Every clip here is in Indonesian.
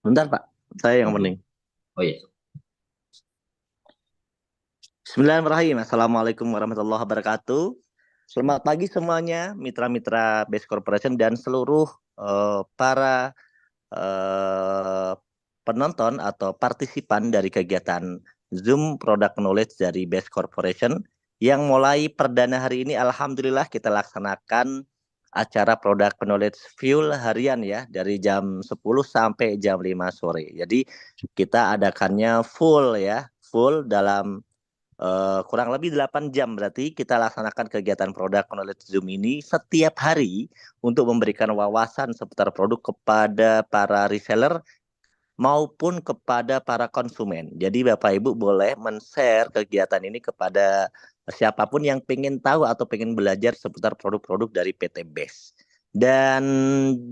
Bentar Pak, saya yang Oke. pening. Oh iya, Bismillahirrahmanirrahim. Assalamualaikum warahmatullahi wabarakatuh. Selamat pagi semuanya, mitra-mitra Base Corporation dan seluruh para eh, penonton atau partisipan dari kegiatan Zoom Product Knowledge dari Base Corporation yang mulai perdana hari ini. Alhamdulillah kita laksanakan acara Product Knowledge Fuel harian ya dari jam 10 sampai jam 5 sore. Jadi kita adakannya full ya, full dalam kurang lebih 8 jam. Berarti kita laksanakan kegiatan Product Knowledge Zoom ini setiap hari untuk memberikan wawasan seputar produk kepada para reseller maupun kepada para konsumen. Jadi Bapak Ibu boleh men-share kegiatan ini kepada siapapun yang pengen tahu atau pengen belajar seputar produk-produk dari PT BES. Dan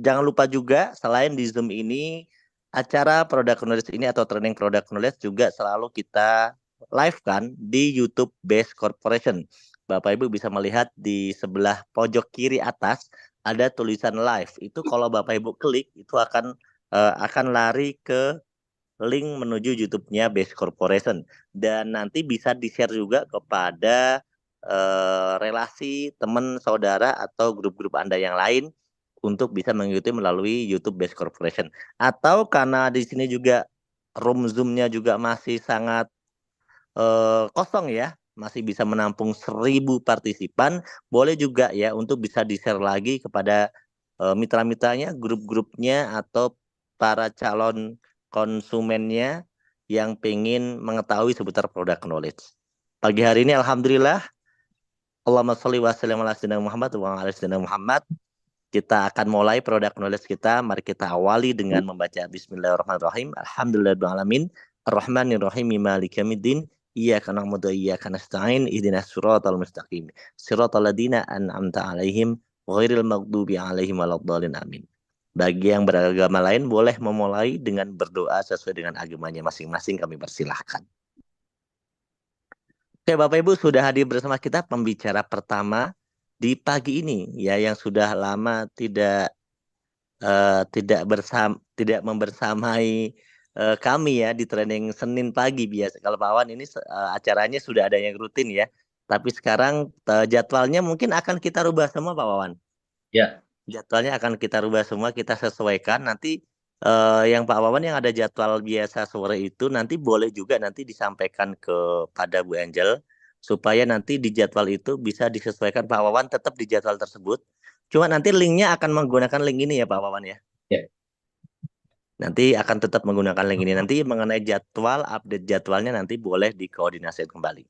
jangan lupa juga selain di Zoom ini, acara Product Knowledge ini atau training Product Knowledge juga selalu kita live kan di YouTube BES Corporation. Bapak Ibu bisa melihat di sebelah pojok kiri atas ada tulisan live. Itu kalau Bapak Ibu klik itu akan lari ke link menuju YouTube-nya Base Corporation dan nanti bisa di-share juga kepada relasi teman saudara atau grup-grup Anda yang lain untuk bisa mengikuti melalui YouTube Base Corporation. Atau karena di sini juga room Zoom-nya juga masih sangat kosong ya, masih bisa menampung 1.000 partisipan, boleh juga ya untuk bisa di-share lagi kepada mitra-mitranya, grup-grupnya atau para calon konsumennya yang pengen mengetahui seputar produk knowledge. Pagi hari ini alhamdulillah Allahumma sholli wa sallim ala sayyidina Muhammad wa ala sayyidina Muhammad. Kita akan mulai produk knowledge kita. Mari kita awali dengan membaca Bismillahirrahmanirrahim. Alhamdulillahirabbil alamin. Arrahmanirrahim. Maliki yaumiddin. Iyyaka na'budu wa iyyaka nasta'in. Ihdinas siratal mustaqim. Siratal ladzina an'amta 'alaihim ghairil maghdubi 'alaihim waladdallin. Amin. Bagi yang beragama lain boleh memulai dengan berdoa sesuai dengan agamanya masing-masing. Kami persilahkan. Oke, Bapak Ibu sudah hadir bersama kita pembicara pertama di pagi ini ya yang sudah lama tidak membersamai kami ya di training Senin pagi biasa. Kalau Pak Wan ini acaranya sudah ada yang rutin ya. Tapi sekarang jadwalnya mungkin akan kita rubah semua Pak Wawan. ya, Jadwalnya akan kita rubah semua, kita sesuaikan. Nanti yang Pak Wawan yang ada jadwal biasa sore itu nanti boleh juga nanti disampaikan kepada Bu Angel supaya nanti di jadwal itu bisa disesuaikan Pak Wawan tetap di jadwal tersebut. Cuma nanti linknya akan menggunakan link ini ya Pak Wawan ya. ya. Nanti akan tetap menggunakan link ini. Nanti mengenai jadwal, update jadwalnya nanti boleh dikoordinasikan kembali.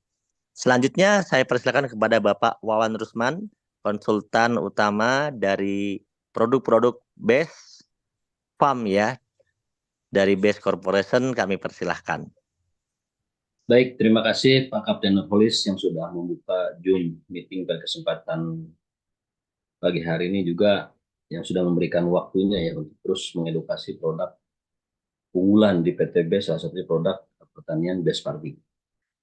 Selanjutnya saya persilakan kepada Bapak Wawan Rusman, konsultan utama dari produk-produk Base Farm ya, dari Base Corporation kami persilahkan. Baik, terima kasih Pak Kapten Nurholis yang sudah membuka Zoom meeting pada kesempatan pagi hari ini juga yang sudah memberikan waktunya ya untuk terus mengedukasi produk unggulan di PTB, salah satunya produk pertanian Best Farming.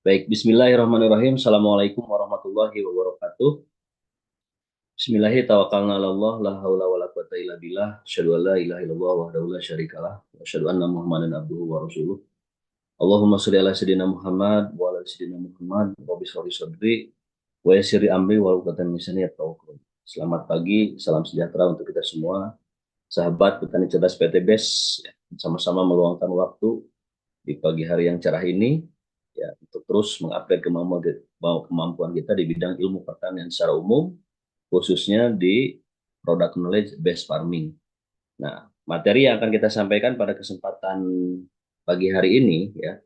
Baik, Bismillahirrahmanirrahim. Assalamualaikum warahmatullahi wabarakatuh. Bismillahirrahmanirrahim. La haula wa la quwata illa billah. Asyhadu an la ilaha illallah wahdahu la syarikalah. Wa asyhadu anna Muhammadan abduhu wa rasuluh. Allahumma sholli ala sayyidina Muhammad wa ala sayyidina Muhammad wa bi sholli sadri wa yassiri amri wa uqdatan min lisani yafqahu qawli. Selamat pagi, salam sejahtera untuk kita semua. Sahabat petani cerdas PT BES, ya, sama-sama meluangkan waktu di pagi hari yang cerah ini ya untuk terus mengupgrade kemampuan kita di bidang ilmu pertanian secara umum, khususnya di product knowledge based farming. Nah, materi yang akan kita sampaikan pada kesempatan pagi hari ini ya,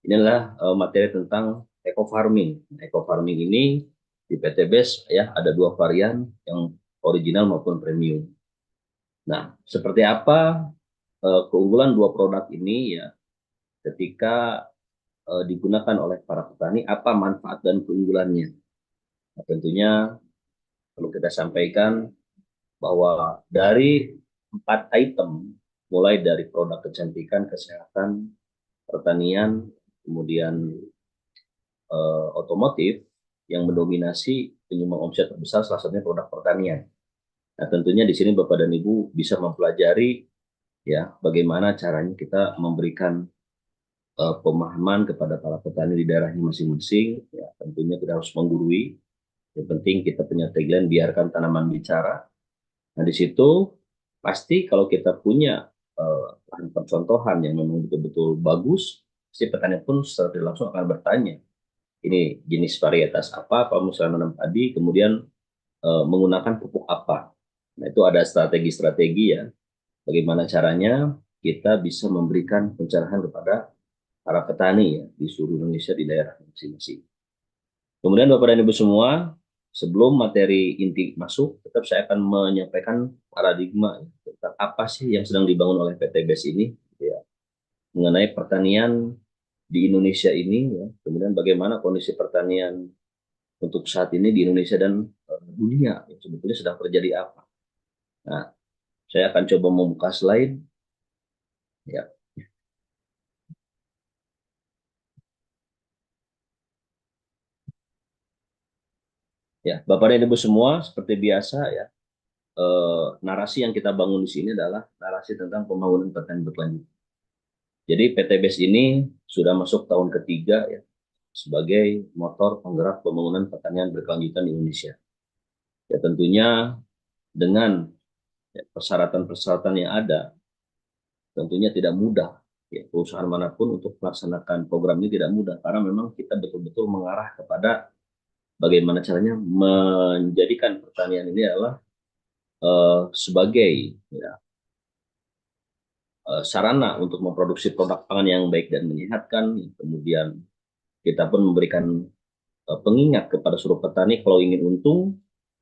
ini adalah materi tentang eco farming. Eco farming ini di PT BES ya ada dua varian, yang original maupun premium. Nah, seperti apa keunggulan dua produk ini ya ketika digunakan oleh para petani, apa manfaat dan keunggulannya? Nah, tentunya perlu kita sampaikan bahwa dari 4 item, mulai dari produk kecantikan, kesehatan, pertanian, kemudian otomotif, yang mendominasi penyumbang omset terbesar salah satunya produk pertanian. Nah, tentunya di sini Bapak dan Ibu bisa mempelajari ya bagaimana caranya kita memberikan pemahaman kepada para petani di daerahnya masing-masing. Ya, tentunya kita harus menggurui. Yang penting kita punya tagline biarkan tanaman bicara. Nah, di situ pasti kalau kita punya bahan percontohan yang memang betul-betul bagus, si petani pun secara tidak langsung akan bertanya, ini jenis varietas apa, misalnya nanam padi, kemudian menggunakan pupuk apa. Nah, itu ada strategi-strategi ya, bagaimana caranya kita bisa memberikan pencerahan kepada para petani ya di seluruh Indonesia di daerah masing-masing. Kemudian Bapak dan Ibu semua, sebelum materi inti masuk, tetap saya akan menyampaikan paradigma ya, tentang apa sih yang sedang dibangun oleh PT BES ini, gitu ya, mengenai pertanian di Indonesia ini, ya, kemudian bagaimana kondisi pertanian untuk saat ini di Indonesia dan dunia, ya, sebetulnya sedang terjadi apa. Nah, saya akan coba membuka slide, ya. Ya, Bapak dan Ibu semua, seperti biasa ya, narasi yang kita bangun di sini adalah narasi tentang pembangunan pertanian berkelanjutan. Jadi PT BES ini sudah masuk tahun ketiga ya sebagai motor penggerak pembangunan pertanian berkelanjutan di Indonesia. Ya tentunya dengan ya, persyaratan-persyaratan yang ada, tentunya tidak mudah. Ya, perusahaan manapun untuk melaksanakan program ini tidak mudah karena memang kita betul-betul mengarah kepada bagaimana caranya menjadikan pertanian ini adalah sebagai ya, sarana untuk memproduksi produk pangan yang baik dan menyehatkan. Kemudian kita pun memberikan pengingat kepada seluruh petani kalau ingin untung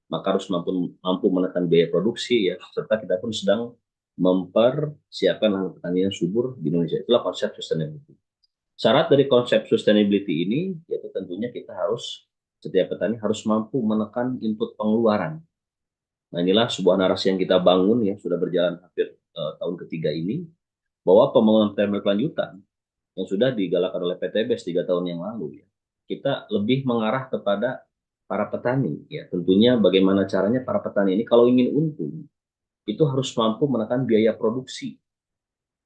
maka harus mampu menekan biaya produksi ya, serta kita pun sedang mempersiapkan lahan pertanian subur di Indonesia. Itulah konsep sustainability. Syarat dari konsep sustainability ini yaitu tentunya kita harus setiap petani harus mampu menekan input pengeluaran. Nah, inilah sebuah narasi yang kita bangun ya sudah berjalan hampir tahun ketiga ini, bahwa pembangunan pertanian berkelanjutan yang sudah digalakan oleh PT BES 3 tahun yang lalu ya, kita lebih mengarah kepada para petani ya, tentunya bagaimana caranya para petani ini kalau ingin untung itu harus mampu menekan biaya produksi.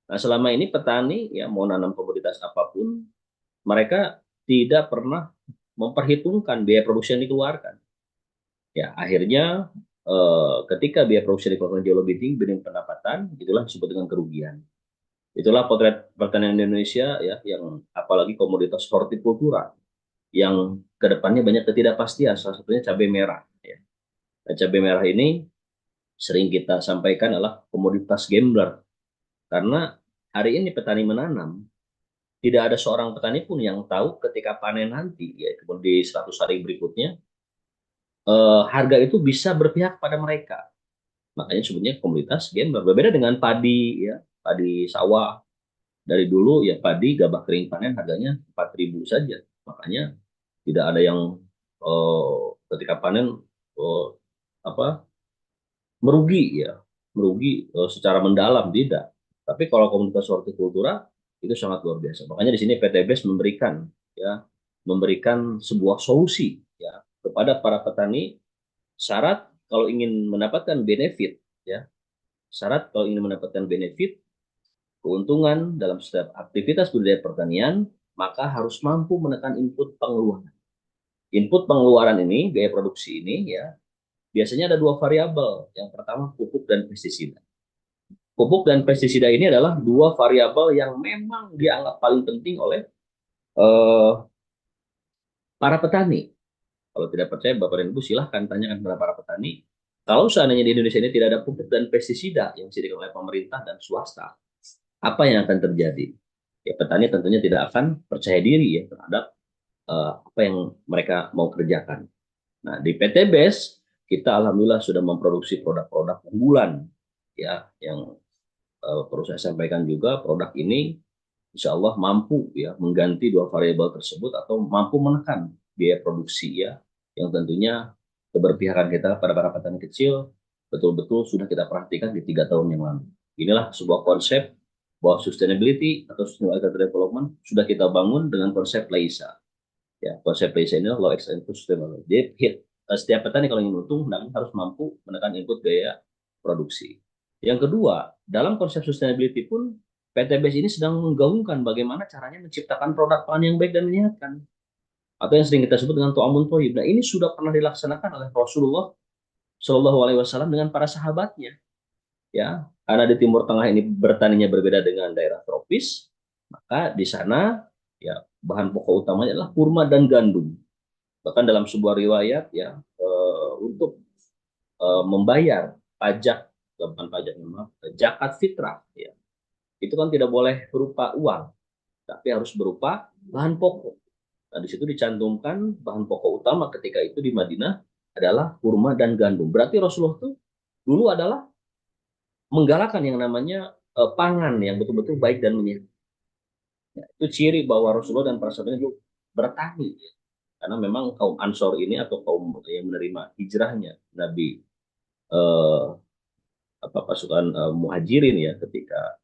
Nah, selama ini petani ya mau nanam komoditas apapun mereka tidak pernah memperhitungkan biaya produksi yang dikeluarkan. Ya, akhirnya ketika biaya produksi yang dikeluarkan jauh lebih tinggi dibanding pendapatan, itulah disebut dengan kerugian. Itulah potret pertanian Indonesia ya, yang apalagi komoditas hortikultura yang kedepannya banyak ketidakpastian, salah satunya cabai merah. Ya. Nah, cabai merah ini sering kita sampaikan adalah komoditas gambler, karena hari ini petani menanam, tidak ada seorang petani pun yang tahu ketika panen nanti, ya kemudian di 100 hari berikutnya, harga itu bisa berpihak pada mereka. Makanya sebenarnya komoditas gambler. Berbeda dengan padi, ya padi sawah. Dari dulu ya padi gabah kering panen harganya 4.000 saja. Makanya tidak ada yang ketika panen apa merugi ya, merugi secara mendalam tidak. Tapi kalau komunitas hortikultura itu sangat luar biasa. Makanya di sini PT BES memberikan ya memberikan sebuah solusi ya kepada para petani. Syarat kalau ingin mendapatkan benefit ya, syarat kalau ingin mendapatkan benefit keuntungan dalam setiap aktivitas budidaya pertanian, maka harus mampu menekan input pengeluaran. Input pengeluaran ini, biaya produksi ini ya, biasanya ada dua variabel. Yang pertama pupuk dan pestisida. Pupuk dan pestisida ini adalah dua variabel yang memang dianggap paling penting oleh uh, para petani. Kalau tidak percaya Bapak dan Ibu silahkan tanyakan kepada para petani. Kalau seandainya di Indonesia ini tidak ada pupuk dan pestisida yang disediakan oleh pemerintah dan swasta, apa yang akan terjadi? Ya, petani tentunya tidak akan percaya diri ya terhadap apa yang mereka mau kerjakan. Nah, di PT BES kita alhamdulillah sudah memproduksi produk-produk unggulan ya yang perlu saya sampaikan juga produk ini insya Allah mampu ya mengganti dua variabel tersebut atau mampu menekan biaya produksi ya yang tentunya keberpihakan kita pada para petani kecil betul-betul sudah kita perhatikan di 3 tahun yang lalu. Inilah sebuah konsep bahwa sustainability atau sustainable agricultural development sudah kita bangun dengan konsep LAISA. Ya, konsep LAISA ini low extent sustainable. Jadi setiap petani kalau ingin untung harus mampu menekan input biaya produksi. Yang kedua, dalam konsep sustainability pun PTBS ini sedang menggaungkan bagaimana caranya menciptakan produk pangan yang baik dan menyehatkan, atau yang sering kita sebut dengan to'amun toyib. Nah, ini sudah pernah dilaksanakan oleh Rasulullah Shallallahu Alaihi Wasallam dengan para sahabatnya, ya. Karena di Timur Tengah ini bertaninya berbeda dengan daerah tropis, maka di sana ya bahan pokok utamanya adalah kurma dan gandum. Bahkan dalam sebuah riwayat ya, untuk membayar pajak, bukan pajak, maaf, zakat fitrah, ya, itu kan tidak boleh berupa uang, tapi harus berupa bahan pokok. Nah, di situ dicantumkan bahan pokok utama ketika itu di Madinah adalah kurma dan gandum. Berarti Rasulullah itu dulu adalah menggalakkan yang namanya pangan yang betul-betul baik dan menyehat. Ya, itu ciri bahwa Rasulullah dan para sahabatnya juga bertani, ya. Karena memang kaum Ansor ini atau kaum yang menerima hijrahnya Nabi, eh, pasukan Muhajirin ya, ketika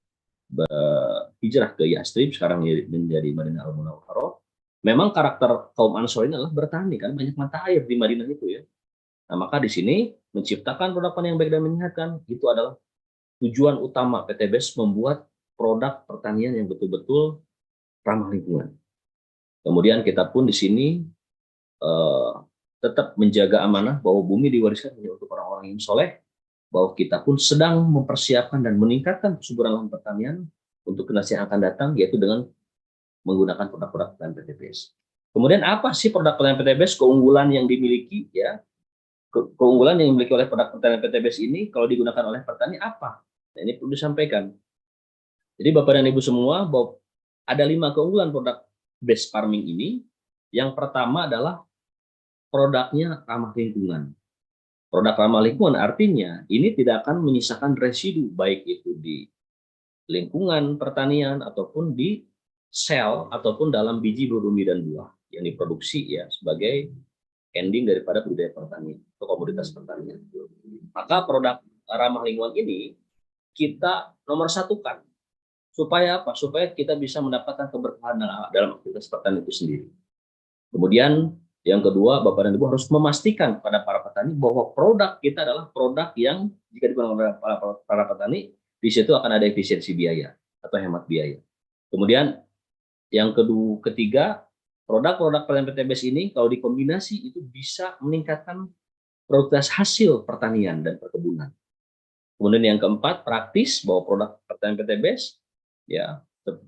hijrah ke Yastrib, sekarang menjadi Madinah Al-Munawwarah. Memang karakter kaum Ansor ini adalah bertani, kan banyak mata air di Madinah itu ya. Nah, maka di sini menciptakan produk yang baik dan menyehatkan itu adalah tujuan utama PTBS, membuat produk pertanian yang betul-betul ramah lingkungan. Kemudian kita pun di sini eh, tetap menjaga amanah bahwa bumi diwariskan hanya untuk orang-orang yang soleh, bahwa kita pun sedang mempersiapkan dan meningkatkan kesuburan lahan pertanian untuk generasi yang akan datang, yaitu dengan menggunakan produk-produk pertanian PTBS. Kemudian apa sih produk pertanian PTBS? Keunggulan yang dimiliki, ya, keunggulan yang dimiliki oleh produk pertanian PTBS ini kalau digunakan oleh petani apa? Nah, ini perlu disampaikan. Jadi Bapak dan Ibu semua, bahwa ada 5 keunggulan produk base farming ini. Yang pertama adalah produknya ramah lingkungan. Produk ramah lingkungan artinya ini tidak akan menyisakan residu, baik itu di lingkungan pertanian ataupun di sel ataupun dalam biji berumbi dan buah yang diproduksi ya sebagai ending daripada budaya pertanian atau komoditas pertanian. Maka produk ramah lingkungan ini kita nomor satukan. Supaya apa? Supaya kita bisa mendapatkan keberkahan dalam aktivitas pertanian itu sendiri. Kemudian yang kedua, Bapak dan Ibu harus memastikan kepada para petani bahwa produk kita adalah produk yang jika digunakan oleh para petani, di situ akan ada efisiensi biaya atau hemat biaya. Kemudian yang ketiga, produk-produk pertanian PTBS ini kalau dikombinasi itu bisa meningkatkan produktivitas hasil pertanian dan perkebunan. Kemudian yang keempat, praktis bahwa produk pertanian PTBS ya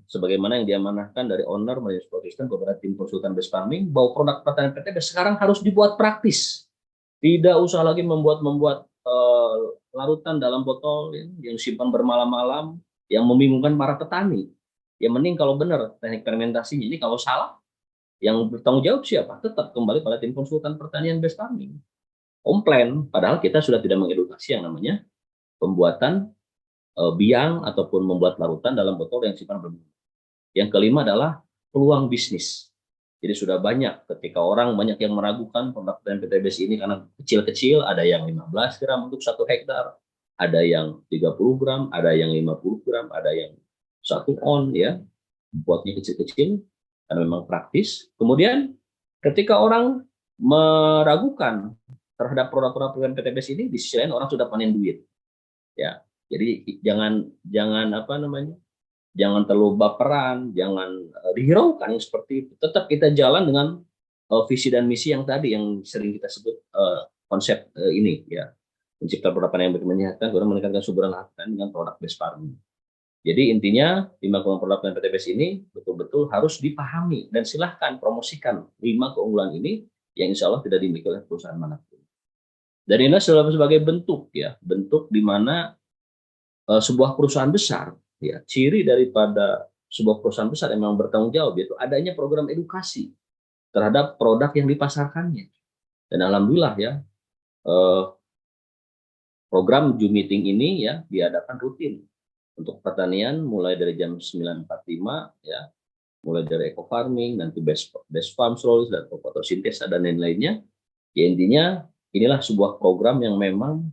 sebagaimana yang diamanahkan dari owner Management Protestan kepada tim konsultan base farming, bahwa produk pertanian PTBS sekarang harus dibuat praktis. Tidak usah lagi membuat larutan dalam botol yang simpan bermalam-malam yang membingungkan para petani. Yang mending kalau benar teknik fermentasinya ini, kalau salah yang bertanggung jawab siapa? Tetap kembali pada tim konsultan pertanian base farming. Komplain, padahal kita sudah tidak mengedukasi yang namanya pembuatan biang ataupun membuat larutan dalam botol yang simpan berbeda. Yang kelima adalah peluang bisnis. Jadi sudah banyak ketika orang banyak yang meragukan produk PTBS ini karena kecil-kecil, ada yang 15 gram untuk 1 hektar, ada yang 30 gram, ada yang 50 gram, ada yang 1 on ya. Buatnya kecil-kecil karena memang praktis. Kemudian ketika orang meragukan terhadap produk-produk PTBS ini, di sisi lain orang sudah panen duit. Ya, jadi jangan apa namanya, jangan terlalu baperan, jangan dihiraukan yang seperti itu. Tetap kita jalan dengan visi dan misi yang tadi yang sering kita sebut konsep ini ya, menciptakan produk yang menyehatkan, kemudian meningkatkan kesuburan lahan dengan produk based farming. Jadi intinya 5 produk dan PTBS ini betul-betul harus dipahami dan silahkan promosikan 5 keunggulan ini yang insya Allah tidak dimiliki oleh perusahaan manapun. Dan ini sebagai bentuk ya, bentuk di mana sebuah perusahaan besar ya, ciri daripada sebuah perusahaan besar yang memang bertanggung jawab yaitu adanya program edukasi terhadap produk yang dipasarkannya. Dan alhamdulillah ya, program Zoom meeting ini ya diadakan rutin untuk pertanian mulai dari jam 9.45 ya, mulai dari eco farming, nanti best farm solutions dan fotosintesa dan lain-lainnya. Ya intinya inilah sebuah program yang memang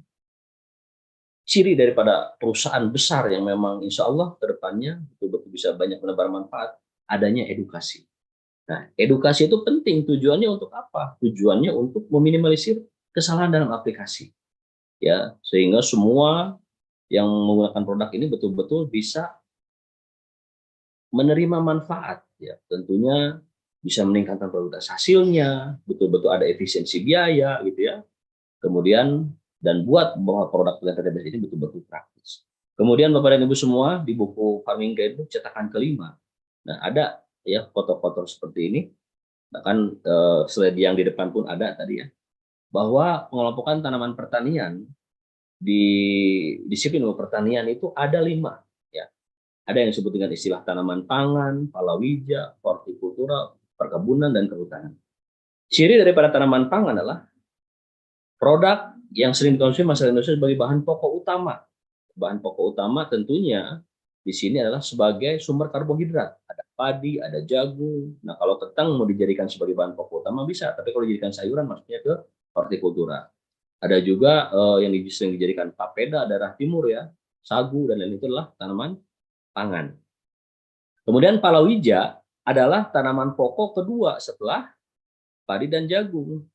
ciri daripada perusahaan besar yang memang insya Allah ke depannya betul-betul bisa banyak menebar manfaat, adanya edukasi. Nah, edukasi itu penting, tujuannya untuk apa? Tujuannya untuk meminimalisir kesalahan dalam aplikasi. Ya, sehingga semua yang menggunakan produk ini betul-betul bisa menerima manfaat, ya tentunya bisa meningkatkan produktivitas hasilnya, betul-betul ada efisiensi biaya gitu ya. Kemudian dan buat bahwa produk PTBS ini betul-betul praktis. Kemudian Bapak dan Ibu semua, di buku Farming Guide itu cetakan kelima. Nah, ada ya foto-foto seperti ini. Bahkan slide yang di depan pun ada tadi ya. Bahwa pengelompokan tanaman pertanian di disiplin ilmu pertanian itu ada 5. Ya. Ada yang disebut dengan istilah tanaman pangan, palawija, hortikultura, perkebunan, dan kehutanan. Ciri daripada tanaman pangan adalah produk yang sering dikonsumsi masyarakat Indonesia sebagai bahan pokok utama. Bahan pokok utama tentunya di sini adalah sebagai sumber karbohidrat. Ada padi, ada jagung. Nah, kalau kentang mau dijadikan sebagai bahan pokok utama bisa, tapi kalau dijadikan sayuran maksudnya ke hortikultura. Ada juga yang sering dijadikan papeda daerah timur ya, sagu dan lain-lain, itu adalah tanaman pangan. Kemudian palawija adalah tanaman pokok kedua setelah padi dan jagung.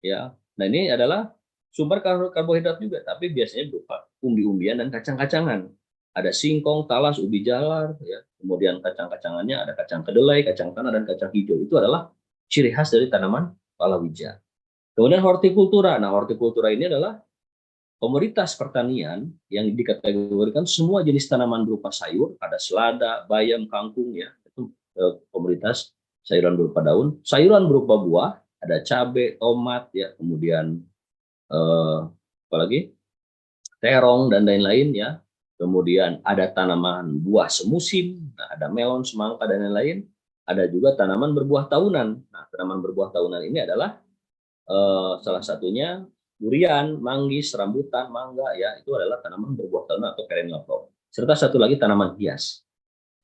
Ya, nah ini adalah sumber karbohidrat juga, tapi biasanya berupa umbi-umbian dan kacang-kacangan. Ada singkong, talas, ubi jalar, ya. Kemudian kacang-kacangannya ada kacang kedelai, kacang tanah, dan kacang hijau. Itu adalah ciri khas dari tanaman palawija. Kemudian hortikultura. Nah, hortikultura ini adalah komoditas pertanian yang dikategorikan semua jenis tanaman berupa sayur, ada selada, bayam, kangkung ya, itu komoditas sayuran berupa daun, sayuran berupa buah, ada cabai, tomat ya, kemudian apalagi terong dan lain-lain ya. Kemudian ada tanaman buah semusim, nah, ada melon, semangka dan lain-lain. Ada juga tanaman berbuah tahunan. Nah, tanaman berbuah tahunan ini adalah salah satunya durian, manggis, rambutan, mangga ya, itu adalah tanaman berbuah tahunan atau perennial crop. Serta satu lagi tanaman hias.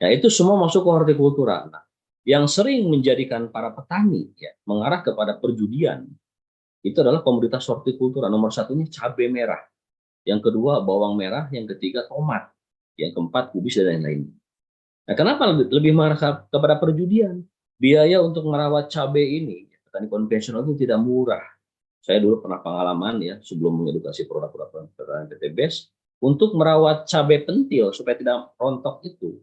Nah, itu semua masuk ke hortikultura. Nah, yang sering menjadikan para petani ya, mengarah kepada perjudian itu adalah komoditas hortikultura. Nomor satunya cabai merah, yang kedua bawang merah, yang ketiga tomat, yang keempat kubis dan lain-lain. Nah, kenapa lebih mengarah kepada perjudian? Biaya untuk merawat cabai ini petani konvensional itu tidak murah. Saya dulu pernah pengalaman ya sebelum mengedukasi produk-produk pertanian PTBS untuk merawat cabai pentil supaya tidak rontok itu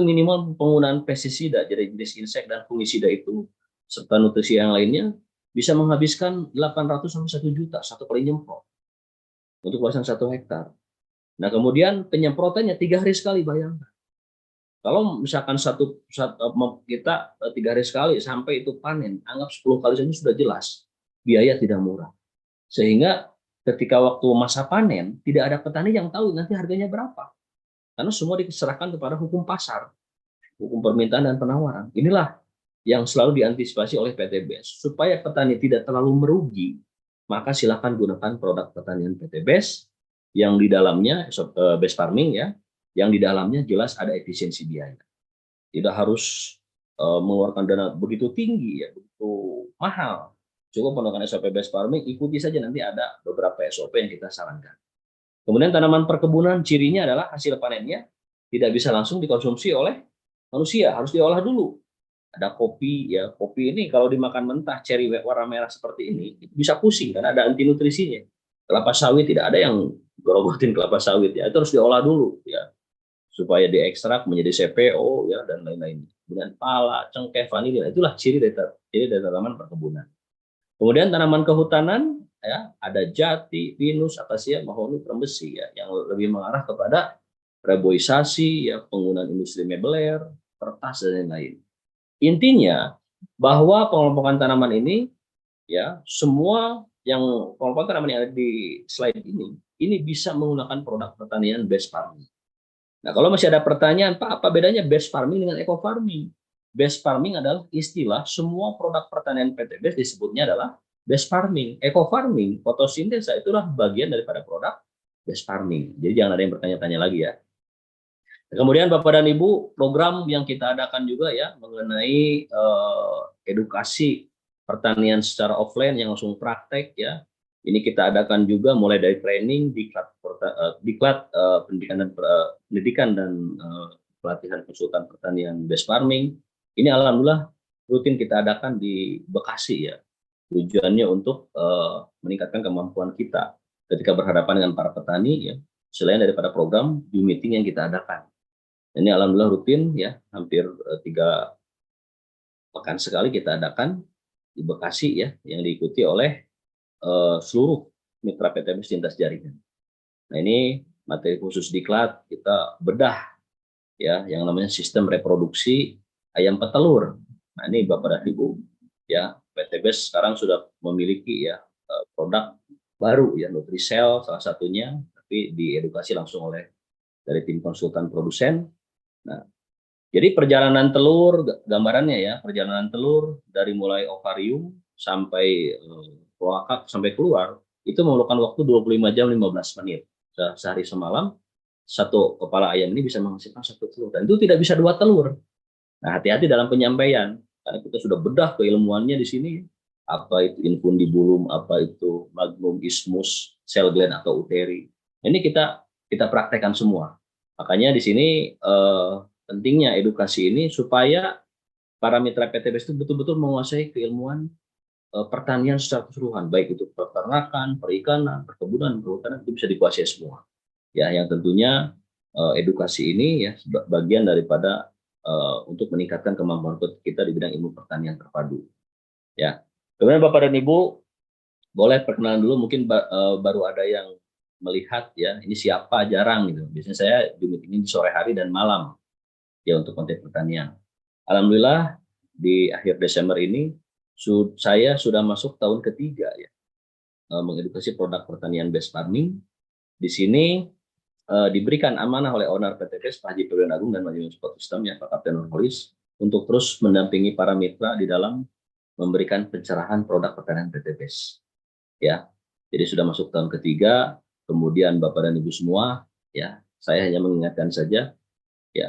minimal penggunaan pestisida jadi jenis insek dan fungisida itu serta nutrisi yang lainnya bisa menghabiskan 800 sampai 1 juta satu kali nyemprot untuk luasan 1 hektar. Nah, kemudian penyemprotannya 3 hari sekali, bayangkan. Kalau misalkan kita 3 hari sekali sampai itu panen, anggap 10 kali saja sudah jelas biaya tidak murah. Sehingga ketika waktu masa panen tidak ada petani yang tahu nanti harganya berapa. Karena semua diserahkan kepada hukum pasar, hukum permintaan dan penawaran. Inilah yang selalu diantisipasi oleh PTBS. Supaya petani tidak terlalu merugi, maka silakan gunakan produk pertanian PTBS yang di dalamnya base farming ya, yang di dalamnya jelas ada efisiensi biaya. Tidak harus mengeluarkan dana begitu tinggi ya, begitu mahal. Cukup menggunakan SOP base farming, ikuti saja, nanti ada beberapa SOP yang kita sarankan. Kemudian tanaman perkebunan cirinya adalah hasil panennya tidak bisa langsung dikonsumsi oleh manusia, harus diolah dulu. Ada kopi ya, kopi ini kalau dimakan mentah ceri warna merah seperti ini bisa pusing karena ada anti nutrisinya. Kelapa sawit tidak ada yang gerogotin kelapa sawit ya, itu harus diolah dulu ya supaya diekstrak menjadi CPO ya dan lain-lain. Kemudian pala, cengkeh, vanilin, itulah ciri dari tanaman perkebunan. Kemudian tanaman kehutanan ya, ada jati, pinus, akasia, mahoni, trembesi ya, yang lebih mengarah kepada reboisasi ya, penggunaan industri mebeler, kertas dan lain-lain. Intinya bahwa pengelompokan tanaman ini ya, semua yang pengelompokan tanaman yang ada di slide ini bisa menggunakan produk pertanian base farming. Nah, kalau masih ada pertanyaan, Pak, apa bedanya base farming dengan eco farming? Base farming adalah istilah semua produk pertanian PTBS disebutnya adalah base farming. Eco farming, fotosintesa itulah bagian daripada produk base farming. Jadi jangan ada yang bertanya-tanya lagi ya. Kemudian Bapak dan Ibu, program yang kita adakan juga ya mengenai edukasi pertanian secara offline yang langsung praktek ya. Ini kita adakan juga mulai dari training diklat pendidikan dan pelatihan konsultan pertanian base farming. Ini alhamdulillah rutin kita adakan di Bekasi ya. Tujuannya untuk meningkatkan kemampuan kita ketika berhadapan dengan para petani ya, selain daripada program Zoom meeting yang kita adakan. Ini alhamdulillah rutin ya, hampir 3 pekan sekali kita adakan di Bekasi ya, yang diikuti oleh seluruh mitra PTBS lintas jaringan. Nah ini materi khusus diklat kita bedah ya, yang namanya sistem reproduksi ayam petelur. Nah ini Bapak dan Ibu ya, PTBS sekarang sudah memiliki ya produk baru ya, Nutrisel salah satunya, tapi diedukasi langsung oleh dari tim konsultan produsen. Nah, jadi perjalanan telur, gambarannya ya, perjalanan telur dari mulai ovarium sampai kloaka sampai keluar, itu memerlukan waktu 25 jam 15 menit. Sehari semalam, satu kepala ayam ini bisa menghasilkan 1 telur. Dan itu tidak bisa 2 telur. Nah, hati-hati dalam penyampaian. Karena kita sudah bedah keilmuannya di sini. Apa itu infundibulum, apa itu magnum isthmus, cell gland atau uteri. Ini kita praktekkan semua. Makanya di sini pentingnya edukasi ini supaya para mitra PTBS itu betul-betul menguasai keilmuan pertanian secara keseluruhan, baik itu peternakan, perikanan, perkebunan, perhutanan, itu bisa dikuasai semua. Ya, yang tentunya edukasi ini ya bagian daripada untuk meningkatkan kemampuan kita di bidang ilmu pertanian terpadu. Ya, kemudian Bapak dan Ibu boleh perkenalan dulu, mungkin baru ada yang melihat ya, ini siapa, jarang gitu. Biasanya saya Zoom ini di sore hari dan malam ya untuk konten pertanian. Alhamdulillah di akhir Desember ini saya sudah masuk tahun ketiga ya mengedukasi produk pertanian based farming. Di sini diberikan amanah oleh owner PTBS Pak Haji Febrian Agung dan Manajemen Support System ya Pak Kapten Nurholis untuk terus mendampingi para mitra di dalam memberikan pencerahan produk pertanian PTBS. Ya, jadi sudah masuk tahun ketiga. Kemudian Bapak dan Ibu semua, ya saya hanya mengingatkan saja, ya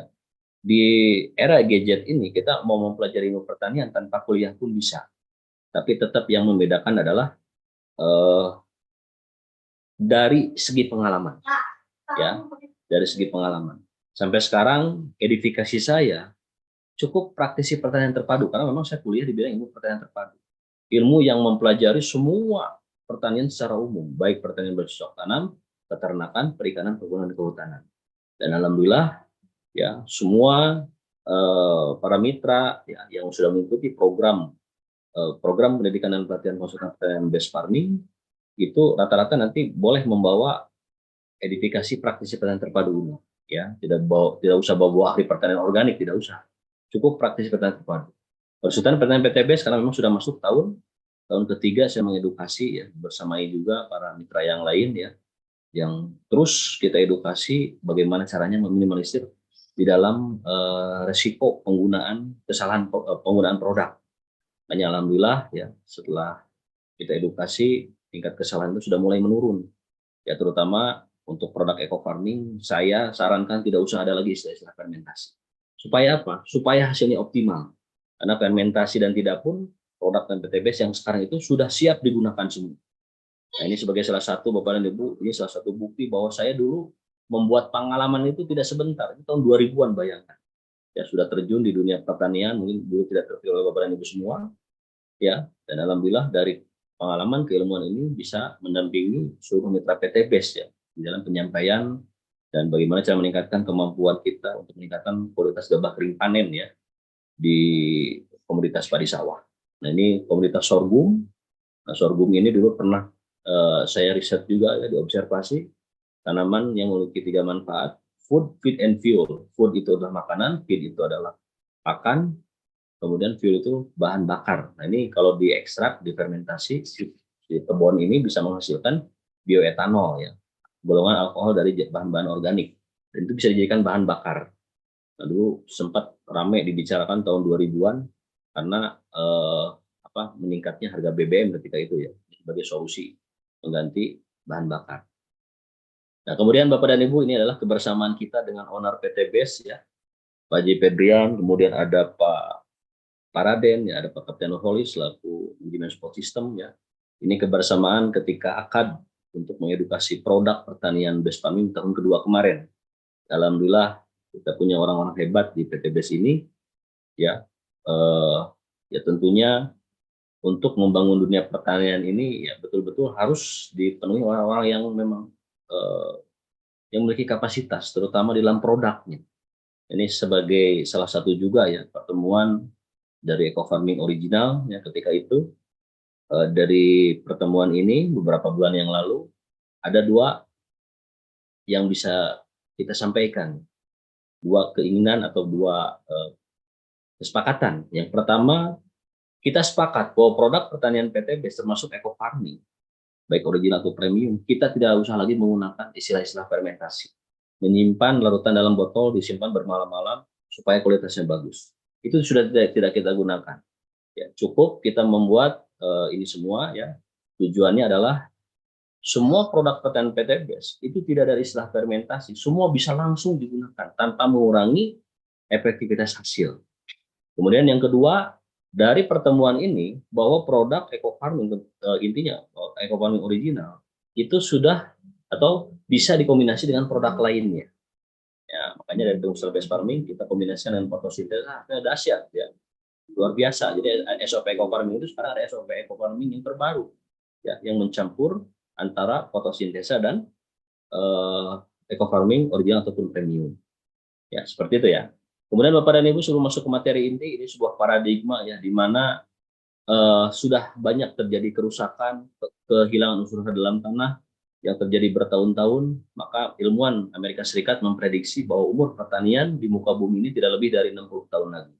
di era gadget ini kita mau mempelajari ilmu pertanian tanpa kuliah pun bisa. Tapi tetap yang membedakan adalah dari segi pengalaman, ya, dari segi pengalaman. Sampai sekarang edifikasi saya cukup praktisi pertanian terpadu karena memang saya kuliah di bidang ilmu pertanian terpadu. Ilmu yang mempelajari semua pertanian secara umum, baik pertanian bercocok tanam, peternakan, perikanan, perkebunan, dan kehutanan. Dan alhamdulillah ya semua para mitra ya, yang sudah mengikuti program pendidikan dan pelatihan konsultan pertanian based farming itu rata-rata nanti boleh membawa edifikasi praktisi pertanian terpadu ini ya, tidak usah bawa ahli pertanian organik, tidak usah, cukup praktisi pertanian terpadu. Konsultan pertanian PTBS karena memang sudah masuk tahun ketiga saya mengedukasi ya, bersamai juga para mitra yang lain ya, yang terus kita edukasi bagaimana caranya meminimalisir di dalam resiko kesalahan penggunaan produk. Hanya alhamdulillah ya setelah kita edukasi tingkat kesalahan itu sudah mulai menurun. Ya terutama untuk produk eco farming saya sarankan tidak usah ada lagi istilah fermentasi. Supaya apa? Supaya hasilnya optimal. Karena fermentasi dan tidak pun produk dan PTBS yang sekarang itu sudah siap digunakan semua. Nah ini sebagai salah satu Bapak dan Ibu, ini salah satu bukti bahwa saya dulu membuat pengalaman itu tidak sebentar. Itu tahun 2000-an bayangkan. Ya sudah terjun di dunia pertanian, mungkin dulu tidak terpilih oleh Bapak dan Ibu semua. Ya, dan alhamdulillah dari pengalaman keilmuan ini bisa mendampingi seluruh mitra PTBS ya di dalam penyampaian dan bagaimana cara meningkatkan kemampuan kita untuk meningkatkan kualitas gabah kering panen ya di komoditas padi sawah. Nah ini komoditas sorghum. Nah sorghum ini dulu pernah saya riset juga ya, diobservasi tanaman yang memiliki 3 manfaat: food, feed, and fuel. Food itu adalah makanan, feed itu adalah pakan, kemudian fuel itu bahan bakar. Nah ini kalau diekstrak, difermentasi, di kebun ini bisa menghasilkan bioetanol ya, golongan alkohol dari bahan-bahan organik, dan itu bisa dijadikan bahan bakar. Nah, dulu sempat ramai dibicarakan tahun 2000-an karena meningkatnya harga BBM ketika itu ya, sebagai solusi mengganti bahan bakar. Nah, kemudian Bapak dan Ibu, ini adalah kebersamaan kita dengan owner PTBS ya, Pak Haji Febrian, kemudian ada Pak Paraden ya, ada Pak Kapten Nurholis selaku Manajemen Support System ya. Ini kebersamaan ketika akad untuk mengedukasi produk pertanian based farming tahun kedua kemarin. Alhamdulillah kita punya orang-orang hebat di PTBS ini ya. Ya tentunya untuk membangun dunia pertanian ini ya betul-betul harus dipenuhi orang-orang yang memang yang memiliki kapasitas, terutama di dalam produknya. Ini sebagai salah satu juga ya pertemuan dari Eco Farming Original ya ketika itu. Dari pertemuan ini beberapa bulan yang lalu ada dua yang bisa kita sampaikan, dua keinginan atau dua kesepakatan. Yang pertama, kita sepakat bahwa produk pertanian PTB termasuk eco farming, baik original atau premium, kita tidak usah lagi menggunakan istilah-istilah fermentasi. Menyimpan larutan dalam botol, disimpan bermalam-malam supaya kualitasnya bagus. Itu sudah tidak kita gunakan. Ya, cukup kita membuat ini semua ya. Tujuannya adalah semua produk pertanian PTBS itu tidak ada istilah fermentasi, semua bisa langsung digunakan tanpa mengurangi efektivitas hasil. Kemudian yang kedua, dari pertemuan ini bahwa produk eco farming intinya eco farming original itu sudah atau bisa dikombinasi dengan produk lainnya. Ya, makanya dari industrial based farming kita kombinasikan dengan fotosintesa, dahsyat ya. Luar biasa. Jadi SOP eco farming itu sekarang ada SOP eco farming yang terbaru ya, yang mencampur antara fotosintesa dan eco farming original ataupun premium. Ya, seperti itu ya. Kemudian Bapak dan Ibu sebelum masuk ke materi inti, ini sebuah paradigma ya di mana sudah banyak terjadi kerusakan, kehilangan unsur hara dalam tanah yang terjadi bertahun-tahun, maka ilmuwan Amerika Serikat memprediksi bahwa umur pertanian di muka bumi ini tidak lebih dari 60 tahun lagi.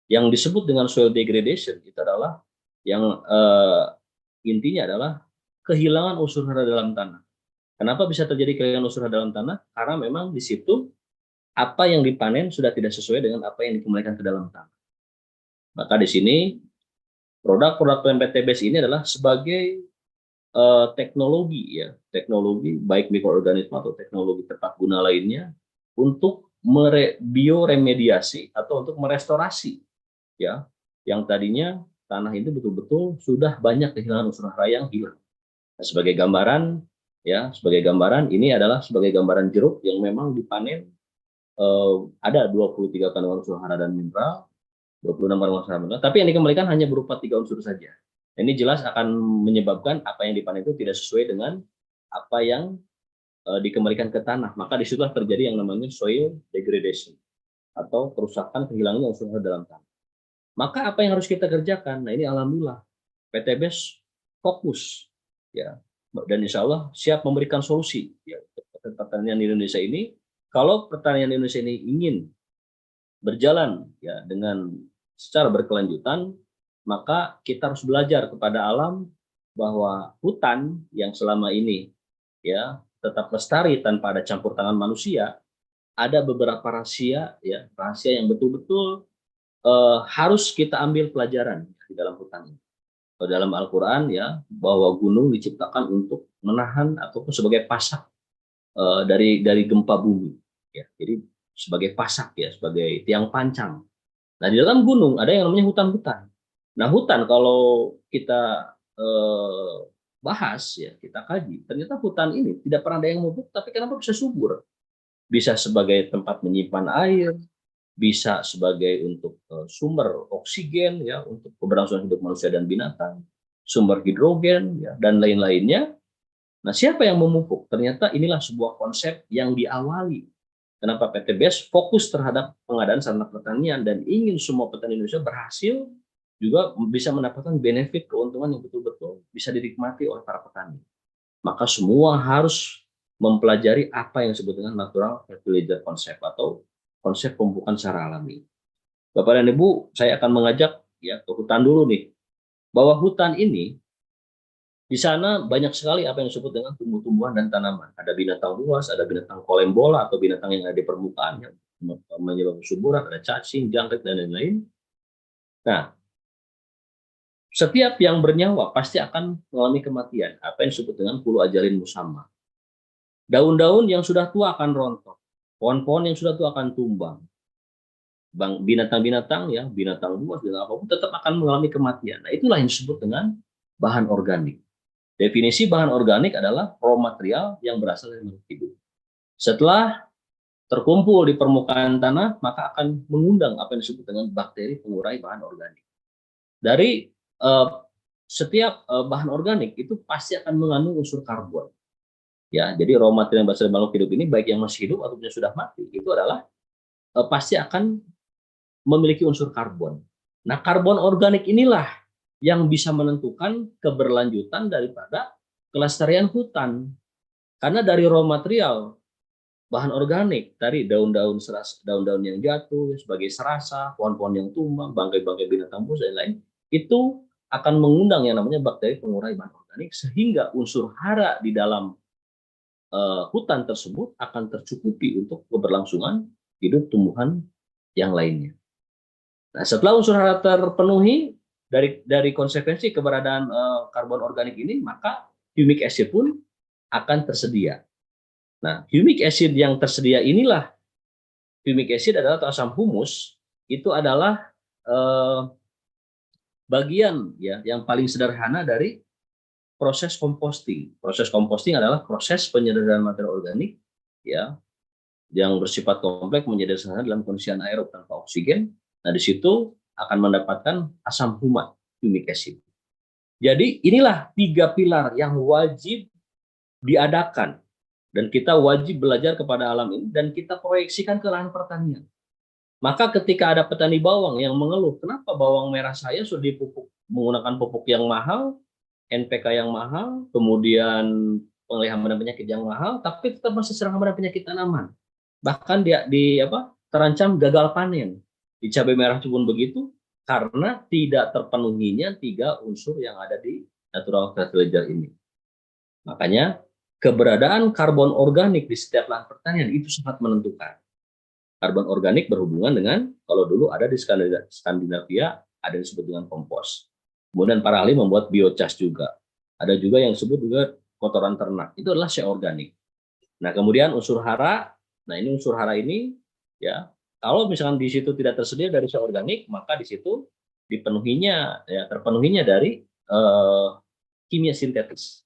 Yang disebut dengan soil degradation itu adalah yang intinya adalah kehilangan unsur hara dalam tanah. Kenapa bisa terjadi kehilangan unsur hara dalam tanah? Karena memang di situ apa yang dipanen sudah tidak sesuai dengan apa yang dikembalikan ke dalam tanah. Maka di sini produk-produk PTBS ini adalah sebagai teknologi ya, teknologi baik mikroorganisme atau teknologi tepat guna lainnya untuk bioremediasi atau untuk merestorasi ya yang tadinya tanah itu betul-betul sudah banyak kehilangan unsur hara yang hilang. Nah, sebagai gambaran ini adalah sebagai gambaran jeruk yang memang dipanen ada 23 kandungan unsur hara dan mineral, 26 kandungan unsur hara mineral, tapi yang dikembalikan hanya berupa 3 unsur saja. Ini jelas akan menyebabkan apa yang dipanen itu tidak sesuai dengan apa yang dikembalikan ke tanah. Maka disitulah terjadi yang namanya soil degradation atau kerusakan kehilangan unsur hara dalam tanah. Maka apa yang harus kita kerjakan? Nah ini alhamdulillah PTBS fokus ya dan insya Allah siap memberikan solusi ya pertanian di Indonesia ini. Kalau pertanian Indonesia ini ingin berjalan ya dengan secara berkelanjutan, maka kita harus belajar kepada alam bahwa hutan yang selama ini ya tetap lestari tanpa ada campur tangan manusia, ada beberapa rahasia ya, rahasia yang betul-betul harus kita ambil pelajaran di dalam hutan ini. Dalam Al-Quran ya bahwa gunung diciptakan untuk menahan ataupun sebagai pasak dari gempa bumi ya. Jadi sebagai pasak ya, sebagai tiang pancang. Nah di dalam gunung ada yang namanya hutan-hutan. Nah hutan kalau kita bahas ya, kita kaji, ternyata hutan ini tidak pernah ada yang mubuk, tapi kenapa bisa subur? Bisa sebagai tempat menyimpan air, bisa sebagai untuk sumber oksigen ya untuk keberlangsungan hidup manusia dan binatang, sumber hidrogen ya dan lain-lainnya. Nah, siapa yang memupuk? Ternyata inilah sebuah konsep yang diawali. Kenapa PTBS fokus terhadap pengadaan sarana pertanian dan ingin semua petani Indonesia berhasil juga bisa mendapatkan benefit keuntungan yang betul-betul bisa dinikmati oleh para petani. Maka semua harus mempelajari apa yang disebut dengan natural fertilizer concept atau konsep pemupukan secara alami. Bapak dan Ibu, saya akan mengajak ya ke hutan dulu nih. Bahwa hutan ini di sana banyak sekali apa yang disebut dengan tumbuh-tumbuhan dan tanaman. Ada binatang buas, ada binatang kolembola atau binatang yang ada di permukaan yang menyebabkan suburan, ada cacing, jangkrik dan lain-lain. Nah, setiap yang bernyawa pasti akan mengalami kematian. Apa yang disebut dengan pulu ajalin musamma. Daun-daun yang sudah tua akan rontok. Pohon-pohon yang sudah tua akan tumbang. Binatang-binatang ya, binatang buas, binatang apapun tetap akan mengalami kematian. Nah, itulah yang disebut dengan bahan organik. Definisi bahan organik adalah raw material yang berasal dari makhluk hidup. Setelah terkumpul di permukaan tanah, maka akan mengundang apa yang disebut dengan bakteri pengurai bahan organik. Dari setiap bahan organik itu pasti akan mengandung unsur karbon. Ya, jadi raw material yang berasal dari makhluk hidup ini baik yang masih hidup ataupun yang sudah mati itu adalah pasti akan memiliki unsur karbon. Nah, karbon organik inilah yang bisa menentukan keberlanjutan daripada kelestarian hutan. Karena dari raw material bahan organik tadi daun-daun daun-daun yang jatuh sebagai serasa, pohon-pohon yang tumbang, bangkai-bangkai binatang buas dan lain, itu akan mengundang yang namanya bakteri pengurai bahan organik sehingga unsur hara di dalam hutan tersebut akan tercukupi untuk keberlangsungan hidup tumbuhan yang lainnya. Nah, setelah unsur hara terpenuhi dari konsekuensi keberadaan karbon organik ini, maka humic acid pun akan tersedia. Nah, humic acid yang tersedia inilah, humic acid adalah atau asam humus, itu adalah eh, bagian ya yang paling sederhana dari proses composting. Proses composting adalah proses penyederhanaan material organik ya yang bersifat kompleks menjadi sederhana dalam kondisi anaerob tanpa oksigen. Nah, di situ akan mendapatkan asam humat, humic acid. Jadi inilah 3 pilar yang wajib diadakan dan kita wajib belajar kepada alam ini dan kita proyeksikan ke lahan pertanian. Maka ketika ada petani bawang yang mengeluh, kenapa bawang merah saya sudah dipupuk menggunakan pupuk yang mahal, NPK yang mahal, kemudian pengelihan hama dan penyakit yang mahal, tapi tetap masih serang hama dan penyakit tanaman. Bahkan dia terancam gagal panen. Di cabai merah pun begitu, karena tidak terpenuhinya 3 unsur yang ada di natural fertilizer ini. Makanya keberadaan karbon organik di setiap lahan pertanian itu sangat menentukan. Karbon organik berhubungan dengan, kalau dulu ada di Skandinavia, ada yang disebut dengan kompos. Kemudian para ahli membuat biochar juga. Ada juga yang disebut juga kotoran ternak. Itu adalah shea organik. Nah, kemudian unsur hara. Nah, ini unsur hara ini, ya, kalau misalkan di situ tidak tersedia dari shea organik, maka di situ terpenuhinya dari kimia sintetis.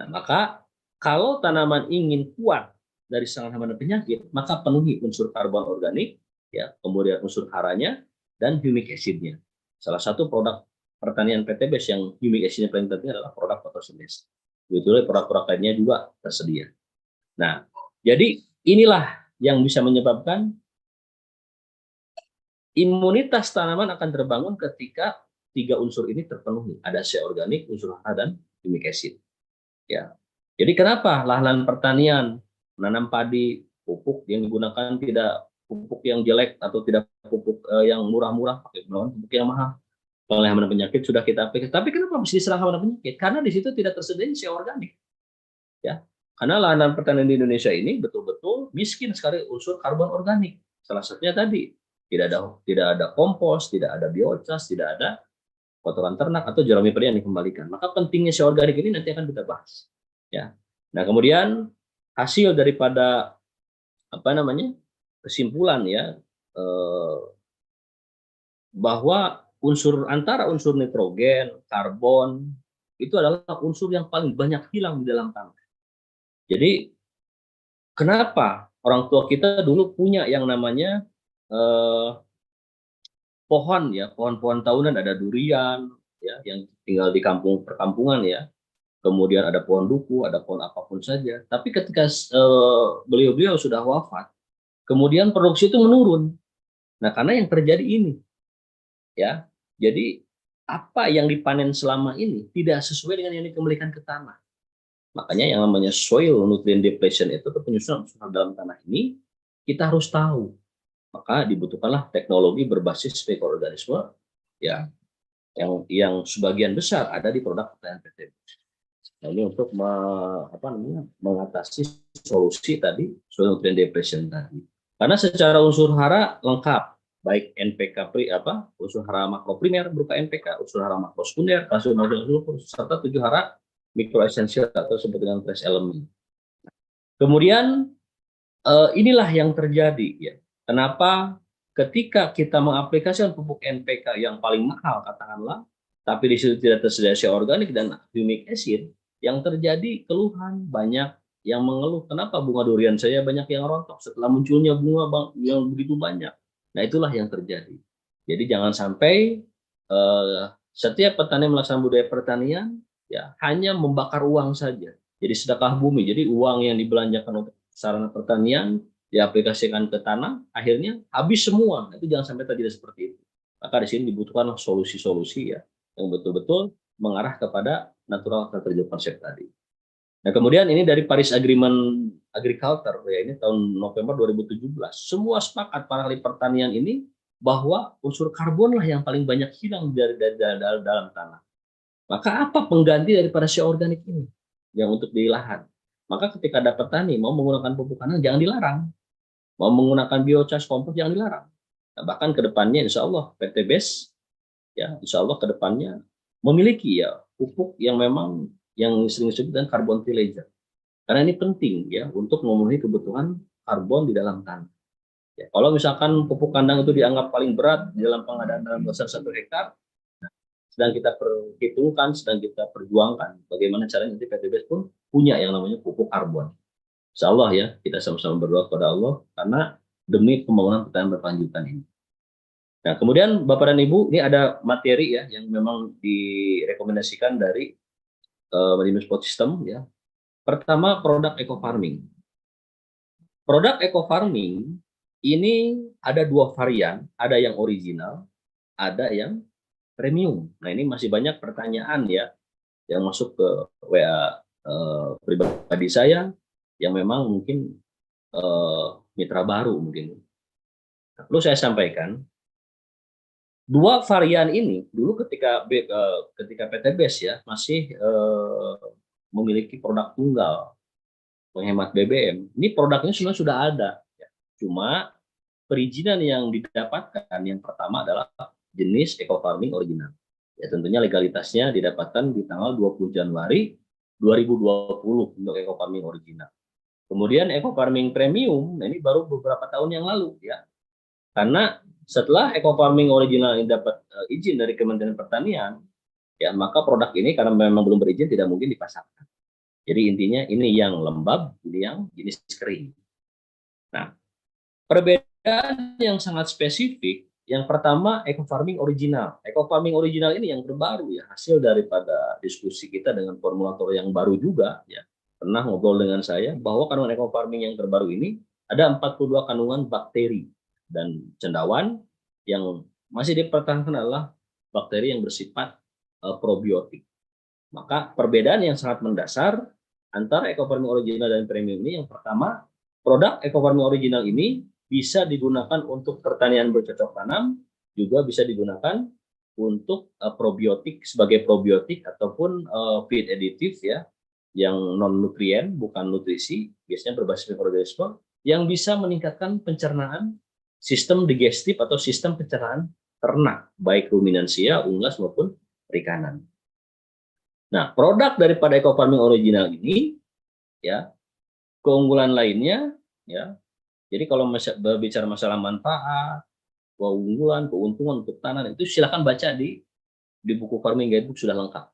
Nah, maka kalau tanaman ingin kuat dari serangan hama dan penyakit, maka penuhi unsur karbon organik, ya, kemudian unsur haranya dan humic acidnya. Salah satu produk pertanian PTBS yang humic acidnya paling penting adalah produk fotosintesis. Betul, produk-produk lainnya juga tersedia. Nah, jadi inilah yang bisa menyebabkan imunitas tanaman akan terbangun ketika 3 unsur ini terpenuhi. Ada shea organik, unsur hara, dan humic acid. Ya, jadi kenapa lahan pertanian menanam padi, pupuk yang digunakan tidak pupuk yang jelek atau tidak pupuk yang murah-murah, pakai pupuk yang mahal. Pengelihan hama penyakit sudah kita aplikasi. Tapi kenapa mesti diserang hama penyakit? Karena di situ tidak tersedia shea organik. Ya, karena lahan pertanian di Indonesia ini betul-betul miskin sekali unsur karbon organik. Salah satunya tadi tidak ada kompos, tidak ada biochar, tidak ada kotoran ternak atau jerami padi yang dikembalikan. Maka pentingnya shea organik ini nanti akan kita bahas. Ya. Nah, kemudian hasil daripada kesimpulan ya bahwa antara unsur nitrogen, karbon itu adalah unsur yang paling banyak hilang di dalam tanah. Jadi kenapa orang tua kita dulu punya yang namanya pohon ya, pohon-pohon tahunan, ada durian ya yang tinggal di perkampungan ya. Kemudian ada pohon duku, ada pohon apapun saja. Tapi ketika beliau-beliau sudah wafat, kemudian produksi itu menurun. Nah, karena yang terjadi ini, ya, jadi apa yang dipanen selama ini tidak sesuai dengan yang dikembalikan ke tanah. Makanya yang namanya soil nutrient depletion itu penyusunan dalam tanah ini kita harus tahu. Maka dibutuhkanlah teknologi berbasis mikroorganisme, ya, yang sebagian besar ada di produk pertanian PT. Nah, ini untuk mengatasi solusi tadi soil nutrient depletion tadi. Karena secara unsur hara lengkap, baik NPK unsur hara makro primer berupa NPK, unsur hara makro sekunder, kalsium, sulfur, serta 7 hara mikro esensial atau disebut dengan trace element. Kemudian inilah yang terjadi ya. Kenapa ketika kita mengaplikasikan pupuk NPK yang paling mahal katakanlah, tapi di situ tidak tersedia shea organik dan humic acid, yang terjadi keluhan banyak yang mengeluh kenapa bunga durian saya banyak yang rontok setelah munculnya bunga yang begitu banyak. Nah, itulah yang terjadi. Jadi jangan sampai setiap petani melaksanakan budaya pertanian ya hanya membakar uang saja. Jadi sedekah bumi, jadi uang yang dibelanjakan untuk sarana pertanian diaplikasikan ke tanah, akhirnya habis semua. Itu jangan sampai terjadi seperti itu. Maka di sini dibutuhkan solusi-solusi ya yang betul-betul mengarah kepada natural agriculture konsep tadi. Nah, kemudian ini dari Paris Agreement Agriculture ya, ini tahun November 2017. Semua sepakat para ahli pertanian ini bahwa unsur karbon lah yang paling banyak hilang dari dalam tanah. Maka apa pengganti daripada si organik ini yang untuk di lahan? Maka ketika ada petani mau menggunakan pupuk kandang jangan dilarang, mau menggunakan biogas kompos jangan dilarang. Nah, bahkan ke depannya insya Allah PT BES ya insya Allah ke depannya memiliki ya pupuk yang memang yang sering disebut dengan carbon villager. Karena ini penting ya untuk memenuhi kebutuhan karbon di dalam tanah. Ya, kalau misalkan pupuk kandang itu dianggap paling berat di dalam pengadaan dalam dasar 1 hektar, sedang kita perhitungkan, sedang kita perjuangkan bagaimana caranya nanti PTBS pun punya yang namanya pupuk karbon. Insya Allah ya, kita sama-sama berdoa kepada Allah karena demi pembangunan pertanian berkelanjutan ini. Nah, kemudian Bapak dan Ibu, ini ada materi ya yang memang direkomendasikan dari Madinus Pot System ya. Pertama, produk eco farming. Produk eco farming ini ada 2 varian, ada yang original, ada yang premium. Nah, ini masih banyak pertanyaan ya yang masuk ke WA pribadi saya yang memang mungkin mitra baru mungkin. Perlu saya sampaikan, 2 varian ini dulu ketika PTBS ya masih memiliki produk tunggal penghemat BBM. Ini produknya sebenarnya sudah ada. Ya. Cuma perizinan yang didapatkan yang pertama adalah jenis eco farming original. Ya tentunya legalitasnya didapatkan di tanggal 20 Januari 2020 untuk eco farming original. Kemudian eco farming premium, nah ini baru beberapa tahun yang lalu ya. Karena setelah eco farming original ini dapat izin dari Kementerian Pertanian, ya maka produk ini karena memang belum berizin tidak mungkin dipasarkan. Jadi intinya ini yang lembab, ini yang jenis kering. Nah, perbedaan yang sangat spesifik, yang pertama eco farming original. Eco farming original ini yang terbaru ya, hasil daripada diskusi kita dengan formulator yang baru juga ya. Pernah ngobrol dengan saya bahwa kandungan eco farming yang terbaru ini ada 42 kandungan bakteri dan cendawan yang masih dipertahankan adalah bakteri yang bersifat probiotik. Maka perbedaan yang sangat mendasar antara eco farming original dan premium ini yang pertama, produk eco farming original ini bisa digunakan untuk pertanian bercocok tanam, juga bisa digunakan untuk probiotik sebagai probiotik ataupun feed additive ya, yang non nutrien bukan nutrisi, biasanya berbasis mikroorganisme yang bisa meningkatkan pencernaan sistem digestif atau sistem pencernaan ternak, baik ruminansia, unggas maupun perikanan. Nah, produk daripada eco farming original ini ya, keunggulan lainnya ya. Jadi kalau berbicara masalah manfaat, keunggulan, keuntungan untuk tanah itu silakan baca di buku Farming Guidebook sudah lengkap.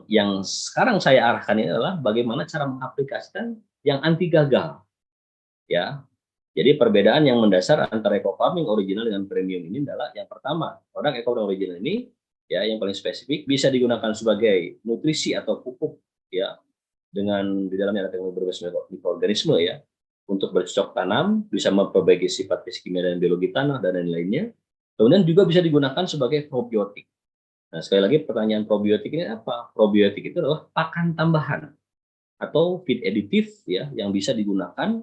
Yang sekarang saya arahkan ini adalah bagaimana cara mengaplikasikan yang anti gagal. Ya. Jadi perbedaan yang mendasar antara eco farming original dengan premium ini adalah yang pertama, produk eco farming original ini ya yang paling spesifik bisa digunakan sebagai nutrisi atau pupuk ya dengan di dalamnya ada teknologi berbasis mikroorganisme ya untuk bercocok tanam, bisa memperbaiki sifat fisik kimia dan biologi tanah dan lain-lainnya. Kemudian juga bisa digunakan sebagai probiotik. Nah, sekali lagi pertanyaan probiotik ini apa? Probiotik itu adalah pakan tambahan atau feed additive ya yang bisa digunakan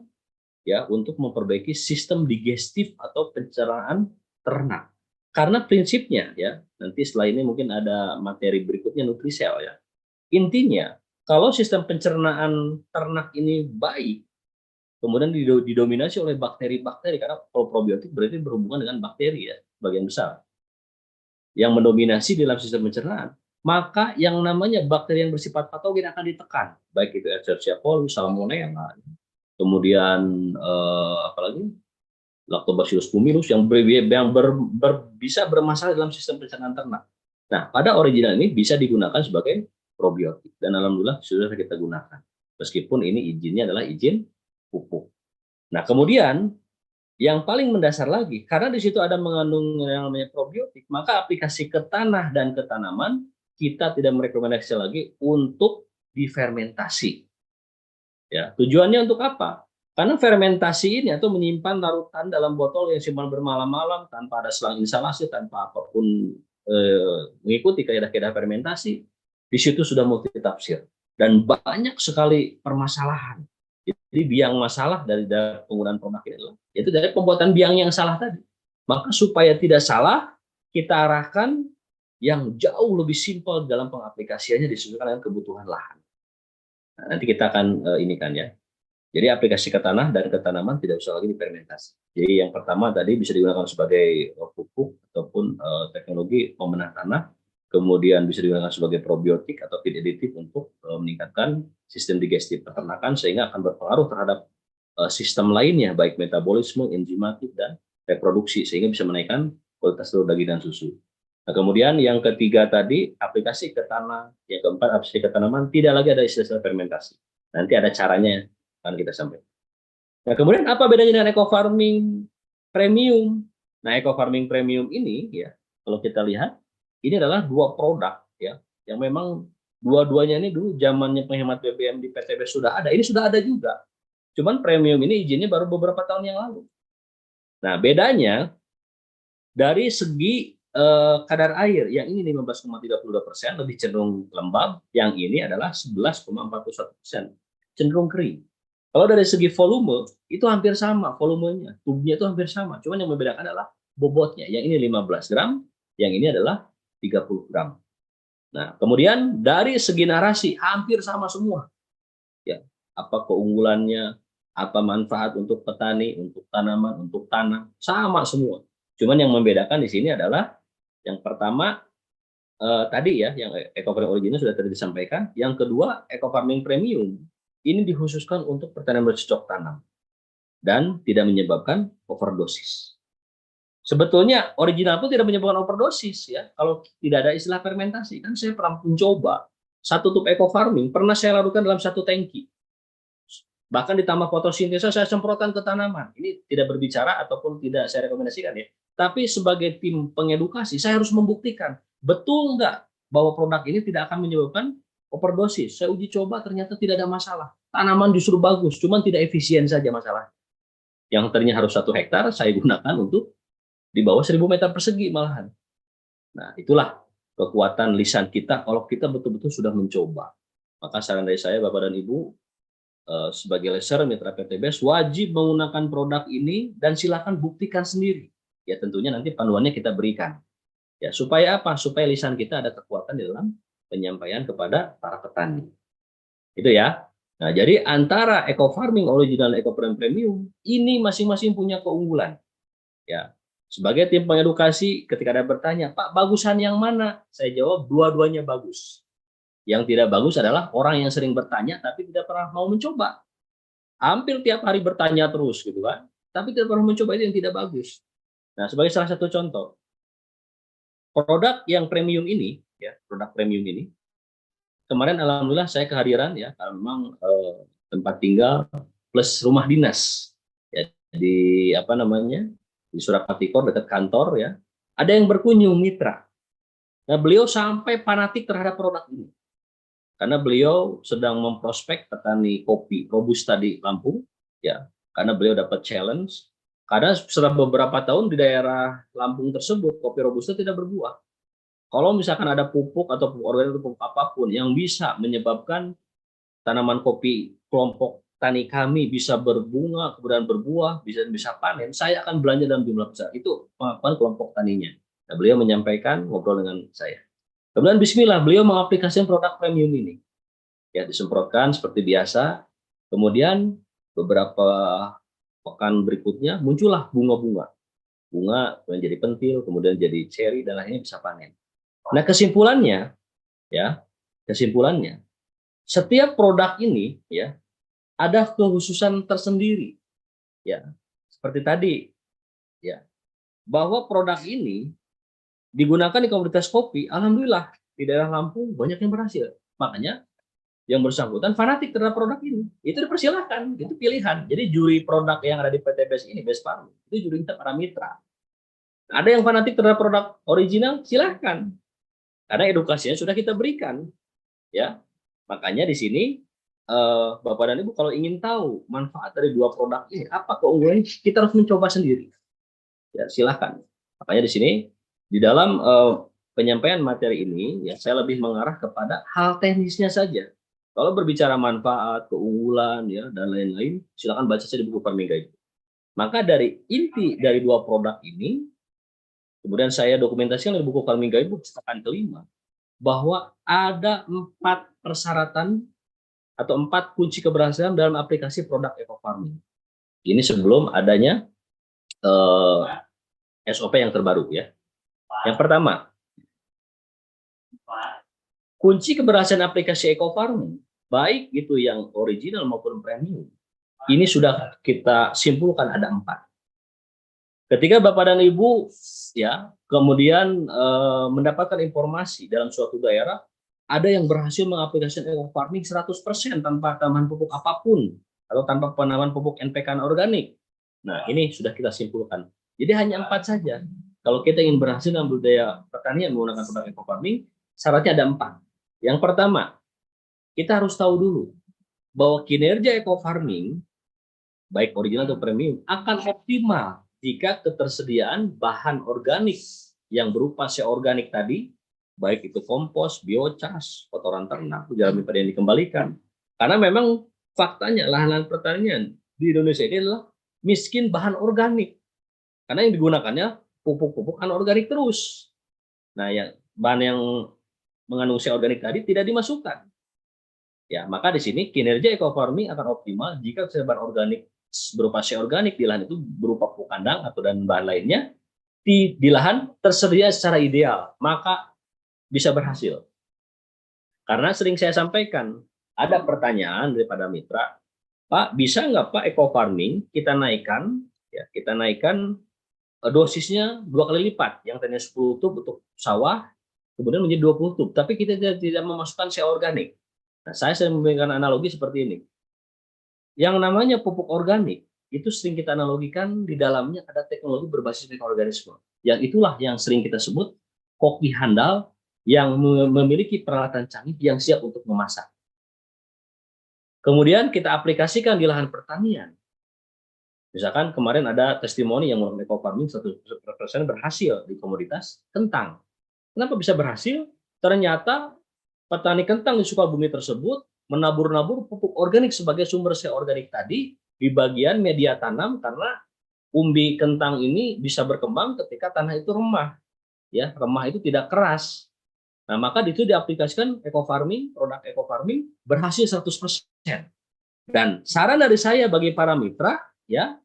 ya untuk memperbaiki sistem digestif atau pencernaan ternak. Karena prinsipnya ya, nanti setelah ini mungkin ada materi berikutnya Nutrisel ya. Intinya, kalau sistem pencernaan ternak ini baik, kemudian didominasi oleh bakteri-bakteri karena kalau probiotik berarti berhubungan dengan bakteri ya, bagian besar yang mendominasi dalam sistem pencernaan, maka yang namanya bakteri yang bersifat patogen akan ditekan, baik itu Escherichia coli, Salmonella, kemudian apalagi Lactobacillus cuminus yang bisa bermasalah dalam sistem pencernaan ternak. Nah, pada original ini bisa digunakan sebagai probiotik dan alhamdulillah sudah kita gunakan. Meskipun ini izinnya adalah izin pupuk. Nah, kemudian yang paling mendasar lagi, karena di situ ada mengandung yang namanya probiotik, maka aplikasi ke tanah dan ke tanaman kita tidak merekomendasikan lagi untuk difermentasi. Ya, tujuannya untuk apa? Karena fermentasi ini atau menyimpan larutan dalam botol yang simpan bermalam-malam tanpa ada selang instalasi, tanpa apapun mengikuti kaidah-kaidah fermentasi, di situ sudah multitafsir dan banyak sekali permasalahan. Jadi biang masalah dari penggunaan produk ini adalah yaitu dari pembuatan biang yang salah tadi. Maka supaya tidak salah, kita arahkan yang jauh lebih simpel dalam pengaplikasiannya disesuaikan dengan kebutuhan lahan. Nah, nanti kita akan ini kan ya. Jadi aplikasi ke tanah dan ke tanaman tidak usah lagi difermentasi. Jadi yang pertama tadi bisa digunakan sebagai pupuk ataupun teknologi pemenah tanah, kemudian bisa digunakan sebagai probiotik atau feed additive untuk meningkatkan sistem digestif peternakan sehingga akan berpengaruh terhadap sistem lainnya baik metabolisme, enzimatik dan reproduksi sehingga bisa menaikkan kualitas telur daging dan susu. Nah, kemudian yang ketiga tadi aplikasi ke tanah, yang keempat aplikasi ke tanaman tidak lagi ada istilah fermentasi. Nanti ada caranya akan kita sampaikan. Nah, kemudian apa bedanya dengan eco farming premium? Nah, eco farming premium ini ya, kalau kita lihat ini adalah dua produk ya, yang memang dua-duanya ini dulu zamannya penghemat BBM di PTB sudah ada, ini sudah ada juga. Cuman premium ini izinnya baru beberapa tahun yang lalu. Nah, bedanya dari segi kadar air, yang ini 15,32% lebih cenderung lembab, yang ini adalah 11,41% cenderung kering. Kalau dari segi volume, itu hampir sama volumenya, tubnya itu hampir sama. Cuman yang membedakan adalah bobotnya. Yang ini 15 gram, yang ini adalah 30 gram. Nah, kemudian dari segi narasi, hampir sama semua. Ya, apa keunggulannya, apa manfaat untuk petani, untuk tanaman, untuk tanah, sama semua. Cuman yang membedakan di sini adalah yang pertama, tadi ya, yang eco farming original sudah tadi disampaikan. Yang kedua, eco farming premium ini dikhususkan untuk pertanian bercocok tanam dan tidak menyebabkan overdosis. Sebetulnya original pun tidak menyebabkan overdosis ya kalau tidak ada istilah fermentasi. Kan saya pernah mencoba satu tub eco farming pernah saya larutkan dalam satu tangki. Bahkan ditambah fotosintesa saya semprotkan ke tanaman. Ini tidak berbicara ataupun tidak saya rekomendasikan ya. Tapi sebagai tim pengedukasi saya harus membuktikan betul nggak bahwa produk ini tidak akan menyebabkan overdosis. Saya uji coba ternyata tidak ada masalah. Tanaman justru bagus, cuman tidak efisien saja masalah. Yang tadinya harus 1 hektar saya gunakan untuk di bawah 1.000 meter persegi malahan. Nah, itulah kekuatan lisan kita kalau kita betul-betul sudah mencoba. Maka saran dari saya Bapak dan Ibu sebagai leser mitra PTBS wajib menggunakan produk ini dan silakan buktikan sendiri. Ya tentunya nanti panduannya kita berikan. Ya supaya apa? Supaya lisan kita ada kekuatan di dalam penyampaian kepada para petani. Itu ya. Nah, jadi antara eco farming original dan eco farming premium ini masing-masing punya keunggulan. Ya. Sebagai tim pengedukasi ketika ada bertanya, "Pak, bagusan yang mana?" Saya jawab dua-duanya bagus. Yang tidak bagus adalah orang yang sering bertanya tapi tidak pernah mau mencoba. Hampir tiap hari bertanya terus gitu kan. Tapi tidak pernah mencoba, itu yang tidak bagus. Nah, sebagai salah satu contoh, produk yang premium ini ya, produk premium ini kemarin alhamdulillah saya kehadiran ya, karena memang tempat tinggal plus rumah dinas ya, di apa namanya di Surakarta dekat kantor ya, ada yang berkunjung mitra. Nah beliau sampai fanatik terhadap produk ini karena beliau sedang memprospek petani kopi robusta di Lampung ya, karena beliau dapat challenge karena setelah beberapa tahun di daerah Lampung tersebut kopi robusta tidak berbuah. Kalau misalkan ada pupuk atau pupuk organik atau pupuk apapun yang bisa menyebabkan tanaman kopi kelompok tani kami bisa berbunga, kemudian berbuah, bisa panen, saya akan belanja dalam jumlah besar. Itu pengakuan kelompok taninya. Nah, beliau menyampaikan ngobrol dengan saya. Kemudian Bismillah, beliau mengaplikasikan produk premium ini. Ya, disemprotkan seperti biasa. Kemudian beberapa pekan berikutnya muncullah bunga-bunga. Bunga menjadi pentil, kemudian jadi ceri dan akhirnya bisa panen. Nah, kesimpulannya, setiap produk ini ya ada kekhususan tersendiri ya. Seperti tadi ya, bahwa produk ini digunakan di komoditas kopi, alhamdulillah di daerah Lampung banyak yang berhasil. Makanya yang bersangkutan fanatik terhadap produk ini. Itu dipersilahkan, itu pilihan. Jadi juri produk yang ada di PTBS ini, Best Farm, itu juri kita para mitra. Ada yang fanatik terhadap produk original, silahkan. Karena edukasinya sudah kita berikan, ya. Makanya di sini Bapak dan Ibu kalau ingin tahu manfaat dari dua produk ini, apa keunggulannya, kita harus mencoba sendiri. Ya, silakan. Makanya di sini di dalam penyampaian materi ini ya saya lebih mengarah kepada hal teknisnya saja. Kalau berbicara manfaat, keunggulan ya dan lain-lain, silakan baca saja di buku Farming Guide. Maka dari inti dari dua produk ini, kemudian saya dokumentasikan di buku Farming Guide cetakan kelima, bahwa ada 4 persyaratan atau 4 kunci keberhasilan dalam aplikasi produk eco farming. Ini sebelum adanya SOP yang terbaru ya. Yang pertama, kunci keberhasilan aplikasi eco farming, baik itu yang original maupun premium, ini sudah kita simpulkan ada 4. Ketika Bapak dan Ibu ya kemudian mendapatkan informasi dalam suatu daerah ada yang berhasil mengaplikasikan eco farming 100% tanpa tambahan pupuk apapun atau tanpa penambahan pupuk NPK organik. Nah, ini sudah kita simpulkan. Jadi hanya 4 saja. Kalau kita ingin berhasil dalam budaya pertanian menggunakan produk eco farming, syaratnya ada 4. Yang pertama, kita harus tahu dulu bahwa kinerja eco farming baik original atau premium akan optimal jika ketersediaan bahan organik yang berupa organik tadi, baik itu kompos, biogas, kotoran ternak, jerami padi yang dikembalikan. Karena memang faktanya lahan-lahan pertanian di Indonesia ini adalah miskin bahan organik. Karena yang digunakannya pupuk-pupuk anorganik terus. Nah, yang bahan yang mengandung organik tadi tidak dimasukkan. Ya, maka di sini kinerja eco farming akan optimal jika bahan organik berupa organik di lahan itu berupa pupuk kandang atau dan bahan lainnya di lahan tersedia secara ideal, maka bisa berhasil. Karena sering saya sampaikan, ada pertanyaan daripada mitra, Pak, bisa nggak Pak eco farming kita naikkan dosisnya 2 kali lipat, yang tadinya 10 tub untuk sawah, kemudian menjadi 20 tub, tapi kita tidak memasukkan organik. Nah, saya sering memberikan analogi seperti ini. Yang namanya pupuk organik, itu sering kita analogikan di dalamnya ada teknologi berbasis mikroorganisme. Yang itulah yang sering kita sebut koki handal yang memiliki peralatan canggih yang siap untuk memasak. Kemudian kita aplikasikan di lahan pertanian. Misalkan kemarin ada testimoni yang melakukan eco farming 100% berhasil di komoditas kentang. Kenapa bisa berhasil? Ternyata petani kentang di Sukabumi tersebut menabur-nabur pupuk organik sebagai sumber organik tadi di bagian media tanam karena umbi kentang ini bisa berkembang ketika tanah itu remah. Ya, remah itu tidak keras. Nah, maka itu diaplikasikan eco farming, produk eco farming berhasil 100%. Dan saran dari saya bagi para mitra, ya,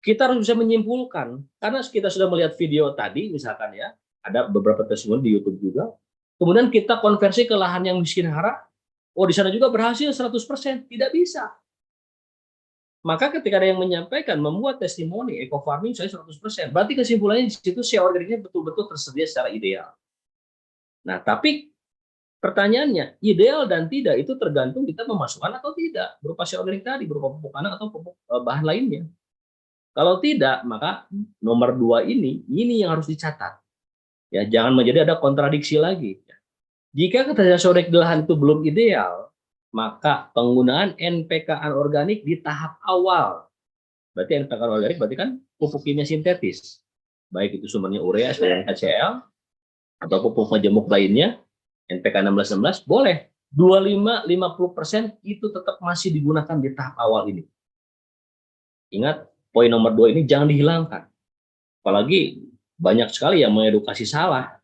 kita harus bisa menyimpulkan karena kita sudah melihat video tadi misalkan ya, ada beberapa testimoni di YouTube juga. Kemudian kita konversi ke lahan yang miskin hara, oh di sana juga berhasil 100%, tidak bisa. Maka ketika ada yang menyampaikan membuat testimoni eco farming saya 100%, berarti kesimpulannya di situ organiknya betul-betul tersedia secara ideal. Nah, tapi pertanyaannya, ideal dan tidak itu tergantung kita memasukkan atau tidak berupa organik tadi, berupa pupuk kandang atau pupuk bahan lainnya. Kalau tidak, maka nomor 2 ini yang harus dicatat. Ya, jangan menjadi ada kontradiksi lagi. Jika ketersediaan organik di lahan itu belum ideal, maka penggunaan NPK anorganik di tahap awal. Berarti NPK anorganik berarti kan pupuk kimia sintetis. Baik itu sumbernya urea, HCl, atau pupuk majemuk lainnya, NPK 1616 boleh. 25-50% itu tetap masih digunakan di tahap awal ini. Ingat, poin nomor 2 ini jangan dihilangkan. Apalagi banyak sekali yang mengedukasi salah.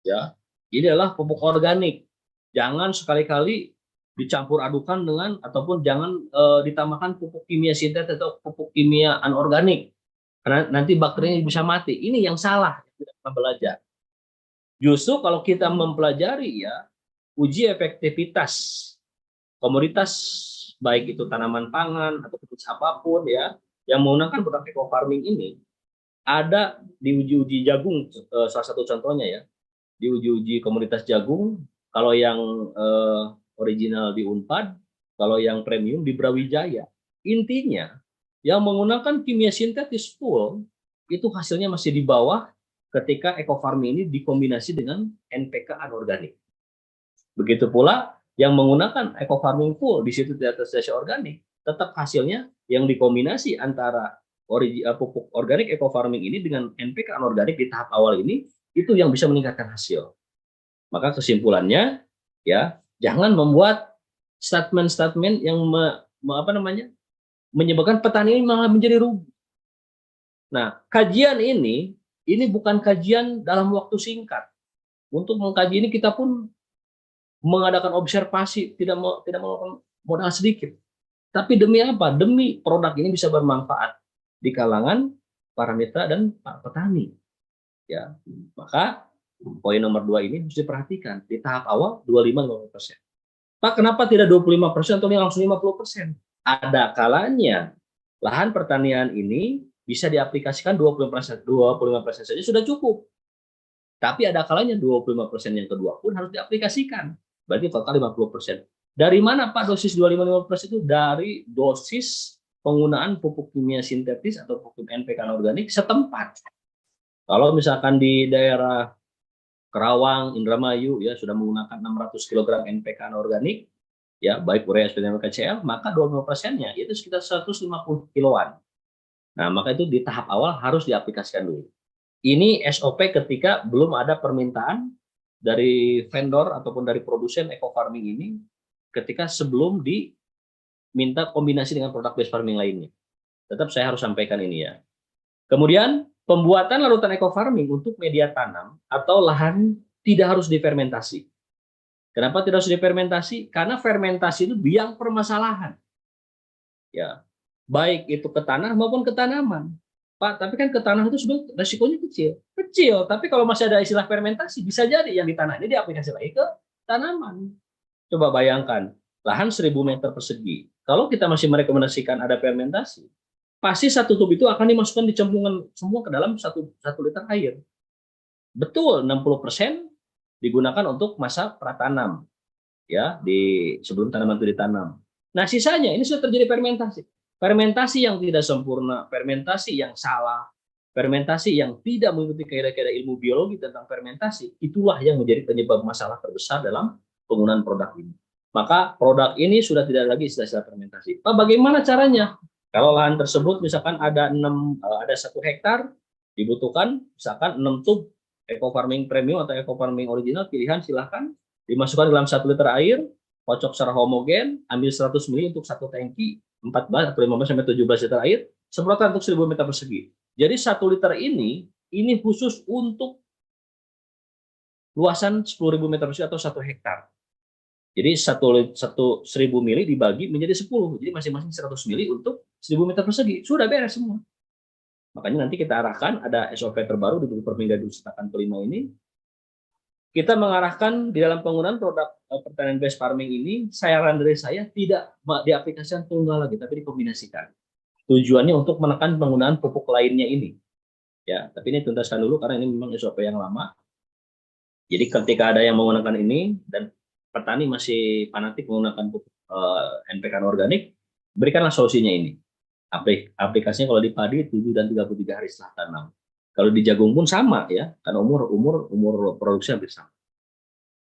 Ya, ini adalah pupuk organik. Jangan sekali-kali dicampur adukan dengan ataupun jangan ditambahkan pupuk kimia sintetis atau pupuk kimia anorganik. Karena nanti bakterinya bisa mati. Ini yang salah, tidak pernah belajar. Justru kalau kita mempelajari ya, uji efektivitas komoditas baik itu tanaman pangan atau apapun ya yang menggunakan produk eco farming ini ada di uji-uji jagung, salah satu contohnya ya, di uji-uji komoditas jagung, kalau yang original di Unpad, kalau yang premium di Brawijaya. Intinya yang menggunakan kimia sintetis full itu hasilnya masih di bawah ketika eco farming ini dikombinasi dengan NPK anorganik. Begitu pula Yang menggunakan eco farming full, di situ tidak tersisa organik, tetap hasilnya yang dikombinasi antara pupuk organik eco farming ini dengan NPK anorganik di tahap awal ini, itu yang bisa meningkatkan hasil. Maka kesimpulannya, ya, jangan membuat statement-statement yang menyebabkan petani ini malah menjadi rugi. Nah, kajian ini bukan kajian dalam waktu singkat. Untuk mengkaji ini kita pun mengadakan observasi, tidak melakukan modal sedikit. Tapi demi apa? Demi produk ini bisa bermanfaat di kalangan para mitra dan para petani. Ya, maka poin nomor 2 ini harus diperhatikan. Di tahap awal 25-50%. Pak, kenapa tidak 25% atau langsung 50%? Ada kalanya lahan pertanian ini bisa diaplikasikan 25% saja sudah cukup. Tapi ada kalanya 25% yang kedua pun harus diaplikasikan. Berarti total 50%. Dari mana Pak dosis 25-50% itu? Dari dosis penggunaan pupuk kimia sintetis atau pupuk NPK organik setempat. Kalau misalkan di daerah Kerawang, Indramayu ya sudah menggunakan 600 kg NPK organik, ya baik urea dan KCl, maka 25%-nya itu sekitar 150 kiloan. Nah, maka itu di tahap awal harus diaplikasikan dulu. Ini SOP ketika belum ada permintaan dari vendor ataupun dari produsen eco farming ini ketika sebelum diminta kombinasi dengan produk base farming lainnya. Tetap saya harus sampaikan ini ya. Kemudian pembuatan larutan eco farming untuk media tanam atau lahan tidak harus difermentasi. Kenapa tidak harus difermentasi? Karena fermentasi itu biang permasalahan. Ya, baik itu ke tanah maupun ke tanaman. Pak, tapi kan ke tanah itu sebenarnya resikonya kecil. Kecil, tapi kalau masih ada istilah fermentasi, bisa jadi yang di tanah ini diaplikasi lagi ke tanaman. Coba bayangkan, lahan 1000 meter persegi. Kalau kita masih merekomendasikan ada fermentasi, pasti satu tub itu akan dimasukkan dicemplungkan semua ke dalam satu liter air. Betul, 60% digunakan untuk masa pratanam, ya, sebelum tanaman itu ditanam. Nah, sisanya ini sudah terjadi fermentasi. Fermentasi yang tidak sempurna, fermentasi yang salah, fermentasi yang tidak mengikuti kaidah-kaidah ilmu biologi tentang fermentasi, itulah yang menjadi penyebab masalah terbesar dalam penggunaan produk ini. Maka produk ini sudah tidak lagi istilah fermentasi. Pak, bagaimana caranya? Kalau lahan tersebut misalkan ada 1 hektar, dibutuhkan misalkan 6 tub eco farming premium atau eco farming original, pilihan silahkan dimasukkan dalam 1 liter air, kocok secara homogen, ambil 100 ml untuk 1 tangki, 14 atau 15 sampai 17 liter air, semprotan untuk 1000 meter persegi. Jadi 1 liter ini khusus untuk luasan 10.000 meter persegi atau 1 hektar. Jadi 1000 ml dibagi menjadi 10, jadi masing-masing 100 ml untuk 1000 meter persegi, sudah beres semua. Makanya nanti kita arahkan ada SOP terbaru di Permendagri Cetakan kelima ini. Kita mengarahkan di dalam penggunaan produk pertanian base farming ini, saran dari saya tidak diaplikasikan tunggal lagi, tapi dikombinasikan. Tujuannya untuk menekan penggunaan pupuk lainnya ini. Ya, tapi ini tuntaskan dulu karena ini memang SOP yang lama. Jadi ketika ada yang menggunakan ini dan petani masih fanatik menggunakan pupuk NPK organik, berikanlah solusinya ini. Aplikasinya kalau di padi 7 dan 33 hari setelah tanam. Kalau di jagung pun sama ya, karena umur produksi hampir sama.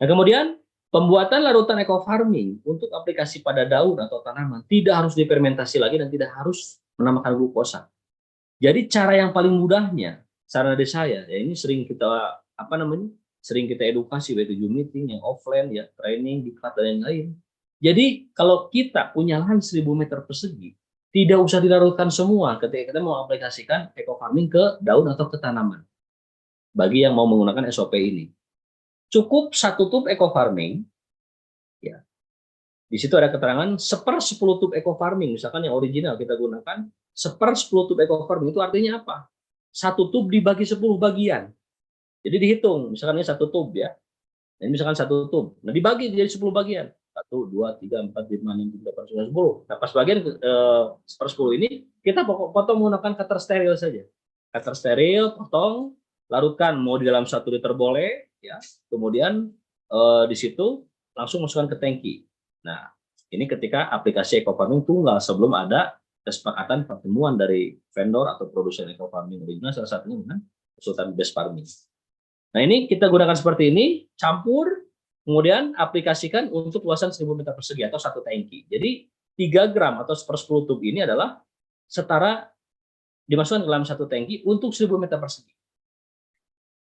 Nah, kemudian pembuatan larutan eco farming untuk aplikasi pada daun atau tanaman tidak harus difermentasi lagi dan tidak harus menambahkan glukosa. Jadi cara yang paling mudahnya, saran dari saya, ya ini sering kita sering kita edukasi baik itu meeting yang offline ya, training, diklat dan lain-lain. Jadi kalau kita punya lahan 1000 meter persegi, tidak usah dilarutkan semua ketika kita mau aplikasikan eco farming ke daun atau ke tanaman. Bagi yang mau menggunakan SOP ini, cukup 1 tub eco farming, ya. Di situ ada keterangan 1/10 tub eco farming, misalkan yang original kita gunakan 1/10 tub eco farming, itu artinya apa? 1 tub dibagi 10 bagian. Jadi dihitung, misalkan ini 1 tub ya. Ini misalkan 1 tub. Nah, dibagi jadi 10 bagian. 1, 2, 3, 4, 5, 6, 7, 8, 9, 10. Nah, pas bagian 1/10 ini kita potong menggunakan cutter steril saja. Cutter steril, potong, larutkan mau di dalam 1 liter boleh ya. Kemudian di situ langsung masukkan ke tangki. Nah, ini ketika aplikasi eco farming tunggal sebelum ada kesepakatan pertemuan dari vendor atau produsen eco farming original, salah satunya dengan konsultan base farming. Nah, ini kita gunakan seperti ini, campur Kemudian aplikasikan untuk luasan 1000 meter persegi atau satu tangki. Jadi 3 gram atau 1/10 tub ini adalah setara dimasukkan ke dalam satu tangki untuk 1000 meter persegi.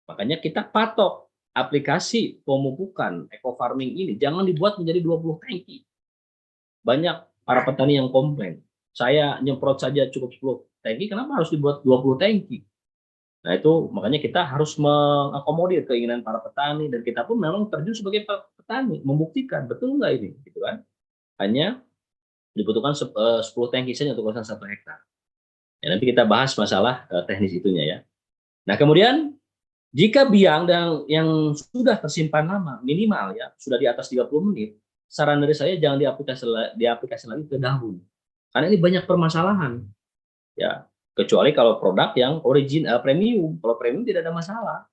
Makanya kita patok aplikasi pemupukan eco farming ini jangan dibuat menjadi 20 tangki. Banyak para petani yang komplain, saya nyemprot saja cukup 10 tangki, kenapa harus dibuat 20 tangki? Nah itu makanya kita harus mengakomodir keinginan para petani dan kita pun memang terjun sebagai petani membuktikan betul nggak ini, gitu kan? Hanya dibutuhkan 10 tangki saja untuk luasan 1 hektar. Ya, nanti kita bahas masalah teknis itunya ya. Nah kemudian jika biang dan yang sudah tersimpan lama minimal ya sudah di atas 30 menit, saran dari saya jangan diaplikasi lagi ke daun. Karena ini banyak permasalahan ya. Kecuali kalau produk yang premium. Kalau premium tidak ada masalah.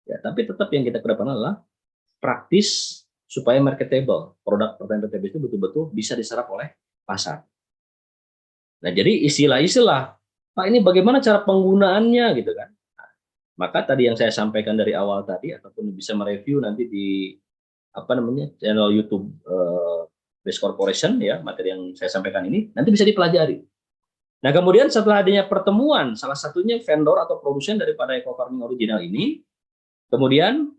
Ya, tapi tetap yang kita kedepan adalah praktis supaya marketable. Produk pertanian PTBS itu betul-betul bisa diserap oleh pasar. Nah, jadi istilah-istilah, Pak ini bagaimana cara penggunaannya gitu kan? Nah, maka tadi yang saya sampaikan dari awal tadi ataupun bisa mereview nanti di channel YouTube Base Corporation ya, materi yang saya sampaikan ini nanti bisa dipelajari. Nah, kemudian setelah adanya pertemuan salah satunya vendor atau produsen daripada eco farming original ini, kemudian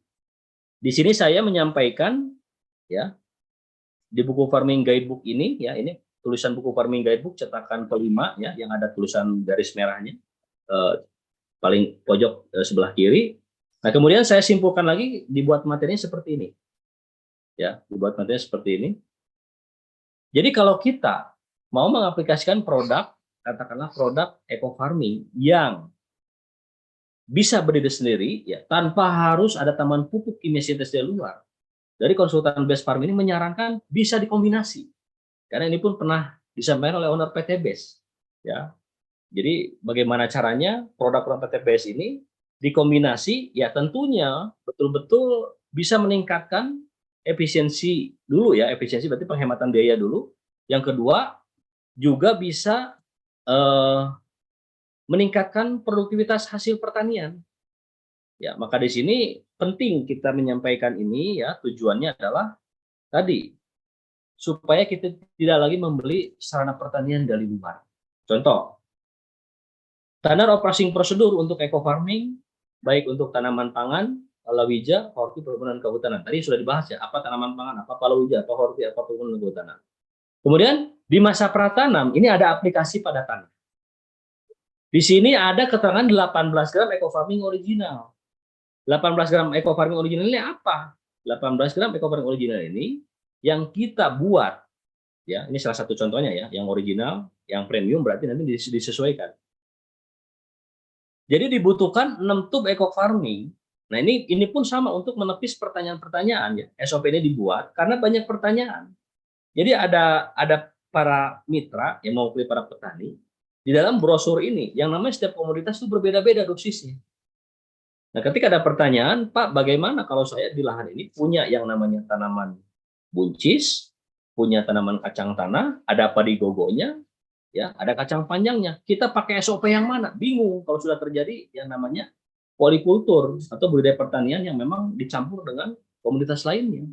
di sini saya menyampaikan ya di buku farming guidebook ini ya, ini tulisan buku farming guidebook cetakan kelima ya yang ada tulisan garis merahnya paling pojok sebelah kiri. Nah, kemudian saya simpulkan lagi dibuat materinya seperti ini. Ya, dibuat materinya seperti ini. Jadi kalau kita mau mengaplikasikan produk, katakanlah produk eco farming yang bisa berdiri sendiri ya tanpa harus ada tambahan pupuk kimia sintetis dari luar. Dari konsultan Base Farm ini menyarankan bisa dikombinasi. Karena ini pun pernah disampaikan oleh owner PT Base ya. Jadi bagaimana caranya produk-produk PT Base ini dikombinasi ya tentunya betul-betul bisa meningkatkan efisiensi dulu ya, efisiensi berarti penghematan biaya dulu. Yang kedua juga bisa meningkatkan produktivitas hasil pertanian. Ya, maka di sini penting kita menyampaikan ini ya, tujuannya adalah tadi supaya kita tidak lagi membeli sarana pertanian dari luar. Contoh, standar operating prosedur untuk eco farming baik untuk tanaman pangan, palawija, horti, perkebunan kehutanan. Tadi sudah dibahas ya, apa tanaman pangan, apa palawija, apa horti, apa perkebunan kehutanan. Kemudian di masa pratanam ini ada aplikasi pada tanah. Di sini ada keterangan 18 gram eco farming original. 18 gram eco farming original ini apa? 18 gram eco farming original ini yang kita buat, ya ini salah satu contohnya ya, yang original, yang premium berarti nanti disesuaikan. Jadi dibutuhkan 6 tub eco farming. Nah ini pun sama untuk menepis pertanyaan-pertanyaan ya. SOP ini dibuat karena banyak pertanyaan. Jadi ada para mitra yang mewakili para petani di dalam brosur ini yang namanya setiap komoditas itu berbeda-beda dosisnya. Nah, ketika ada pertanyaan, Pak, bagaimana kalau saya di lahan ini punya yang namanya tanaman buncis, punya tanaman kacang tanah, ada padi gogonya, ya, ada kacang panjangnya. Kita pakai SOP yang mana? Bingung kalau sudah terjadi yang namanya polikultur atau budidaya pertanian yang memang dicampur dengan komoditas lainnya.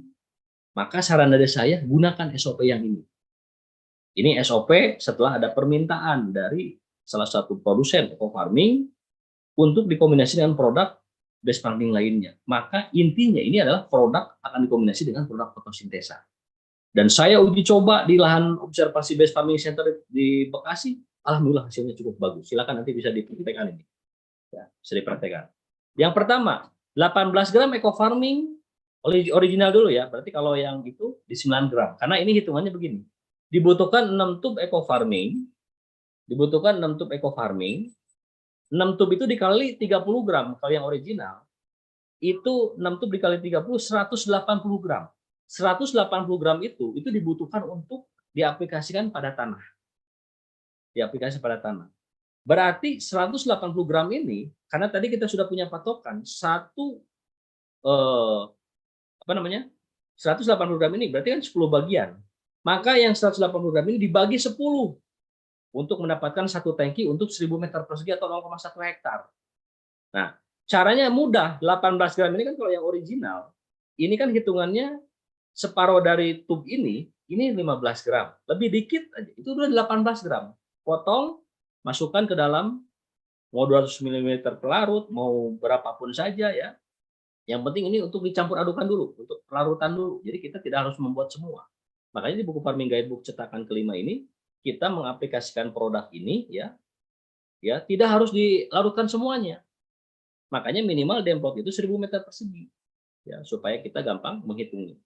Maka saran dari saya, gunakan SOP yang ini. Ini SOP setelah ada permintaan dari salah satu produsen eco farming untuk dikombinasi dengan produk base farming lainnya. Maka intinya ini adalah produk akan dikombinasi dengan produk fotosintesa. Dan saya uji coba di lahan observasi base farming center di Bekasi, alhamdulillah hasilnya cukup bagus. Silakan nanti bisa dipraktekkan ini. Ya, bisa dipraktekkan. Yang pertama, 18 gram eco farming original dulu ya. Berarti kalau yang itu di 9 gram. Karena ini hitungannya begini. Dibutuhkan 6 tub eco farming. Dibutuhkan 6 tub eco farming. 6 tub itu dikali 30 gram. Kalau yang original, itu 6 tub dikali 30, 180 gram. 180 gram itu dibutuhkan untuk diaplikasikan pada tanah. Diaplikasi pada tanah. Berarti 180 gram ini, karena tadi kita sudah punya patokan, 180 gram ini berarti kan 10 bagian. Maka yang 180 gram ini dibagi 10 untuk mendapatkan satu tangki untuk 1000 meter persegi atau 0,1 hektar. Nah, caranya mudah. 18 gram ini kan kalau yang original, ini kan hitungannya separuh dari tub ini 15 gram. Lebih dikit aja, itu udah 18 gram. Potong, masukkan ke dalam, mau 200 ml pelarut, mau berapapun saja ya. Yang penting ini untuk dicampur adukan dulu, untuk pelarutan dulu. Jadi kita tidak harus membuat semua. Makanya di buku Farming Guidebook cetakan kelima ini, kita mengaplikasikan produk ini ya tidak harus dilarutkan semuanya. Makanya minimal demplot itu 1000 meter persegi ya supaya kita gampang menghitungnya.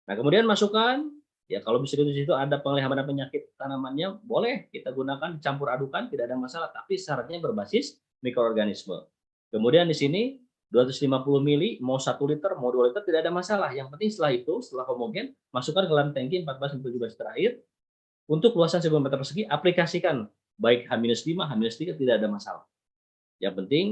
Nah, kemudian masukkan ya kalau bisa di situ ada penglihatan penyakit tanamannya boleh kita gunakan campur adukan tidak ada masalah tapi syaratnya berbasis mikroorganisme. Kemudian di sini 250 mili mau 1 liter mau 2 liter tidak ada masalah. Yang penting setelah itu setelah homogen masukkan ke dalam tangki 14-17 terakhir untuk luasan 1000 meter persegi aplikasikan baik H-5, H-3 tidak ada masalah. Yang penting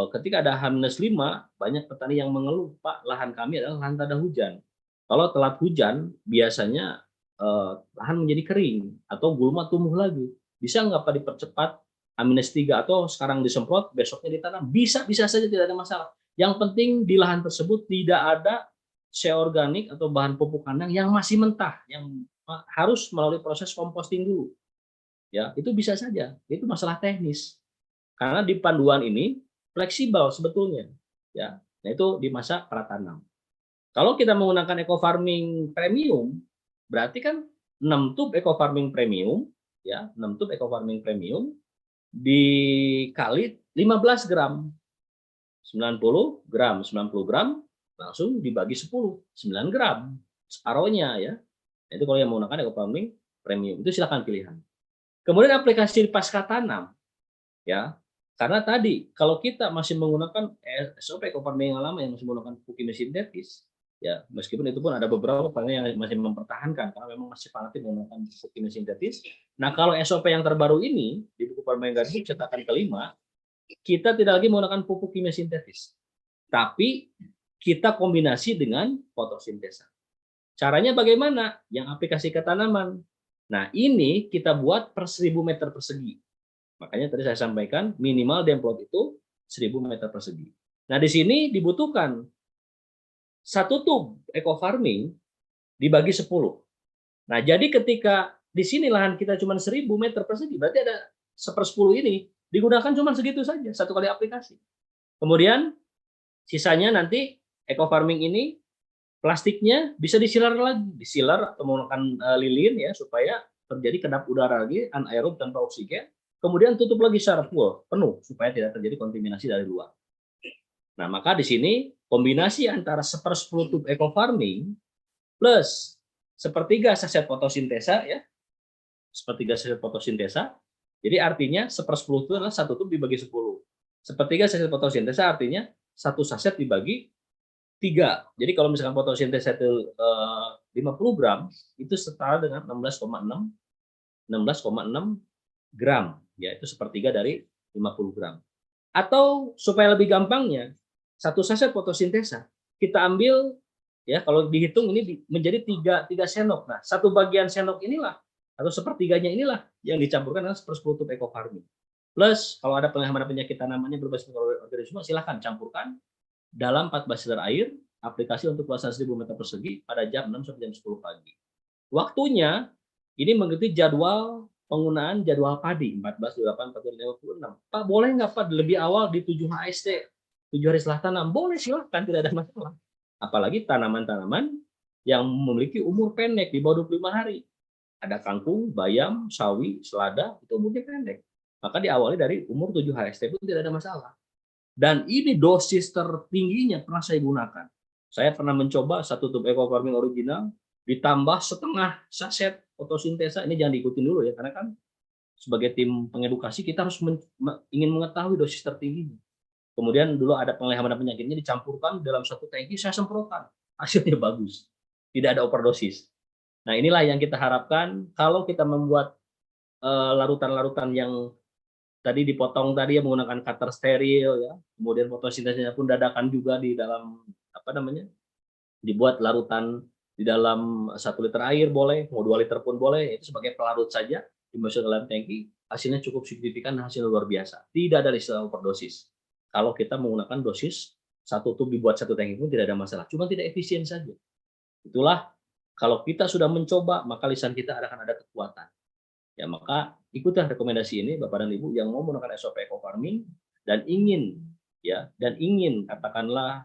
ketika ada H-5, banyak petani yang mengeluh, Pak, lahan kami adalah lahan tak ada hujan. Kalau telat hujan, biasanya lahan menjadi kering atau gulma tumbuh lagi. Bisa nggak Pak dipercepat H-3 atau sekarang disemprot, besoknya ditanam? Bisa saja tidak ada masalah. Yang penting di lahan tersebut tidak ada sea organik atau bahan pupuk kandang yang masih mentah, yang harus melalui proses composting dulu. Ya, itu bisa saja. Itu masalah teknis. Karena di panduan ini fleksibel sebetulnya ya. Nah, itu di masa pratanam. Kalau kita menggunakan eco farming premium berarti kan 6 tub eco farming premium ya, 6 tub eco farming premium dikali 15 gram. 90 gram, 90 gram langsung dibagi 10, 9 gram separohnya ya. Nah, itu kalau yang menggunakan eco farming premium itu silakan pilihan. Kemudian aplikasi pasca tanam ya. Karena tadi kalau kita masih menggunakan SOP eco farming yang lama yang masih menggunakan pupuk kimia sintetis, ya meskipun itu pun ada beberapa petani yang masih mempertahankan karena memang masih fanatik menggunakan pupuk kimia sintetis. Nah kalau SOP yang terbaru ini di buku Farming Guidebook cetakan kelima, kita tidak lagi menggunakan pupuk kimia sintetis, tapi kita kombinasi dengan fotosintesa. Caranya bagaimana? Yang aplikasi ke tanaman. Nah ini kita buat per 1000 meter persegi. Makanya tadi saya sampaikan minimal demplot itu 1000 meter persegi. Nah di sini dibutuhkan 1 tub eco farming dibagi 10. Nah jadi ketika di sini lahan kita cuma 1000 meter persegi, berarti ada 1/10 ini digunakan cuma segitu saja, 1 kali aplikasi. Kemudian sisanya nanti eco farming ini plastiknya bisa disilar lagi, disilar atau menggunakan lilin ya supaya terjadi kedap udara lagi anaerob tanpa oksigen. Kemudian tutup lagi secara full, penuh, supaya tidak terjadi kontaminasi dari luar. Nah, maka di sini kombinasi antara 1/10 tub eco farming plus sepertiga saset fotosintesa ya, sepertiga saset fotosintesa. Jadi artinya 1/10 itu adalah 1 tub dibagi 10. Sepertiga saset fotosintesa artinya 1 saset dibagi 3. Jadi kalau misalkan fotosintesa itu 50 gram, itu setara dengan 16,6 gram, yaitu sepertiga dari 50 gram. Atau supaya lebih gampangnya, 1 saset fotosintesa kita ambil ya kalau dihitung ini menjadi 3 sendok. Nah, 1 bagian sendok inilah atau sepertiganya inilah yang dicampurkan dengan 1/10 tub eco farming. Plus kalau ada penghematan penyakit tanamannya berbasis mikroorganisme silahkan campurkan dalam 14 liter air aplikasi untuk luasan 1000 meter persegi pada jam 6 sampai jam 10 pagi. Waktunya ini mengikuti jadwal penggunaan jadwal padi 14/28/14/56. Pak boleh nggak Pak lebih awal di 7 HST 7 hari setelah tanam? Boleh silahkan tidak ada masalah. Apalagi tanaman-tanaman yang memiliki umur pendek di bawah 25 hari. Ada kangkung, bayam, sawi, selada itu umurnya pendek. Maka diawali dari umur 7 HST pun tidak ada masalah. Dan ini dosis tertingginya pernah saya gunakan. Saya pernah mencoba 1 tub eco farming original ditambah setengah saset fotosintesa. Ini jangan diikutin dulu ya, karena kan sebagai tim pengedukasi kita harus ingin mengetahui dosis tertingginya. Kemudian dulu ada penglihatan penyakitnya dicampurkan dalam 1 tangki, saya semprotkan. Hasilnya bagus. Tidak ada overdosis. Nah inilah yang kita harapkan kalau kita membuat larutan-larutan yang tadi dipotong tadi ya menggunakan cutter steril ya. Kemudian fotosintesnya pun dadakan juga di dalam apa namanya? Dibuat larutan di dalam 1 liter air boleh, mau 2 liter pun boleh, itu sebagai pelarut saja dimasukkan dalam tangki, hasilnya cukup signifikan, hasil luar biasa. Tidak ada istilah overdosis. Kalau kita menggunakan dosis satu tub dibuat satu tanki pun tidak ada masalah, cuma tidak efisien saja. Itulah kalau kita sudah mencoba, maka lisan kita akan ada kekuatan. Ya, maka ikutlah rekomendasi ini Bapak dan Ibu yang mau menggunakan SOP eco farming dan ingin katakanlah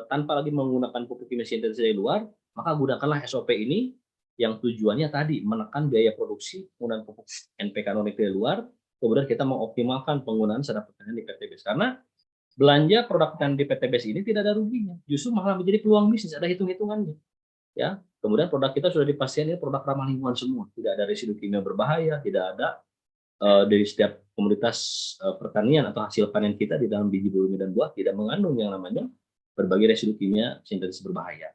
tanpa lagi menggunakan pupuk kimia sintetis dari luar, maka gunakanlah SOP ini yang tujuannya tadi menekan biaya produksi penggunaan pupuk NPK organik dari luar, kemudian kita mengoptimalkan penggunaan secara pertanian di PTBS. Karena belanja produk pertanian di PTBS ini tidak ada ruginya, justru malah menjadi peluang bisnis, ada hitung-hitungannya. Ya, kemudian produk kita sudah dipastikan ini produk ramah lingkungan semua, tidak ada residu kimia berbahaya, tidak ada dari setiap komoditas pertanian atau hasil panen kita di dalam biji bumi dan buah tidak mengandung yang namanya berbagai residu kimia sintetis berbahaya.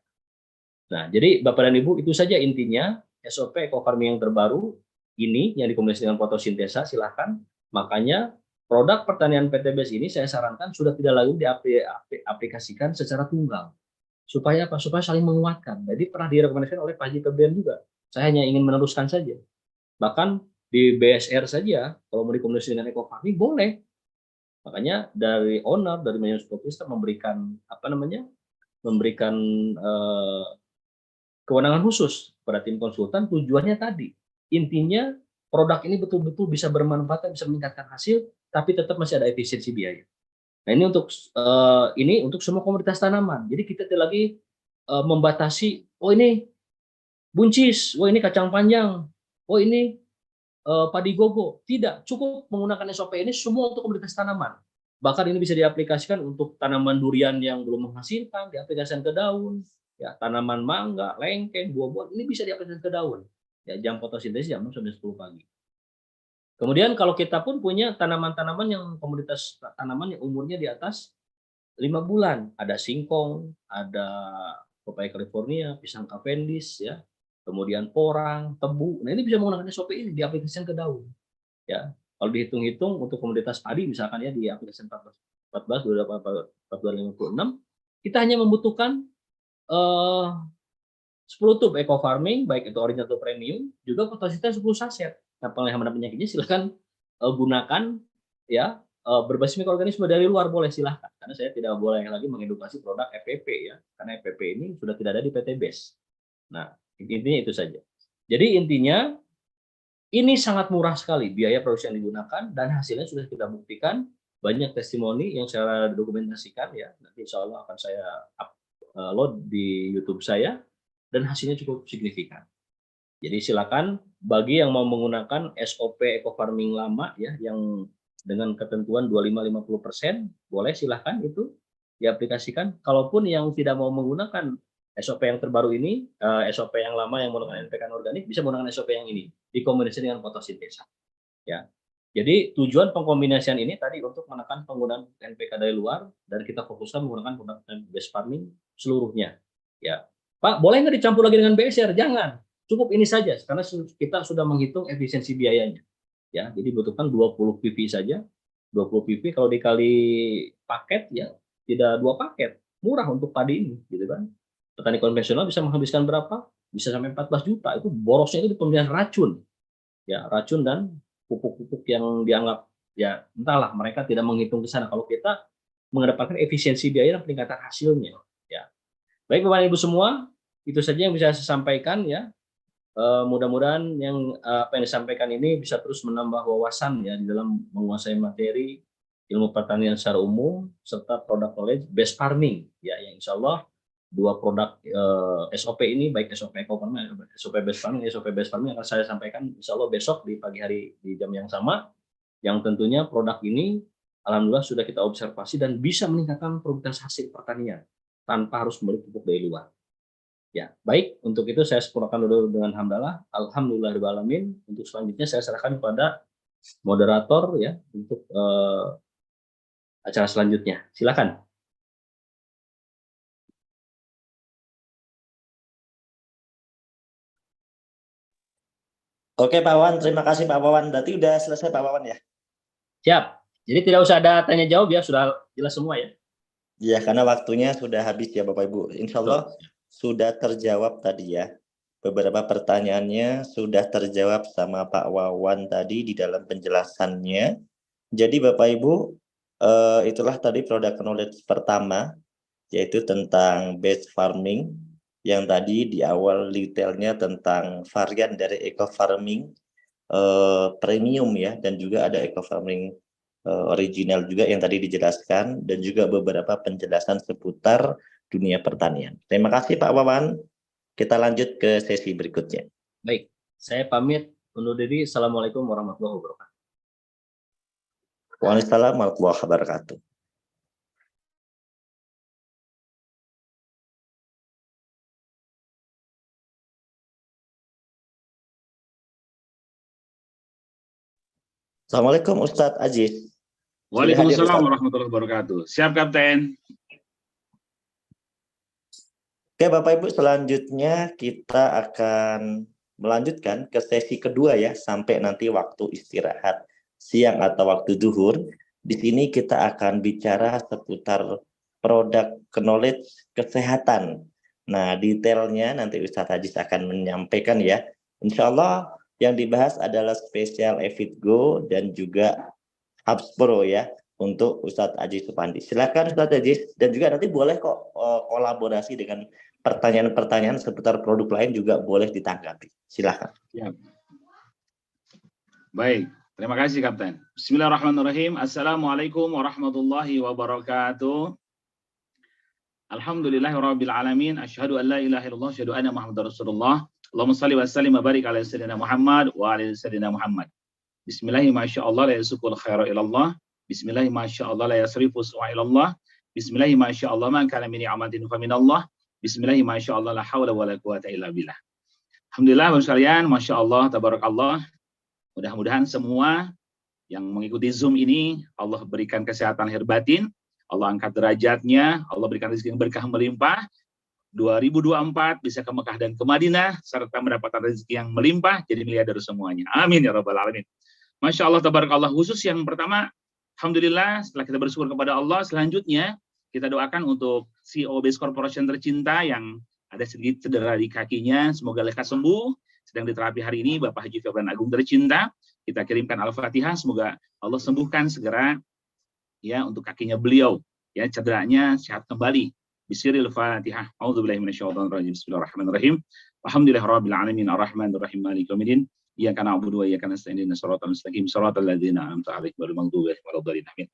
Nah, jadi Bapak dan Ibu itu saja intinya SOP eco farming yang terbaru ini yang dikombinasikan dengan fotosintesa, silahkan. Makanya produk pertanian PTBS ini saya sarankan sudah tidak lagi diaplikasikan secara tunggal. Supaya apa? Supaya saling menguatkan. Jadi pernah direkomendasikan oleh Pak Haji Febrian juga. Saya hanya ingin meneruskan saja. Bahkan di BSR saja, kalau mau dikomunikasi dengan eco farming boleh. Makanya dari owner, dari manajemen Skopista memberikan kewenangan khusus pada tim konsultan. Tujuannya tadi, intinya produk ini betul-betul bisa bermanfaat, bisa meningkatkan hasil, tapi tetap masih ada efisiensi biaya. Nah, ini untuk semua komoditas tanaman. Jadi kita tidak lagi membatasi, oh ini buncis, oh ini kacang panjang, oh ini padi gogo. Tidak, cukup menggunakan SOP ini semua untuk komoditas tanaman. Bahkan ini bisa diaplikasikan untuk tanaman durian yang belum menghasilkan, diaplikasikan ke daun, ya tanaman mangga, lengkeng, buah-buahan ini bisa diaplikasikan ke daun. Ya, jam fotosintesis jam 6 sampai 10 pagi. Kemudian kalau kita pun punya tanaman-tanaman yang komoditas tanaman yang umurnya di atas 5 bulan, ada singkong, ada pepaya California, pisang Cavendish, ya, kemudian porang, tebu. Nah, ini bisa menggunakan SOP ini diaplikasikan ke daun. Ya, kalau dihitung-hitung untuk komoditas padi misalkan ya di aplikasi 14 14 kita hanya membutuhkan 10 tub eco farming baik itu original atau premium, juga fotosintesa 10 saset. Nah, penglihatan penyakitnya silahkan gunakan ya berbasis mikroorganisme dari luar boleh silahkan, karena saya tidak boleh lagi mengedukasi produk FPP ya, karena FPP ini sudah tidak ada di PTBS. Nah, intinya itu saja. Jadi intinya ini sangat murah sekali biaya produksi yang digunakan dan hasilnya sudah kita buktikan, banyak testimoni yang saya dokumentasikan ya, nanti insya Allah akan saya upload di YouTube saya dan hasilnya cukup signifikan. Jadi silakan bagi yang mau menggunakan SOP eco farming lama ya yang dengan ketentuan 25-50% boleh silahkan itu diaplikasikan. Kalaupun yang tidak mau menggunakan SOP yang terbaru ini, SOP yang lama yang menggunakan NPK organik bisa menggunakan SOP yang ini dikombinasi dengan fotosintesa. Ya. Jadi tujuan pengkombinasian ini tadi untuk menekan penggunaan NPK dari luar dan kita fokuskan menggunakan produk base farming seluruhnya. Ya, Pak, boleh nggak dicampur lagi dengan BSR? Jangan, cukup ini saja karena kita sudah menghitung efisiensi biayanya. Ya, jadi butuhkan 20 pp saja. 20 pp kalau dikali paket ya tidak 2 paket. Murah untuk padi ini, gitu kan. Petani konvensional bisa menghabiskan berapa? Bisa sampai 14 juta. Itu borosnya itu di pemilihan racun. Ya, racun dan pupuk-pupuk yang dianggap ya entahlah mereka tidak menghitung ke sana. Kalau kita mengedepankan efisiensi biaya dan peningkatan hasilnya. Ya. Baik Bapak Ibu semua, itu saja yang bisa saya sampaikan ya. Mudah-mudahan apa yang disampaikan ini bisa terus menambah wawasan ya di dalam menguasai materi ilmu pertanian secara umum serta produk knowledge base farming ya yang insya Allah dua produk SOP ini baik SOP eco farming, SOP base farming akan saya sampaikan insya Allah besok di pagi hari di jam yang sama, yang tentunya produk ini alhamdulillah sudah kita observasi dan bisa meningkatkan produktivitas hasil pertanian tanpa harus membeli pupuk dari luar. Ya, baik. Untuk itu saya sempurnakan dulu dengan hamdalah. Alhamdulillahirrahmanirrahim. Untuk selanjutnya saya serahkan kepada moderator ya untuk acara selanjutnya. Silakan. Oke Pak Wawan, terima kasih Pak Wawan. Berarti udah selesai Pak Wawan ya? Siap. Jadi tidak usah ada tanya jawab ya, sudah jelas semua ya. Iya, karena waktunya sudah habis ya Bapak Ibu. Insya Allah sudah terjawab tadi ya. Beberapa pertanyaannya sudah terjawab sama Pak Wawan tadi di dalam penjelasannya. Jadi Bapak Ibu, itulah tadi produk knowledge pertama yaitu tentang base farming, yang tadi di awal detailnya tentang varian dari eco farming premium ya, dan juga ada eco farming original juga yang tadi dijelaskan, dan juga beberapa penjelasan seputar dunia pertanian. Terima kasih Pak Wawan. Kita lanjut ke sesi berikutnya. Baik, saya pamit undur diri. Assalamualaikum warahmatullahi wabarakatuh. Waalaikumsalam warahmatullahi wabarakatuh. Assalamualaikum Ustadz Aziz. Waalaikumsalam warahmatullahi wabarakatuh. Siap, Kapten. Oke, Bapak Ibu, selanjutnya kita akan melanjutkan ke sesi kedua ya, sampai nanti waktu istirahat siang atau waktu zuhur. Di sini kita akan bicara seputar produk knowledge kesehatan. Nah, detailnya nanti Ustadz Aziz akan menyampaikan ya. Insya Allah yang dibahas adalah spesial Evitgo dan juga Hubs Pro ya, untuk Ustadz Aziz Supandi. Silakan Ustadz Aziz, dan juga nanti boleh kok kolaborasi dengan pertanyaan-pertanyaan seputar produk lain juga boleh ditanggapi. Silakan. Ya. Baik, terima kasih Kapten. Bismillahirrahmanirrahim. Assalamualaikum warahmatullahi wabarakatuh. Alhamdulillahirabbil alamin. Asyhadu an la ilaha illallah, asyhadu anna Muhammadar Rasulullah. Allahumma shalli wa sallim wa barik ala sayyidina Muhammad wa ala sayyidina Muhammad. Bismillahi masyaallah la yasukul khaira ilallah. Bismillahi masyaallah la yasrifu su'a ilallah. Bismillahi masyaallah man kana min ni'matin fa minallah. Bismillahi masyaallah la haula wala quwata illa billah. Alhamdulillah Bapak sekalian, masyaallah tabarakallah. Mudah-mudahan semua yang mengikuti Zoom ini Allah berikan kesehatan lahir batin, Allah angkat derajatnya, Allah berikan rezeki yang berkah melimpah. 2024 bisa ke Mekah dan ke Madinah serta mendapatkan rezeki yang melimpah jadi miliarder semuanya. Amin ya rabbal alamin. Masya Allah tabarakallah. Khusus yang pertama, alhamdulillah setelah kita bersyukur kepada Allah, selanjutnya kita doakan untuk CEO Base Corporation tercinta yang ada sedikit cedera di kakinya, semoga lekas sembuh. Sedang diterapi hari ini Bapak Haji Febran Agung tercinta. Kita kirimkan Al-Fatihah, semoga Allah sembuhkan segera ya untuk kakinya beliau, ya cederanya sehat kembali. Bismillahil Fatihah. A'udzubillahi minasyaitonir rajim. Bismillahirrahmanirrahim. Alhamdulillahirabbil alamin arrahmanirrahim maliki yaumiddin. Iyyaka na'budu wa iyyaka nasta'in ihdinas siratal mustaqim siratal ladzina an'amta 'alaihim ghairil maghdubi 'alaihim waladdallin. Amin.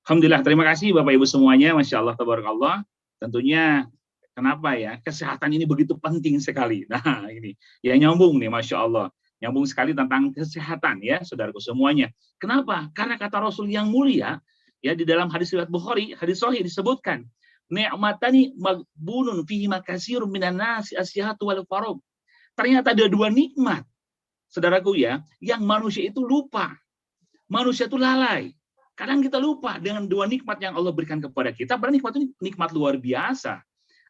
Alhamdulillah, terima kasih Bapak Ibu semuanya. Masya Allah tabarakallah. Tentunya kenapa ya? Kesehatan ini begitu penting sekali. Nah, ini ya nyambung nih Masya Allah. Nyambung sekali tentang kesehatan ya, saudaraku semuanya. Kenapa? Karena kata Rasul yang mulia ya di dalam hadis riwayat Bukhari, hadis sahih disebutkan, ni'matani magbunun fihi makasirun minan nasi asyihatu wal faragh. Ternyata ada dua nikmat, saudaraku ya, yang manusia itu lupa. Manusia itu lalai. Kadang kita lupa dengan dua nikmat yang Allah berikan kepada kita. Padahal nikmat itu nikmat luar biasa.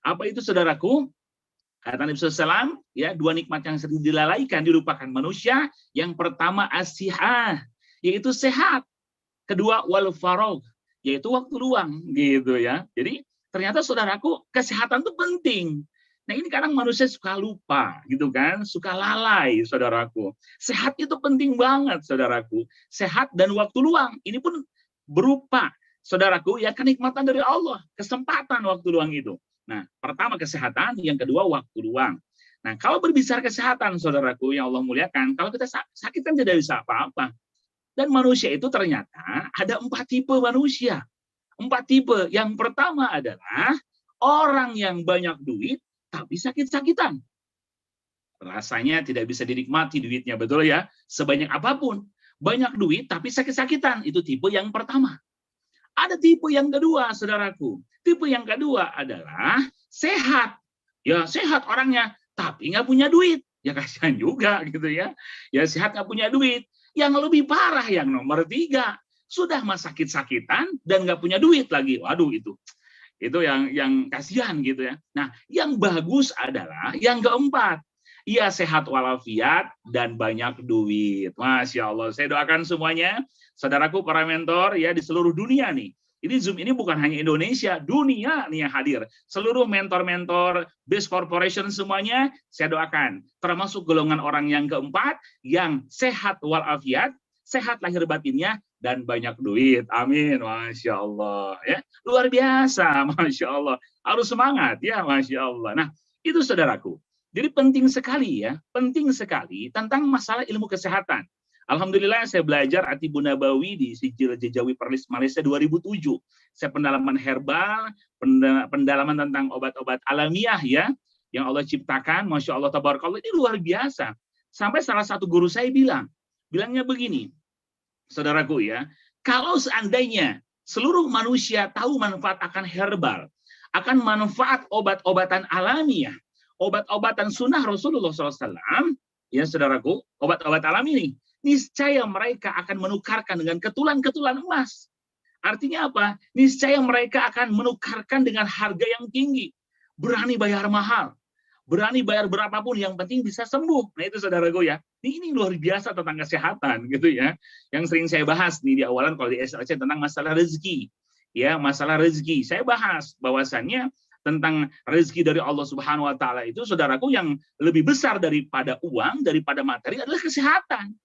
Apa itu saudaraku? Kata Nabi SAW, ya, dua nikmat yang sering dilalaikan, dilupakan manusia. Yang pertama as-sihah, yaitu sehat. Kedua wal faragh, yaitu waktu luang, gitu ya. Jadi ternyata saudaraku, kesehatan itu penting. Nah ini kadang manusia suka lupa, gitu kan, suka lalai, saudaraku. Sehat itu penting banget, saudaraku. Sehat dan waktu luang, ini pun berupa, saudaraku, ya kenikmatan dari Allah, kesempatan waktu luang itu. Nah, pertama kesehatan, yang kedua waktu luang. Nah, kalau berbicara kesehatan, saudaraku, yang Allah muliakan, kalau kita sakit kan tidak bisa apa-apa. Dan manusia itu ternyata ada 4 tipe manusia. 4 tipe. Yang pertama adalah orang yang banyak duit, tapi sakit-sakitan. Rasanya tidak bisa dinikmati duitnya, betul ya? Sebanyak apapun. Banyak duit, tapi sakit-sakitan. Itu tipe yang pertama. Ada tipe yang kedua, saudaraku. Tipe yang kedua adalah sehat. Ya, sehat orangnya, tapi nggak punya duit. Ya, kasihan juga, gitu ya. Ya, sehat nggak punya duit. Yang lebih parah, yang nomor 3. Sudah mah sakit-sakitan, dan nggak punya duit lagi. Waduh, itu yang kasihan gitu ya. Nah, yang bagus adalah yang keempat. Ia sehat walafiat dan banyak duit. Masya Allah. Saya doakan semuanya, saudaraku para mentor ya di seluruh dunia nih. Ini Zoom ini bukan hanya Indonesia, dunia nih yang hadir. Seluruh mentor-mentor, Base Corporation semuanya, saya doakan. Termasuk golongan orang yang keempat, yang sehat walafiat, sehat lahir batinnya, dan banyak duit. Amin. Masya Allah. Ya, luar biasa. Masya Allah. Harus semangat ya. Masya Allah. Nah, itu saudaraku. Jadi penting sekali ya. Penting sekali tentang masalah ilmu kesehatan. Alhamdulillah saya belajar Atibu Nabawi di Sijil Jejawi Perlis Malaysia 2007. Saya pendalaman herbal, pendalaman tentang obat-obat alamiah ya, yang Allah ciptakan, Masya Allah, tabarakallah, ini luar biasa. Sampai salah satu guru saya bilangnya begini, saudaraku ya, kalau seandainya seluruh manusia tahu manfaat akan herbal, akan manfaat obat-obatan alamiah, obat-obatan sunnah Rasulullah SAW, ya saudaraku, obat-obat alami ini, niscaya mereka akan menukarkan dengan ketulan-ketulan emas. Artinya apa? Niscaya mereka akan menukarkan dengan harga yang tinggi. Berani bayar mahal. Berani bayar berapapun, yang penting bisa sembuh. Nah itu saudaraku ya. Ini luar biasa tentang kesehatan gitu ya. Yang sering saya bahas nih di awalan kalau di SLC tentang masalah rezeki. Ya, masalah rezeki. Saya bahas bahwasannya tentang rezeki dari Allah Subhanahu wa taala itu saudaraku yang lebih besar daripada uang, daripada materi adalah kesehatan.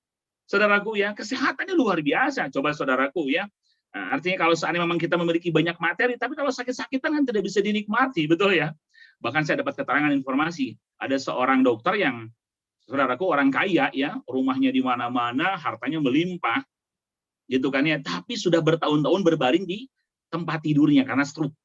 Saudaraku ya, kesehatannya luar biasa. Coba saudaraku ya. Nah, artinya kalau seandainya memang kita memiliki banyak materi, tapi kalau sakit-sakitan kan tidak bisa dinikmati, betul ya? Bahkan saya dapat keterangan informasi, ada seorang dokter yang, saudaraku, orang kaya ya, rumahnya di mana-mana, hartanya melimpah, gitu kan ya, tapi sudah bertahun-tahun berbaring di tempat tidurnya karena stroke.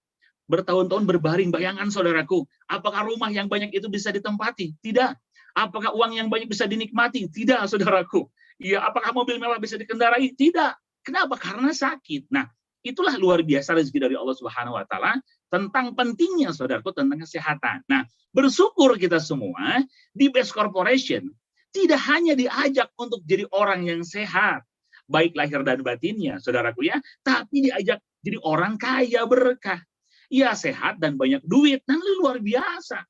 Bertahun-tahun berbaring, bayangkan saudaraku, apakah rumah yang banyak itu bisa ditempati? Tidak. Apakah uang yang banyak bisa dinikmati? Tidak, saudaraku. Ya, apakah mobil mewah bisa dikendarai? Tidak. Kenapa? Karena sakit. Nah, itulah luar biasa rezeki dari Allah Subhanahu wa taala tentang pentingnya saudaraku tentang kesehatan. Nah, bersyukur kita semua di Best Corporation tidak hanya diajak untuk jadi orang yang sehat, baik lahir dan batinnya, saudaraku ya, tapi diajak jadi orang kaya berkah. Ya, sehat dan banyak duit. Nah, itu luar biasa.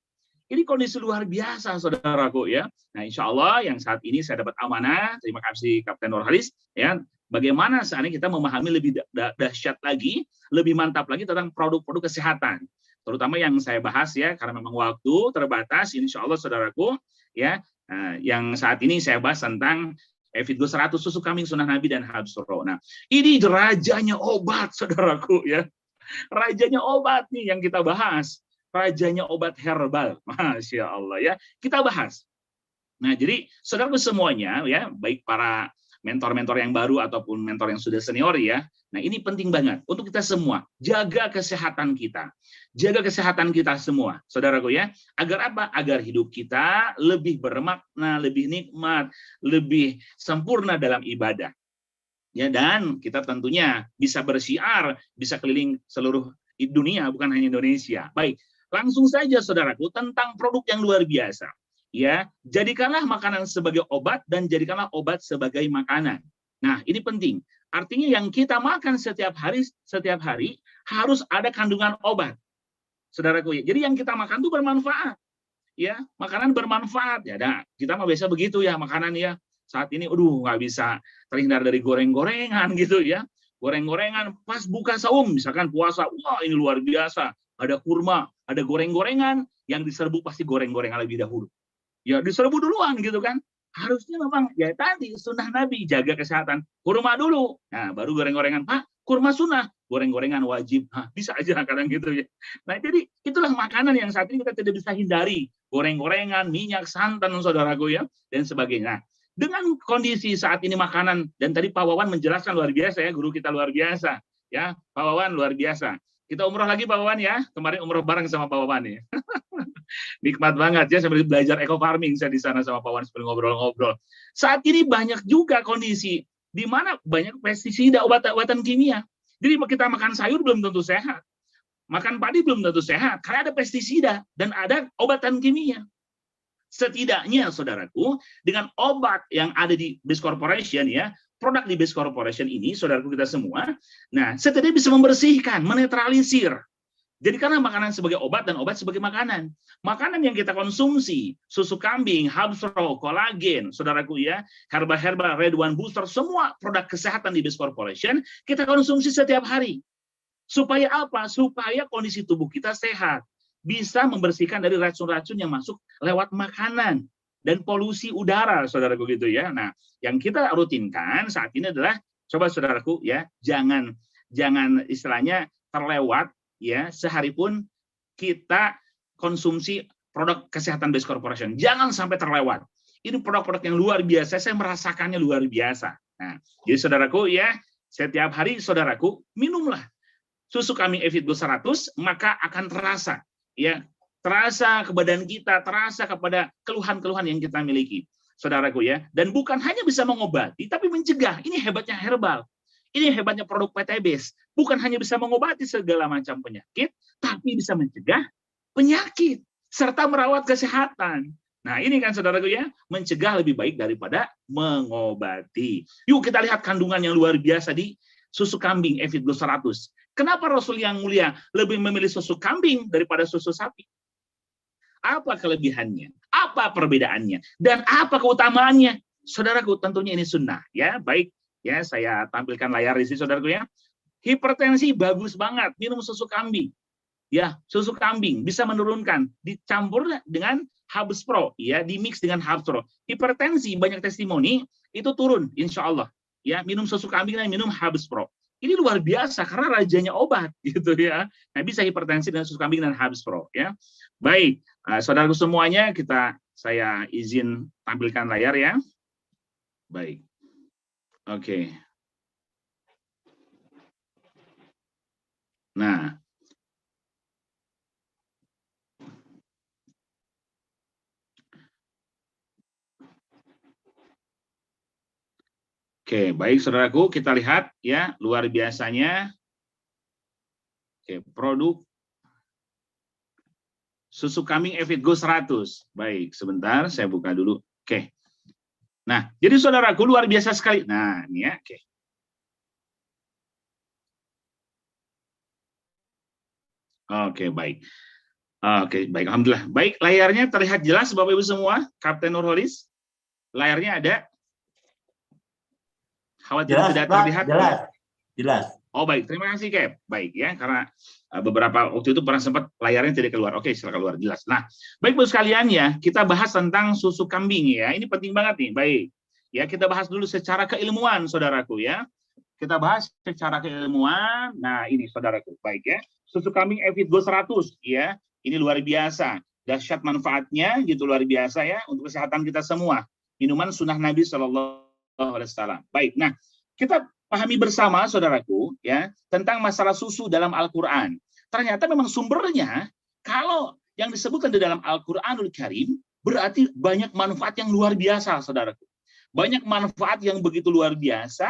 Ini kondisi luar biasa, saudaraku ya. Nah, insya Allah yang saat ini saya dapat amanah. Terima kasih Kapten Nurhalis. Ya, bagaimana saat ini kita memahami lebih dahsyat lagi, lebih mantap lagi tentang produk-produk kesehatan. Terutama yang saya bahas ya, karena memang waktu terbatas. Insya Allah, saudaraku ya, yang saat ini saya bahas tentang Evitgo 100 susu kambing sunnah Nabi dan Habsuro. Nah, ini rajanya obat, saudaraku ya. Rajanya obat nih yang kita bahas. Rajanya obat herbal, Masya Allah ya, kita bahas. Nah, jadi saudaraku semuanya ya, baik para mentor-mentor yang baru ataupun mentor yang sudah senior ya, nah ini penting banget untuk kita semua, jaga kesehatan kita semua, saudaraku ya, agar apa? Agar hidup kita lebih bermakna, lebih nikmat, lebih sempurna dalam ibadah. Ya, dan kita tentunya bisa bersyiar, bisa keliling seluruh dunia, bukan hanya Indonesia. Baik. Langsung saja saudaraku tentang produk yang luar biasa. Ya, jadikanlah makanan sebagai obat dan jadikanlah obat sebagai makanan. Nah, ini penting. Artinya yang kita makan setiap hari harus ada kandungan obat. Saudaraku, jadi yang kita makan itu bermanfaat. Ya, makanan bermanfaat. Ya, nah, kita mah biasa begitu ya makanan ya. Saat ini nggak bisa terhindar dari goreng-gorengan gitu ya. Goreng-gorengan pas buka saum, misalkan puasa, wah ini luar biasa. Ada kurma, ada goreng-gorengan, yang diserbu pasti goreng-gorengan lebih dahulu. Ya diserbu duluan gitu kan. Harusnya memang ya tadi sunnah Nabi, jaga kesehatan. Kurma dulu, nah baru goreng-gorengan. Pak, kurma sunnah, goreng-gorengan wajib. Nah, bisa aja kadang gitu ya. Nah jadi itulah makanan yang saat ini kita tidak bisa hindari. Goreng-gorengan, minyak, santan, saudaraku ya, dan sebagainya. Nah, dengan kondisi saat ini makanan, dan tadi Pak Wawan menjelaskan luar biasa ya, guru kita luar biasa. Ya, Pak Wawan luar biasa. Kita umroh lagi Pak Wawan ya. Kemarin umroh bareng sama Pak Wawan ya. Nikmat banget ya, sambil belajar eco farming saya di sana sama Pak Wawan sambil ngobrol-ngobrol. Saat ini banyak juga kondisi di mana banyak pestisida, obat-obatan kimia. Jadi kita makan sayur belum tentu sehat. Makan padi belum tentu sehat karena ada pestisida dan ada obatan kimia. Setidaknya saudaraku, dengan obat yang ada di Best Corporation ya, produk di Best Corporation ini, saudaraku kita semua, nah setidaknya bisa membersihkan, menetralisir. Jadi karena makanan sebagai obat dan obat sebagai makanan. Makanan yang kita konsumsi, susu kambing, Habsro, kolagen, saudaraku ya, herbal-herbal, Red One Booster, semua produk kesehatan di Best Corporation, kita konsumsi setiap hari. Supaya apa? Supaya kondisi tubuh kita sehat. Bisa membersihkan dari racun-racun yang masuk lewat makanan dan polusi udara, saudaraku gitu ya. Nah, yang kita rutinkan saat ini adalah Coba saudaraku ya, jangan istilahnya terlewat ya, sehari pun kita konsumsi produk kesehatan Base Corporation. Jangan sampai terlewat. Ini produk-produk yang luar biasa, saya merasakannya luar biasa. Nah, jadi saudaraku ya, setiap hari saudaraku minumlah susu kambing Evitgo 100, maka akan terasa ya, terasa ke badan kita, terasa kepada keluhan-keluhan yang kita miliki. Saudaraku ya, dan bukan hanya bisa mengobati, tapi mencegah. Ini hebatnya herbal. Ini hebatnya produk PT Base. Bukan hanya bisa mengobati segala macam penyakit, tapi bisa mencegah penyakit serta merawat kesehatan. Nah, ini kan saudaraku ya, mencegah lebih baik daripada mengobati. Yuk kita lihat kandungan yang luar biasa di susu kambing Evitgo 100. Kenapa Rasul yang mulia lebih memilih susu kambing daripada susu sapi? Apa kelebihannya? Apa perbedaannya? Dan apa keutamaannya? Saudaraku, tentunya ini sunnah. Ya, baik. Ya, saya tampilkan layar di sini, saudaraku ya. Hipertensi bagus banget, minum susu kambing. Ya, susu kambing bisa menurunkan, dicampur dengan Habs Pro, ya, dimix dengan Habs Pro. Hipertensi banyak testimoni itu turun, insya Allah. Ya, minum susu kambing dan minum Habs Pro. Ini luar biasa karena rajanya obat, gitu ya. Nah, bisa hipertensi dengan susu kambing dan Habs Pro, ya. Baik, saudaraku semuanya, saya izin tampilkan layar ya. Baik, oke. Nah, oke, baik saudaraku, kita lihat ya, luar biasanya. Oke, produk susu kambing Evitgo 100. Baik, sebentar saya buka dulu. Oke. Nah, jadi saudaraku luar biasa sekali. Nah, ini ya, oke. Oke, baik. Oke, baik. Alhamdulillah. Baik, layarnya terlihat jelas Bapak Ibu semua, Kapten Nurholis. Layarnya ada. Khawatir jelas, tidak Pak, terlihat. Jelas. Oh baik, terima kasih Cap. Baik ya, karena beberapa waktu itu pernah sempat layarnya tidak keluar. Oke, setelah keluar jelas. Nah, baik Bu sekalian ya, kita bahas tentang susu kambing ya. Ini penting banget nih. Baik. Ya, kita bahas dulu secara keilmuan saudaraku ya. Kita bahas secara keilmuan. Nah, ini saudaraku. Baik ya. Susu kambing Evitgo 100 ya. Ini luar biasa. Dahsyat manfaatnya gitu luar biasa ya untuk kesehatan kita semua. Minuman sunnah Nabi SAW. Baik. Nah, kita pahami bersama saudaraku ya tentang masalah susu dalam Al-Qur'an. Ternyata memang sumbernya kalau yang disebutkan di dalam Al-Qur'anul Karim berarti banyak manfaat yang luar biasa saudaraku. Banyak manfaat yang begitu luar biasa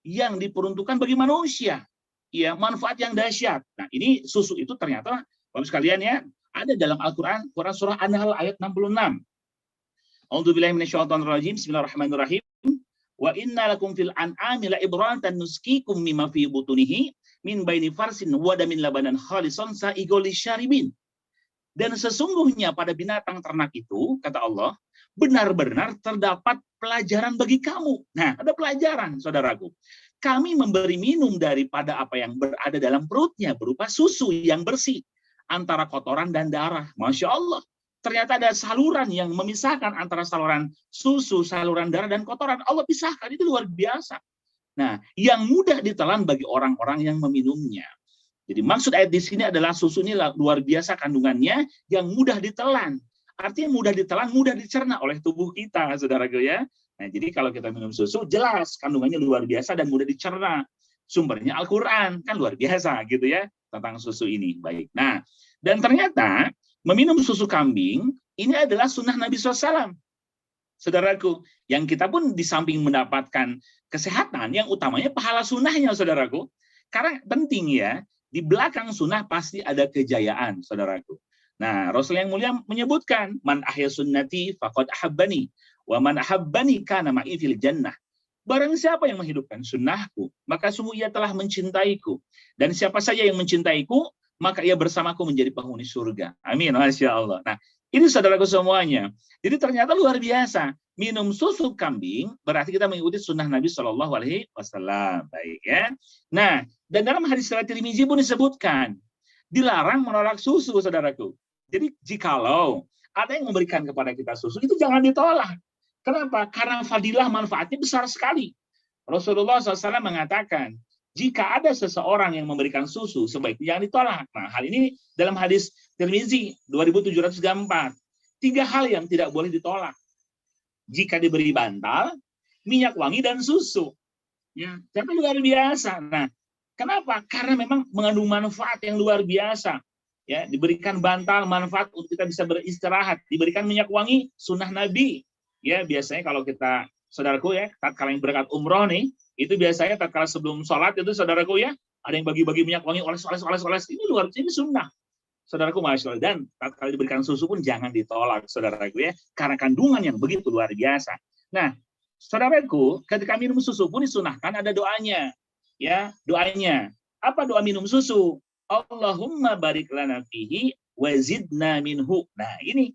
yang diperuntukkan bagi manusia. Ya, manfaat yang dahsyat. Nah, ini susu itu ternyata Bapak sekalian ya ada dalam Al-Qur'an, Quran surah An-Nahl ayat 66. A'udzubillahi minasyaitonirrajim. Bismillahirrahmanirrahim. Wa inna lakum fil an'ami la ibratan nuskikum mimma fi butunihi min baini farsin wa damin labanan khalisan sa'iqul lisyaribin. Dan sesungguhnya pada binatang ternak itu, kata Allah, benar-benar terdapat pelajaran bagi kamu. Nah, ada pelajaran, saudaraku. Kami memberi minum daripada apa yang berada dalam perutnya berupa susu yang bersih antara kotoran dan darah. Masya Allah. Ternyata ada saluran yang memisahkan antara saluran susu, saluran darah, dan kotoran. Allah pisahkan, itu luar biasa. Nah, yang mudah ditelan bagi orang-orang yang meminumnya. Jadi maksud ayat di sini adalah susu ini luar biasa kandungannya yang mudah ditelan. Artinya mudah ditelan, mudah dicerna oleh tubuh kita, saudaraku ya. Nah, jadi kalau kita minum susu, jelas kandungannya luar biasa dan mudah dicerna. Sumbernya Al-Quran, kan luar biasa gitu ya, tentang susu ini. Baik. Nah, dan ternyata meminum susu kambing ini adalah sunnah Nabi SAW. Saudaraku, yang kita pun di samping mendapatkan kesehatan, yang utamanya pahala sunnahnya, saudaraku. Karena penting ya, di belakang sunnah pasti ada kejayaan, saudaraku. Nah, Rasul yang mulia menyebutkan, man ahya sunnati faqad ahabbani, wa man ahabbani kana ma'i fil jannah. Barang siapa yang menghidupkan sunnahku, maka sungguh ia telah mencintaiku. Dan siapa saja yang mencintaiku, maka ia bersamaku menjadi penghuni surga. Amin. Masya Allah. Nah, ini saudaraku semuanya. Jadi ternyata luar biasa. Minum susu kambing berarti kita mengikuti sunnah Nabi SAW. Baik ya. Nah, dan dalam hadis riwayat Tirmizi pun disebutkan dilarang menolak susu, saudaraku. Jadi jikalau ada yang memberikan kepada kita susu, itu jangan ditolak. Kenapa? Karena fadilah manfaatnya besar sekali. Rasulullah SAW mengatakan, jika ada seseorang yang memberikan susu, sebaiknya jangan ditolak. Nah, hal ini dalam hadis Tirmizi 2734. 3 hal yang tidak boleh ditolak. Jika diberi bantal, minyak wangi, dan susu. Ya, tapi luar biasa. Nah, kenapa? Karena memang mengandung manfaat yang luar biasa. Ya, diberikan bantal, manfaat untuk kita bisa beristirahat. Diberikan minyak wangi, sunnah Nabi. Ya, biasanya kalau kita, saudaraku ya, tatkala yang berangkat umroh nih, itu biasanya tatkala sebelum sholat itu saudaraku ya, ada yang bagi-bagi minyak wangi, oles. Ini luar biasa, ini sunnah. Saudaraku, masya Allah. Dan tatkala diberikan susu pun jangan ditolak, saudaraku ya, karena kandungan yang begitu luar biasa. Nah, saudaraku, ketika minum susu pun disunahkan ada doanya. Ya, doanya. Apa doa minum susu? Allahumma barik lana fihi wa zidna minhu. Nah, ini.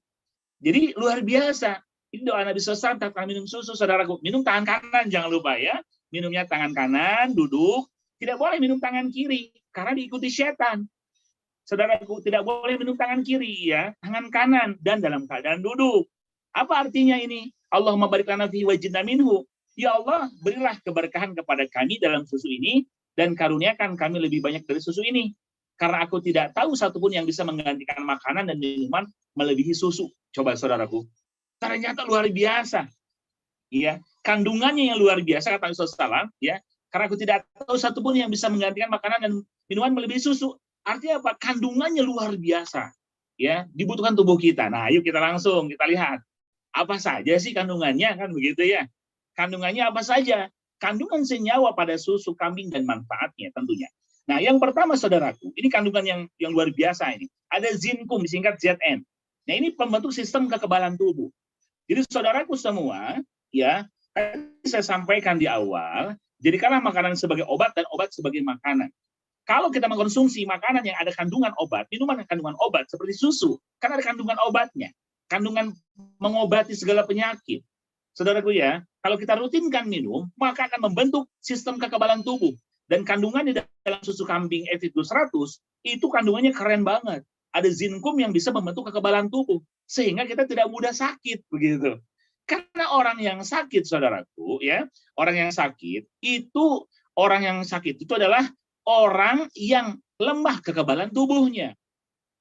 Jadi luar biasa. Ini doa Nabi SAW tatkala minum susu, saudaraku. Minum tangan kanan, jangan lupa ya. Minumnya tangan kanan, duduk. Tidak boleh minum tangan kiri, karena diikuti setan. Saudaraku, tidak boleh minum tangan kiri, ya. Tangan kanan, dan dalam keadaan duduk. Apa artinya ini? Allahumma barik lana fihi wa zidna minhu. Ya Allah, berilah keberkahan kepada kami dalam susu ini, dan karuniakan kami lebih banyak dari susu ini. Karena aku tidak tahu satupun yang bisa menggantikan makanan dan minuman melebihi susu. Coba saudaraku. Ternyata luar biasa. Ya, kandungannya yang luar biasa, kata Rasulullah SAW, ya. Karena aku tidak tahu satupun yang bisa menggantikan makanan dan minuman melebihi susu. Artinya apa? Kandungannya luar biasa. Ya, dibutuhkan tubuh kita. Nah, ayo kita langsung kita lihat. Apa saja sih kandungannya, kan begitu ya? Kandungannya apa saja? Kandungan senyawa pada susu kambing dan manfaatnya tentunya. Nah, yang pertama saudaraku, ini kandungan yang luar biasa ini. Ada zinkum, disingkat ZN. Nah, ini pembentuk sistem kekebalan tubuh. Jadi saudaraku semua, ya, saya sampaikan di awal, jadikanlah makanan sebagai obat dan obat sebagai makanan. Kalau kita mengkonsumsi makanan yang ada kandungan obat, minuman yang kandungan obat seperti susu, kan ada kandungan obatnya, kandungan mengobati segala penyakit. Saudaraku ya, kalau kita rutinkan minum, maka akan membentuk sistem kekebalan tubuh. Dan kandungan di dalam susu kambing Evitus 100, itu kandungannya keren banget. Ada zinkum yang bisa membentuk kekebalan tubuh. Sehingga kita tidak mudah sakit, begitu. Karena orang yang sakit, saudaraku, ya, orang yang sakit itu adalah orang yang lemah kekebalan tubuhnya.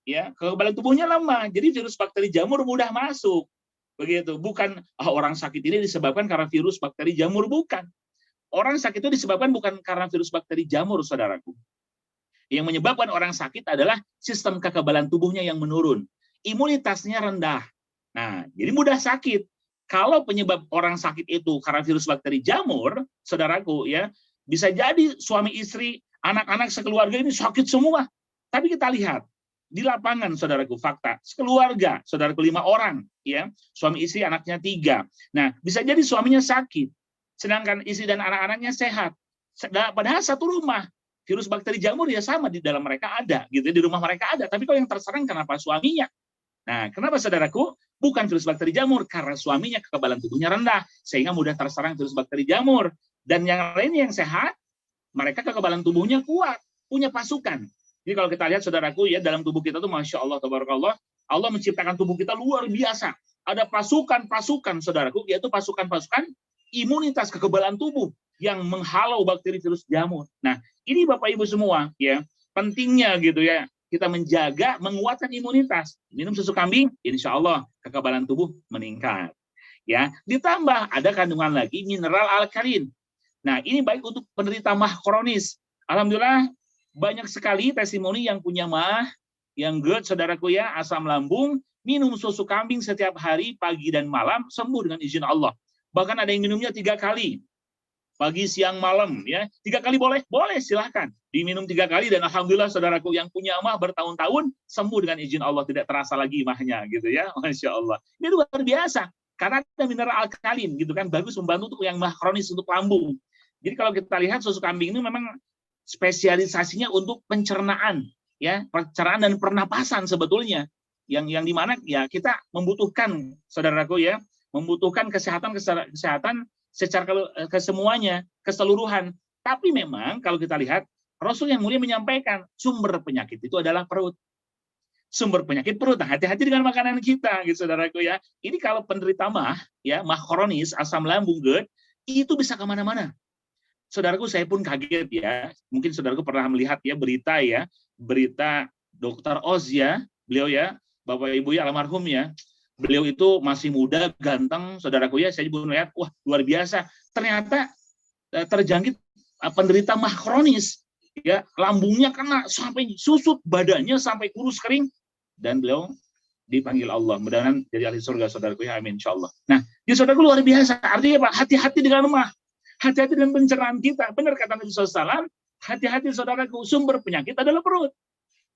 Ya, kekebalan tubuhnya lemah. Jadi virus bakteri jamur mudah masuk. Begitu. Bukan orang sakit ini disebabkan karena virus bakteri jamur, bukan. Orang sakit itu disebabkan bukan karena virus bakteri jamur, saudaraku. Yang menyebabkan orang sakit adalah sistem kekebalan tubuhnya yang menurun. Imunitasnya rendah. Nah, jadi mudah sakit. Kalau penyebab orang sakit itu karena virus bakteri jamur, saudaraku, ya, bisa jadi suami istri, anak-anak sekeluarga ini sakit semua. Tapi kita lihat di lapangan, saudaraku, fakta sekeluarga, saudaraku 5 orang, ya, suami istri, anaknya 3. Nah, bisa jadi suaminya sakit, sedangkan istri dan anak-anaknya sehat. Padahal satu rumah, virus bakteri jamur ya sama di dalam mereka ada, gitu, di rumah mereka ada. Tapi kalau yang terserang kenapa suaminya? Nah, kenapa saudaraku? Bukan virus bakteri jamur, karena suaminya kekebalan tubuhnya rendah, sehingga mudah terserang virus bakteri jamur. Dan yang lainnya yang sehat, mereka kekebalan tubuhnya kuat, punya pasukan. Jadi kalau kita lihat saudaraku ya, dalam tubuh kita tuh Masya Allah, tabarakallah, Allah menciptakan tubuh kita luar biasa. Ada pasukan-pasukan saudaraku, yaitu pasukan-pasukan imunitas kekebalan tubuh yang menghalau bakteri virus jamur. Nah, ini Bapak Ibu semua ya, pentingnya gitu ya, kita menjaga, menguatkan imunitas. Minum susu kambing, insya Allah kekebalan tubuh meningkat. Ya, ditambah ada kandungan lagi mineral alkalin. Nah, ini baik untuk penderita MAH kronis. Alhamdulillah banyak sekali testimoni yang punya MAH, yang GERD, saudaraku ya, asam lambung, minum susu kambing setiap hari, pagi dan malam, sembuh dengan izin Allah. Bahkan ada yang minumnya 3 kali. Pagi, siang, malam. Ya, 3 kali boleh? Boleh, silahkan. Diminum 3 kali, dan alhamdulillah saudaraku yang punya MAH bertahun-tahun, sembuh dengan izin Allah, tidak terasa lagi MAH-nya. Gitu ya, Masya Allah. Ini luar biasa. Karena ada mineral alkalin, gitu kan, bagus membantu untuk yang MAH kronis, untuk lambung. Jadi kalau kita lihat susu kambing ini memang spesialisasinya untuk pencernaan, ya, pencernaan dan pernapasan sebetulnya, yang dimana ya kita membutuhkan, saudaraku ya, membutuhkan kesehatan secara kesemuanya, keseluruhan. Tapi memang kalau kita lihat Rasul yang mulia menyampaikan sumber penyakit itu adalah perut. Sumber penyakit perut. Nah, hati-hati dengan makanan kita, gitu saudaraku ya. Ini kalau penderita MAH, ya, MAH kronis, asam lambung, GERD, itu bisa kemana-mana. saudaraku saya pun kaget ya. Mungkin saudaraku pernah melihat ya berita Dr. Oz ya, beliau ya, Bapak Ibu ya almarhum ya. Beliau itu masih muda, ganteng, saudaraku ya. Saya juga melihat, wah luar biasa. Ternyata terjangkit penderita mah kronis, ya lambungnya kena sampai susut, badannya sampai kurus kering, dan beliau dipanggil Allah. Mudah-mudahan jadi ahli surga, saudaraku ya, amin insyaallah. Nah, jadi saudaraku luar biasa. Artinya apa? Hati-hati dengan mah, hati-hati dengan pencernaan kita. Benar kata Nabi SAW, hati-hati saudaraku, sumber penyakit adalah perut.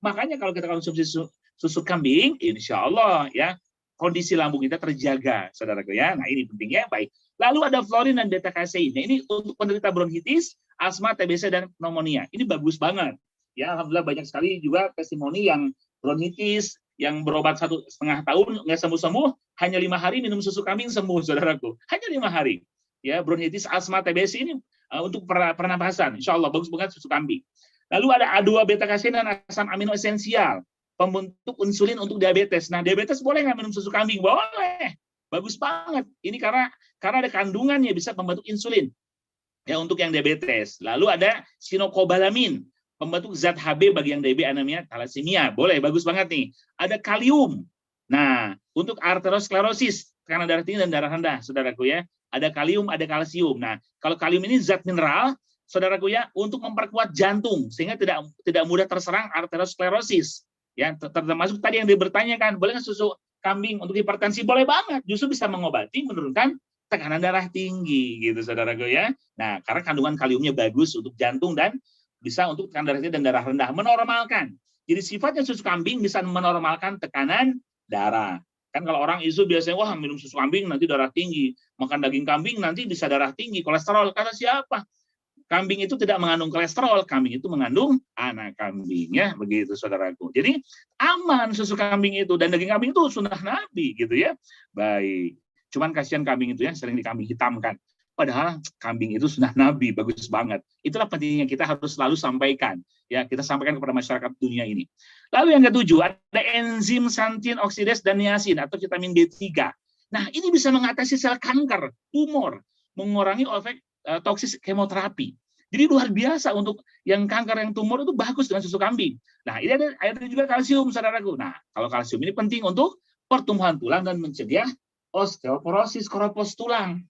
Makanya kalau kita konsumsi susu kambing, insya Allah ya kondisi lambung kita terjaga, saudaraku ya. Nah ini pentingnya, baik. Lalu ada florin dan beta kasein. Nah, ini untuk penderita bronkitis, asma, TBC dan pneumonia. Ini bagus banget. Ya, alhamdulillah banyak sekali juga testimoni yang bronkitis, yang berobat 1,5 tahun nggak sembuh-sembuh, hanya 5 hari minum susu kambing sembuh, saudaraku. Hanya 5 hari. Ya, bronkitis, asma, TBC ini untuk pernapasan. Insya Allah bagus banget susu kambing. Lalu ada A2 beta kasein dan asam amino esensial, pembentuk insulin untuk diabetes. Nah, diabetes boleh nggak minum susu kambing? Boleh. Bagus banget. Ini karena ada kandungannya bisa membentuk insulin. Ya, untuk yang diabetes. Lalu ada sinokobalamin, pembentuk zat HB bagi yang DB anemia thalassemia. Boleh, bagus banget nih. Ada kalium. Nah, untuk arteriosklerosis, tekanan darah tinggi dan darah rendah, saudaraku ya. Ada kalium, ada kalsium. Nah, kalau kalium ini zat mineral, saudaraku ya, untuk memperkuat jantung sehingga tidak mudah terserang arteriosklerosis. Ya, termasuk tadi yang dibertanyakan, boleh nggak susu kambing untuk hipertensi? Boleh banget, justru bisa mengobati, menurunkan tekanan darah tinggi, gitu saudaraku ya. Nah, karena kandungan kaliumnya bagus untuk jantung dan bisa untuk tekanan darah tinggi dan darah rendah, menormalkan. Jadi sifatnya susu kambing bisa menormalkan tekanan darah. Kan kalau orang isu biasanya, wah minum susu kambing nanti darah tinggi, makan daging kambing nanti bisa darah tinggi, kolesterol. Kata siapa? Kambing itu tidak mengandung kolesterol, kambing itu mengandung anak kambing, ya begitu saudaraku. Jadi aman susu kambing itu, dan daging kambing itu sunnah Nabi gitu ya. Baik. Cuman kasihan kambing itu ya sering dikambing hitamkan. Padahal kambing itu sunnah Nabi, bagus banget. Itulah pentingnya kita harus selalu sampaikan. Ya, kita sampaikan kepada masyarakat dunia ini. Lalu yang ketujuh, ada enzim xantin oksidase dan niacin atau vitamin B3. Nah, ini bisa mengatasi sel kanker, tumor, mengurangi efek toksis kemoterapi. Jadi luar biasa untuk yang kanker, yang tumor itu bagus dengan susu kambing. Nah, ini ada juga kalsium, saudaraku. Nah, kalau kalsium ini penting untuk pertumbuhan tulang dan mencegah osteoporosis, keropos tulang.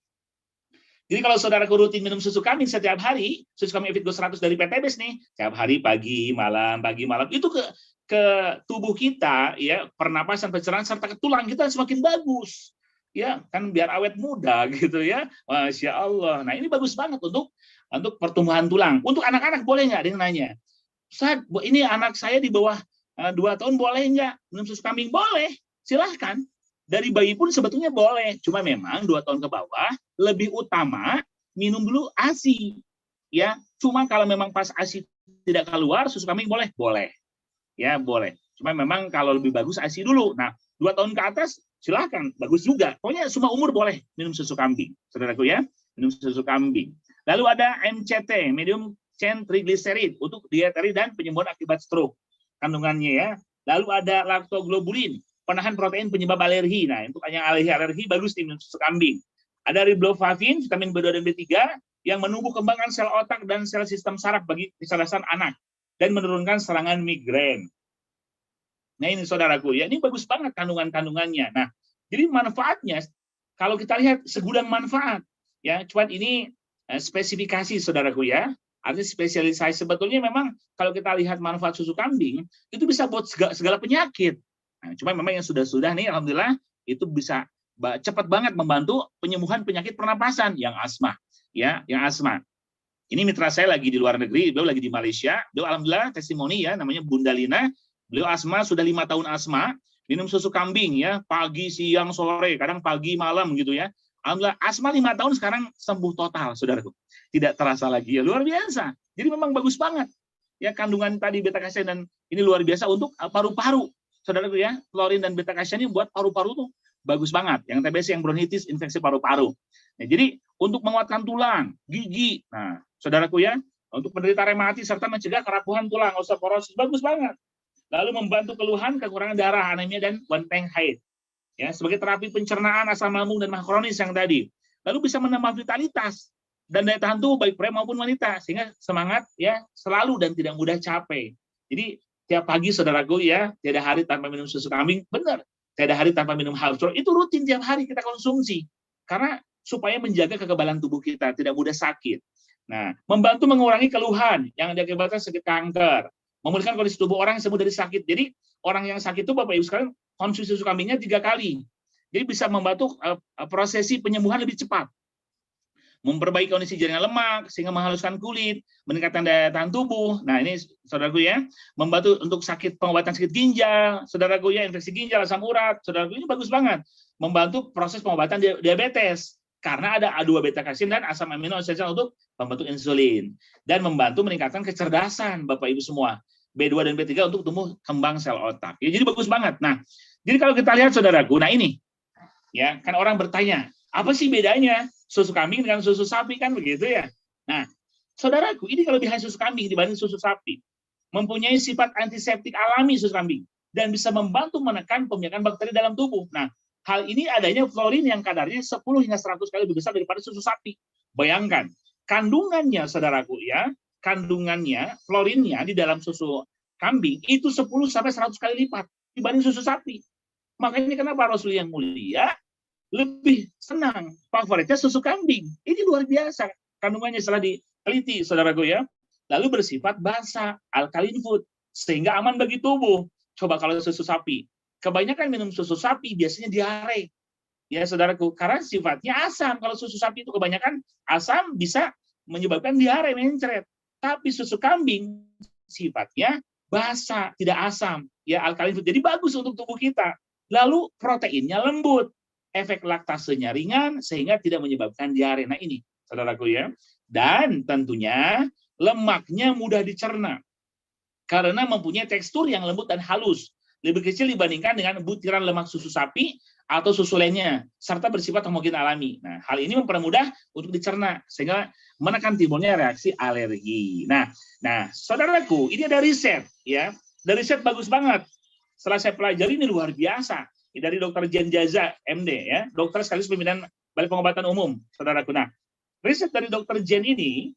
Jadi kalau saudaraku rutin minum susu kambing setiap hari, susu kambing Evitgo 100 dari PTBes nih, setiap hari pagi malam, itu ke tubuh kita ya, pernapasan, pencernaan serta ke tulang kita semakin bagus. Ya, kan biar awet muda gitu ya. Masya Allah. Nah, ini bagus banget untuk pertumbuhan tulang. Untuk anak-anak boleh nggak? Dia nanya. Ustaz, ini anak saya di bawah 2 tahun boleh nggak minum susu kambing? Boleh, silahkan. Dari bayi pun sebetulnya boleh. Cuma memang 2 tahun ke bawah lebih utama minum dulu ASI. Ya, cuma kalau memang pas ASI tidak keluar, susu kambing boleh? Boleh. Ya, boleh. Cuma memang kalau lebih bagus ASI dulu. Nah, 2 tahun ke atas silahkan, bagus juga. Pokoknya semua umur boleh minum susu kambing, saudaraku ya, minum susu kambing. Lalu ada MCT, medium chain triglyceride, untuk dieteri dan penyembuhan akibat stroke kandungannya ya. Lalu ada lactoglobulin, penahan protein penyebab alergi. Nah, untuk yang alergi bagus minum susu kambing. Ada riboflavin, vitamin B2 dan B3 yang menumbuh kembangkan sel otak dan sel sistem saraf bagi kecerdasan anak dan menurunkan serangan migrain. Nah ini saudaraku ya, ini bagus banget kandungannya. Nah, jadi manfaatnya kalau kita lihat segudang manfaat ya, cuman ini spesifikasi saudaraku ya, artinya spesialisasi. Sebetulnya memang kalau kita lihat manfaat susu kambing itu bisa buat segala penyakit. Nah, cuma memang yang sudah nih alhamdulillah itu bisa cepat banget membantu penyembuhan penyakit pernapasan yang asma ya, yang asma. Ini mitra saya lagi di luar negeri, beliau lagi di Malaysia, beliau alhamdulillah testimoni ya, namanya Bunda Lina. Beliau asma, sudah 5 tahun asma, minum susu kambing ya, pagi, siang, sore, kadang pagi, malam gitu ya. Alhamdulillah, asma 5 tahun sekarang sembuh total, saudaraku. Tidak terasa lagi, ya luar biasa. Jadi memang bagus banget. Ya, kandungan tadi beta kasein dan ini luar biasa untuk paru-paru. Saudaraku ya, florin dan beta kasein ini buat paru-paru tuh bagus banget. Yang TBC, yang bronkitis, infeksi paru-paru. Nah, jadi untuk menguatkan tulang, gigi. Nah, saudaraku ya, untuk penderita rematis serta mencegah kerapuhan tulang, osteoporosis, bagus banget. Lalu membantu keluhan kekurangan darah, anemia dan one tank haid. Ya, sebagai terapi pencernaan, asam lambung dan mah kronis yang tadi. Lalu bisa menambah vitalitas. dan daya tahan tubuh baik pria maupun wanita, sehingga semangat ya selalu dan tidak mudah capek. Jadi tiap pagi saudaraku ya, tiada hari tanpa minum susu kambing, benar. Tiada hari tanpa minum Habsro, itu rutin tiap hari kita konsumsi. Karena supaya menjaga kekebalan tubuh kita, tidak mudah sakit. Nah, membantu mengurangi keluhan yang diakibatkan sakit kanker, memulihkan kondisi tubuh orang yang sembuh dari sakit. Jadi orang yang sakit itu Bapak Ibu sekalian konsumsi susu kambingnya 3 kali. Jadi bisa membantu prosesi penyembuhan lebih cepat. Memperbaiki kondisi jaringan lemak sehingga menghaluskan kulit, meningkatkan daya tahan tubuh. Nah, ini saudaraku ya, membantu untuk pengobatan sakit ginjal, saudaraku ya, infeksi ginjal, asam urat, saudaraku ini bagus banget. Membantu proses pengobatan diabetes karena ada A2 beta kasein dan asam amino esensial untuk membentuk insulin dan membantu meningkatkan kecerdasan Bapak Ibu semua. B2 dan B3 untuk tumbuh kembang sel otak. Ya, jadi bagus banget. Nah, jadi kalau kita lihat saudaraku, nah ini ya, kan orang bertanya, apa sih bedanya susu kambing dengan susu sapi, kan begitu ya. Nah, saudaraku, ini kelebihan susu kambing dibanding susu sapi. Mempunyai sifat antiseptik alami susu kambing dan bisa membantu menekan pembiakan bakteri dalam tubuh. Nah, hal ini adanya florin yang kadarnya 10 hingga 100 kali lebih besar daripada susu sapi. Bayangkan, kandungannya saudaraku ya, kandungannya, florinnya di dalam susu kambing itu 10 sampai 100 kali lipat dibanding susu sapi. Makanya kenapa Rasul yang mulia lebih senang, favoritnya susu kambing. Ini luar biasa. Kandungannya setelah diteliti, saudaraku ya. Lalu bersifat basa, alkaline food, sehingga aman bagi tubuh. Coba kalau susu sapi. Kebanyakan minum susu sapi biasanya diare. Ya, saudaraku, karena sifatnya asam. Kalau susu sapi itu kebanyakan asam bisa menyebabkan diare, mencret. Tapi susu kambing sifatnya basa, tidak asam. Ya, alkaline food. Jadi bagus untuk tubuh kita. Lalu proteinnya lembut. Efek laktasenya ringan sehingga tidak menyebabkan diare. Nah ini, saudaraku ya. Dan tentunya lemaknya mudah dicerna karena mempunyai tekstur yang lembut dan halus, lebih kecil dibandingkan dengan butiran lemak susu sapi atau susu lainnya, serta bersifat homogen alami. Nah, hal ini mempermudah untuk dicerna sehingga menekan timbulnya reaksi alergi. Nah, saudaraku, ini ada riset ya. Dari riset bagus banget. Setelah saya pelajari ini luar biasa. Dari Dr. Jen Jaza, MD, ya, dokter sekaligus pimpinan Balai Pengobatan Umum, saudaraku. Nah, riset dari Dr. Jen ini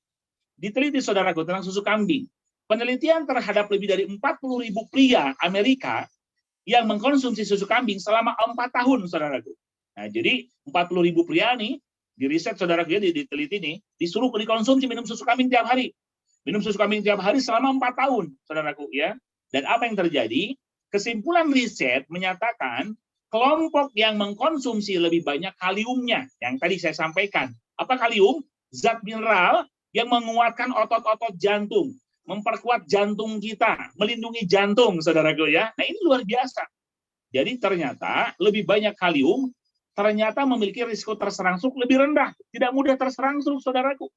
diteliti, saudaraku, tentang susu kambing. Penelitian terhadap lebih dari 40.000 pria Amerika yang mengkonsumsi susu kambing selama 4 tahun, saudaraku. Nah, jadi 40.000 pria nih, di riset, saudaraku, ya, diteliti nih, disuruh dikonsumsi minum susu kambing tiap hari. Minum susu kambing tiap hari selama 4 tahun, saudaraku, ya. Dan apa yang terjadi? Kesimpulan riset menyatakan kelompok yang mengkonsumsi lebih banyak kaliumnya, yang tadi saya sampaikan. Apa kalium? Zat mineral yang menguatkan otot-otot jantung, memperkuat jantung kita, melindungi jantung, saudaraku ya. Nah ini luar biasa. Jadi ternyata lebih banyak kalium, ternyata memiliki risiko terserang stroke lebih rendah, tidak mudah terserang stroke, saudaraku.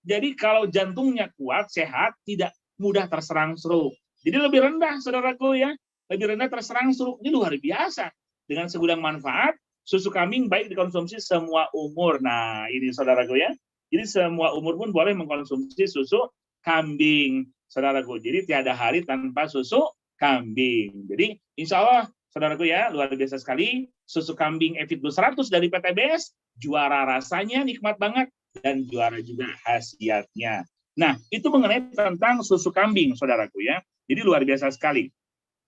Jadi kalau jantungnya kuat, sehat, tidak mudah terserang stroke. Jadi lebih rendah, saudaraku ya. Lebih rendah terserang stroke. Ini luar biasa. Dengan segudang manfaat, susu kambing baik dikonsumsi semua umur. Nah, ini saudaraku ya. Jadi semua umur pun boleh mengkonsumsi susu kambing, saudaraku. Jadi tiada hari tanpa susu kambing. Jadi insya Allah, saudaraku ya, luar biasa sekali. Susu kambing Evitgo 100 dari PTBS, juara rasanya, nikmat banget. Dan juara juga khasiatnya. Nah, itu mengenai tentang susu kambing, saudaraku ya. Jadi luar biasa sekali.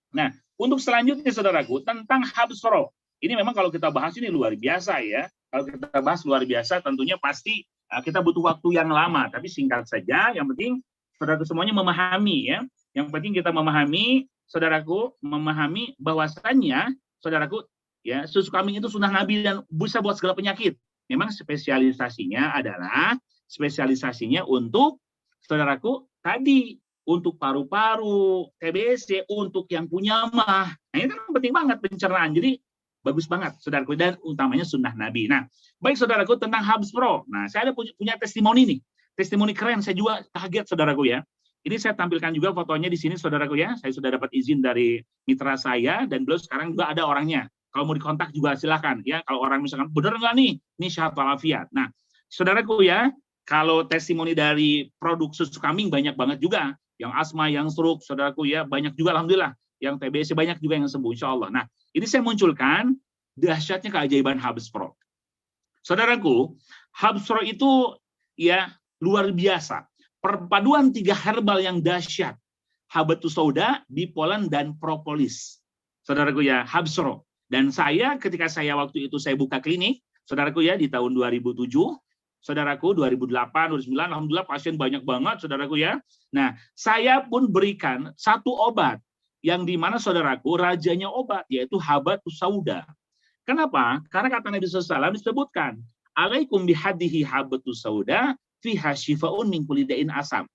Nah, untuk selanjutnya, saudaraku, tentang Habsro. Ini memang kalau kita bahas ini luar biasa ya. Kalau kita bahas luar biasa, tentunya pasti kita butuh waktu yang lama. Tapi singkat saja, yang penting saudaraku semuanya memahami ya. Yang penting kita memahami, saudaraku, memahami bahwasannya, saudaraku, ya, susu kambing itu sunnah Nabi dan bisa buat segala penyakit. Memang spesialisasinya adalah untuk, saudaraku, tadi untuk paru-paru, TBC, untuk yang punya mah. Nah, ini kan penting banget pencernaan. Jadi bagus banget, saudaraku, dan utamanya sunnah Nabi. Nah, baik saudaraku, tentang Habsro. Nah, saya ada punya testimoni nih. Testimoni keren, saya juga kaget, saudaraku ya. Ini saya tampilkan juga fotonya di sini, saudaraku ya. Saya sudah dapat izin dari mitra saya, dan beliau sekarang juga ada orangnya. Kalau mau dikontak juga silakan ya. Kalau orang misalkan, bener nggak nih? Ini syahat walafiat. Nah, saudaraku ya, kalau testimoni dari produk susu kambing banyak banget juga. Yang asma, yang stroke, saudaraku ya, banyak juga alhamdulillah. Yang TBC banyak juga yang sembuh, insya Allah. Nah, ini saya munculkan dahsyatnya keajaiban Habsro. Saudaraku, Habsro itu ya luar biasa. Perpaduan 3 herbal yang dahsyat. Habatus sauda, bipolen, dan propolis. Saudaraku ya, Habsro. Dan saya ketika saya waktu itu saya buka klinik, saudaraku ya, di tahun 2007, saudaraku 2008, 2009, alhamdulillah pasien banyak banget, saudaraku ya. Nah, saya pun berikan satu obat yang dimana saudaraku rajanya obat, yaitu habatus sauda. Kenapa? Karena kata Nabi SAW disebutkan, alaikum bihadihi habatus sauda fiha syifa'un min kulli da'in asam.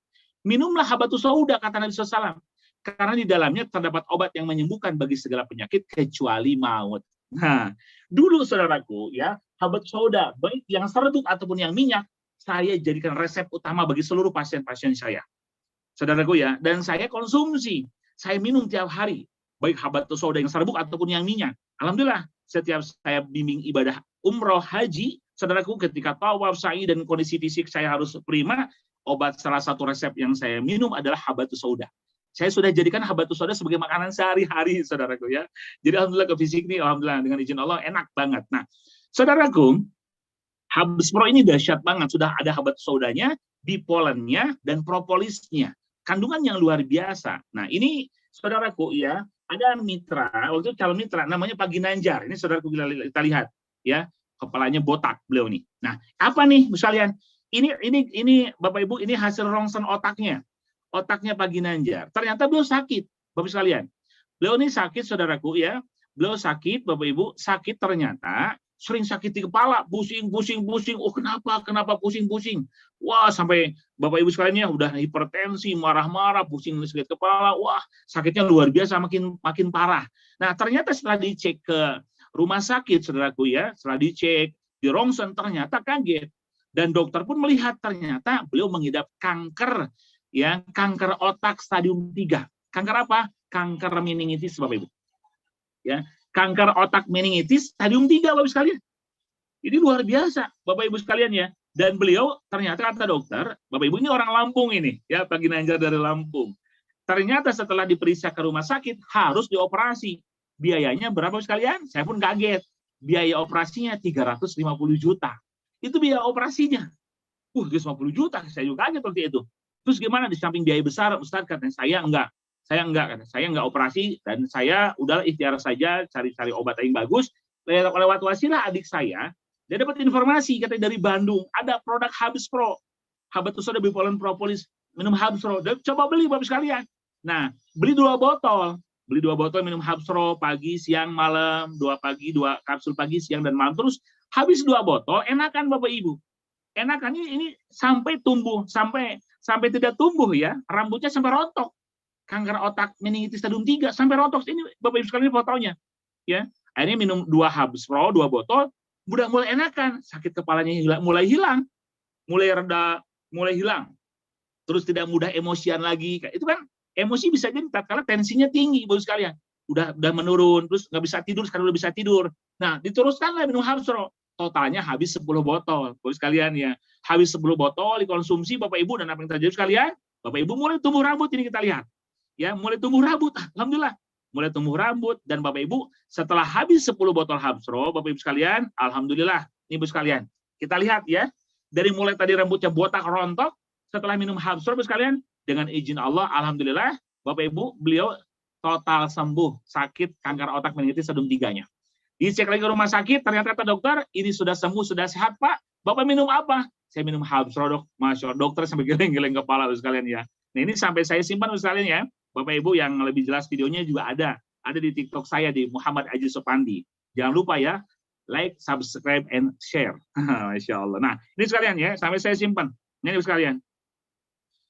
Minumlah habatus sauda, kata Nabi SAW. Karena di dalamnya terdapat obat yang menyembuhkan bagi segala penyakit kecuali maut. Nah, dulu saudaraku ya, habatus sauda, baik yang serbuk ataupun yang minyak, saya jadikan resep utama bagi seluruh pasien-pasien saya. Saudaraku ya, dan saya konsumsi, saya minum tiap hari, baik habatus sauda yang serbuk ataupun yang minyak. Alhamdulillah, setiap saya bimbing ibadah umroh haji, saudaraku ketika tawaf, sa'i, dan kondisi fisik saya harus prima, obat salah satu resep yang saya minum adalah habatus sauda. Saya sudah jadikan habatus sauda sebagai makanan sehari-hari, saudaraku ya. Jadi alhamdulillah ke fisik ini, alhamdulillah dengan izin Allah enak banget. Nah, saudaraku, Habspro ini dahsyat banget. Sudah ada habatus saudanya, bipolennya, dan propolisnya. Kandungan yang luar biasa. Nah, ini saudaraku ya, ada mitra, waktu itu calon mitra, namanya Pak Ginanjar. Ini saudaraku kita lihat ya, kepalanya botak beliau nih. Nah, apa nih sekalian? Ini Bapak Ibu, ini hasil rongsen otaknya. Otaknya Pak Ginanjar. Ternyata beliau sakit, Bapak sekalian. Beliau ini sakit, saudaraku ya. Beliau sakit, Bapak Ibu, sakit ternyata sering sakit di kepala, pusing. Oh, kenapa pusing? Wah, sampai Bapak Ibu sekalian ya udah hipertensi, marah-marah, pusing sakit kepala. Wah, sakitnya luar biasa, makin parah. Nah, ternyata setelah dicek ke rumah sakit, saudaraku ya, setelah dicek di rongsen ternyata kaget. Dan dokter pun melihat ternyata beliau mengidap kanker, ya, kanker otak stadium 3. Kanker apa? Kanker meningitis, Bapak Ibu. Ya, kanker otak meningitis stadium 3, Bapak Ibu sekalian. Ini luar biasa, Bapak Ibu sekalian ya. Dan beliau ternyata kata dokter, Bapak Ibu ini orang Lampung ini, ya, Pak Ginanjar dari Lampung. Ternyata setelah diperiksa ke rumah sakit harus dioperasi. Biayanya berapa sekalian? Saya pun kaget. Biaya operasinya 350 juta. Itu biaya operasinya. 350 juta, saya juga kaget waktu itu. Terus gimana di samping biaya besar, Ustaz, katanya saya enggak, saya enggak operasi dan saya udah ikhtiar saja cari-cari obat yang bagus. Lewat wasilah adik saya, dia dapat informasi katanya dari Bandung, ada produk Habspro, habatus sauda, bipolen, propolis, minum Habspro. Dan coba beli Bapak sekalian. Nah, beli 2 botol. Beli 2 botol minum Habspro pagi, siang, malam, 2 pagi, 2 kapsul pagi, siang dan malam, terus habis 2 botol, enakan Bapak Ibu. Enakan ini sampai tumbuh, sampai tidak tumbuh ya, rambutnya sampai rontok. Kanker otak meningitis stadium 3 sampai rontok. Ini Bapak Ibu sekalian fotonya. Ya. Akhirnya minum 2 Habspro, 2 botol, udah mulai enakan, sakit kepalanya mulai hilang. Mulai reda, mulai hilang. Terus tidak mudah emosian lagi. Itu kan emosi bisa jadi karena tensinya tinggi, Bapak Ibu sekalian. Udah menurun, terus nggak bisa tidur, sekarang udah bisa tidur. Nah, diteruskanlah minum Habspro. Totalnya habis 10 botol, Bapak sekalian ya. Habis 10 botol dikonsumsi Bapak Ibu, dan apa yang terjadi sekalian? Bapak Ibu mulai tumbuh rambut, ini kita lihat. Ya, mulai tumbuh rambut. Alhamdulillah. Mulai tumbuh rambut, dan Bapak Ibu setelah habis 10 botol Habspro, Bapak Ibu sekalian, alhamdulillah, Ibu sekalian. Kita lihat ya. Dari mulai tadi rambutnya botak rontok, setelah minum Habspro, Bapak sekalian, dengan izin Allah, alhamdulillah, Bapak Ibu, beliau total sembuh sakit kanker otak meningitis stadium 3-nya. Dicek lagi ke rumah sakit, ternyata kata dokter, ini sudah sembuh, sudah sehat, Pak. Bapak minum apa? Saya minum Habspro, dok. Masya Allah, dokter sampai geleng-geleng kepala, sekalian ya. Nah, ini sampai saya simpan, sekalian ya. Bapak Ibu yang lebih jelas videonya juga ada di TikTok saya di Muhammad Aji Sopandi. Jangan lupa ya, like, subscribe, and share. Masya Allah. Nah, ini sekalian ya, sampai saya simpan. Ini sekalian.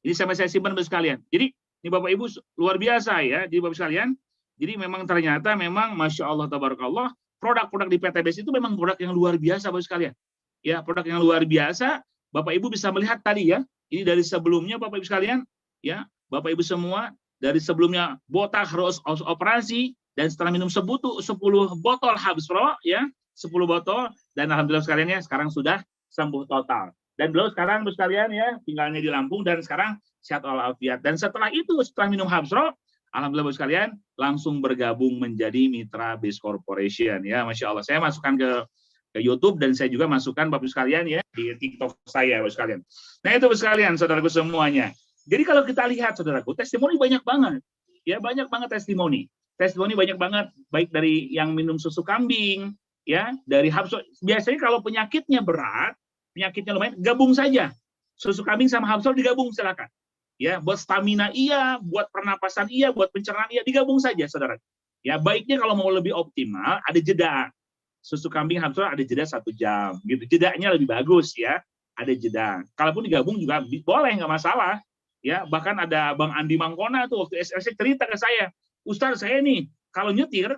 Ini sampai saya simpan, sekalian. Jadi, ini Bapak Ibu luar biasa ya, jadi Bapak sekalian. Jadi memang ternyata memang Masya Allah, tabarakallah, produk-produk di PTBS itu memang produk yang luar biasa, Bapak sekalian. Ya, produk yang luar biasa. Bapak Ibu bisa melihat tadi ya, ini dari sebelumnya Bapak Ibu sekalian, ya, Bapak Ibu semua, dari sebelumnya botak harus operasi, dan setelah minum 10 botol Habspro, ya, 10 botol, dan alhamdulillah sekalian ya, sekarang sudah sembuh total. Dan beliau sekarang Bapak sekalian ya, tinggalnya di Lampung, dan sekarang sehat walafiat. Dan setelah itu, setelah minum Habspro, alhamdulillah Bapak sekalian, langsung bergabung menjadi mitra BES Corporation ya, Masya Allah. Saya masukkan ke ke YouTube, dan saya juga masukkan Bapak Ibu sekalian ya di TikTok saya Bapak Ibu sekalian. Nah itu Bapak sekalian, saudaraku semuanya. Jadi kalau kita lihat saudaraku, testimoni banyak banget. Ya banyak banget testimoni. Testimoni banyak banget, baik dari yang minum susu kambing, ya dari Habsro. Biasanya kalau penyakitnya berat, penyakitnya lumayan, gabung saja. Susu kambing sama Habsro digabung silakan. Ya, buat stamina iya, buat pernapasan iya, buat pencernaan iya, digabung saja saudara. Ya baiknya kalau mau lebih optimal ada jeda. Susu kambing Habsro ada jeda 1 jam, gitu. Jedanya lebih bagus ya, ada jeda. Kalaupun digabung juga boleh, nggak masalah. Ya bahkan ada Bang Andi Mangkona tuh waktu SLC cerita ke saya, Ustaz saya nih kalau nyetir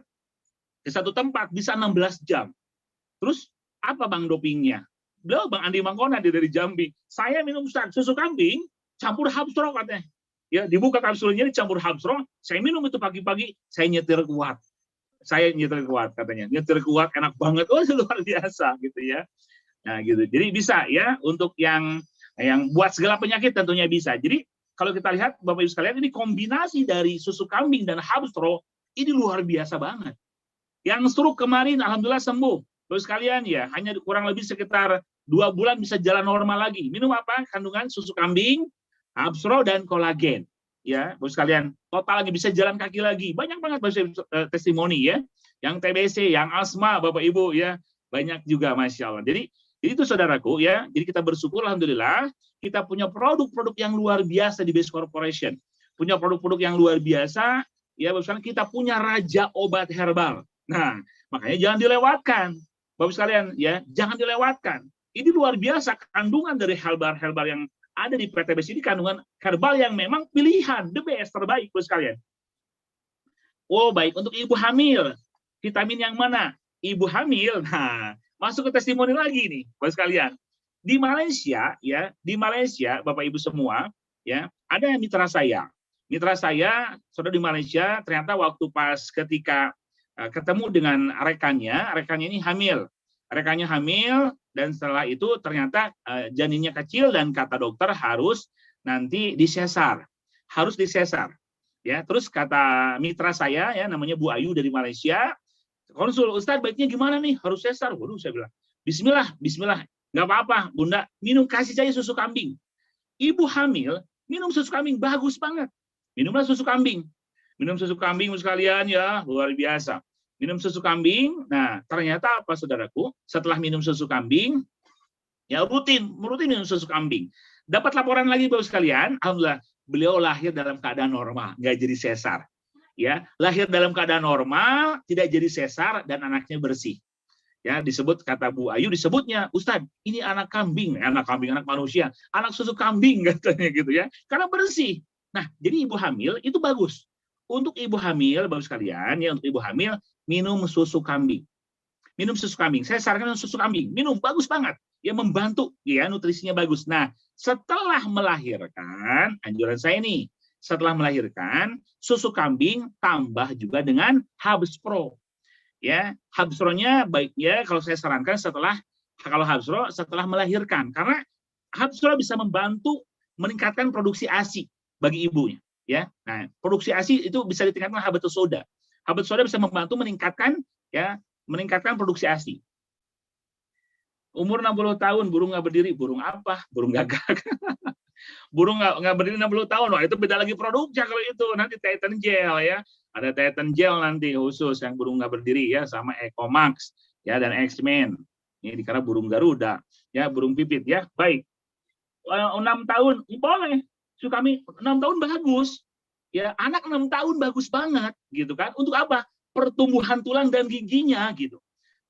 ke satu tempat bisa 16 jam. Terus apa Bang dopingnya? Beliau Bang Andi Mangkona dari Jambi. Saya minum Ustaz susu kambing campur Habsro katanya. Ya dibuka kapsulnya dicampur Habsro, saya minum itu pagi-pagi, saya nyetir kuat. Saya nyetir kuat katanya. Nyetir kuat enak banget. Oh luar biasa gitu ya. Nah gitu. Jadi bisa ya untuk yang buat segala penyakit tentunya bisa. Jadi kalau kita lihat Bapak Ibu sekalian, ini kombinasi dari susu kambing dan Habsro ini luar biasa banget. Yang stroke kemarin alhamdulillah sembuh. Bapak sekalian ya, hanya kurang lebih sekitar 2 bulan bisa jalan normal lagi. Minum apa? Kandungan susu kambing, Habsro dan kolagen. Ya, Bapak sekalian, total lagi bisa jalan kaki lagi. Banyak banget testimoni ya. Yang TBC, yang asma Bapak Ibu ya, banyak juga Masya Allah. Jadi itu saudaraku ya, jadi kita bersyukur alhamdulillah kita punya produk-produk yang luar biasa di Base Corporation. Punya produk-produk yang luar biasa, ya Bapak sekalian, kita punya raja obat herbal. Nah, makanya jangan dilewatkan. Bapak sekalian ya, jangan dilewatkan. Ini luar biasa kandungan dari herbal-herbal yang ada di PT Base ini, kandungan herbal yang memang pilihan, the best, terbaik Bapak sekalian. Oh, baik untuk ibu hamil. Vitamin yang mana? Ibu hamil. Nah, masuk ke testimoni lagi nih, Bapak sekalian. Di Malaysia ya, di Malaysia Bapak Ibu semua ya, ada mitra saya. Mitra saya saudara di Malaysia ternyata waktu pas ketika ketemu dengan rekannya ini hamil. Rekannya hamil dan setelah itu ternyata janinnya kecil dan kata dokter harus nanti disesar. Harus disesar. Ya, terus kata mitra saya ya namanya Bu Ayu dari Malaysia, konsul, Ustadz baiknya gimana nih? Harus sesar. Waduh, saya bilang, bismillah, bismillah. Nggak apa-apa, Bunda. Minum, kasih saya susu kambing. Ibu hamil, minum susu kambing. Bagus banget. Minumlah susu kambing. Minum susu kambing sekalian ya, luar biasa. Minum susu kambing. Nah, ternyata apa saudaraku? Setelah minum susu kambing, ya rutin minum susu kambing. Dapat laporan lagi Bapak sekalian, alhamdulillah, beliau lahir dalam keadaan normal, nggak jadi sesar. Ya, lahir dalam keadaan normal, tidak jadi sesar dan anaknya bersih. Ya, disebut kata Bu Ayu disebutnya, Ustadz, ini anak kambing, anak manusia, anak susu kambing katanya gitu ya. Karena bersih. Nah, jadi ibu hamil itu bagus. Untuk ibu hamil, Bapak sekalian, ya untuk ibu hamil minum susu kambing. Minum susu kambing. Saya sarankan susu kambing. Minum bagus banget. Ya membantu ya nutrisinya bagus. Nah, setelah melahirkan, anjuran saya nih, setelah melahirkan, susu kambing tambah juga dengan Habsro. Ya, Habsro-nya baiknya kalau saya sarankan kalau Habsro setelah melahirkan, karena Habsro bisa membantu meningkatkan produksi ASI bagi ibunya. Ya, nah produksi ASI itu bisa ditingkatkan habatus soda. Habatus soda bisa membantu meningkatkan produksi ASI. Umur 60 tahun, burung nggak berdiri, burung apa? Burung gagak. Burung nggak berdiri 60 tahun, wah itu beda lagi produknya kalau itu. Nanti Titan Gel ya, ada Titan Gel nanti khusus yang burung nggak berdiri ya, sama Ecomax ya dan X-Men. Ini karena burung Garuda ya, burung pipit ya. Baik, 6 tahun boleh, suka kami 6 tahun bagus ya, anak 6 tahun bagus banget gitu kan. Untuk apa? Pertumbuhan tulang dan giginya gitu.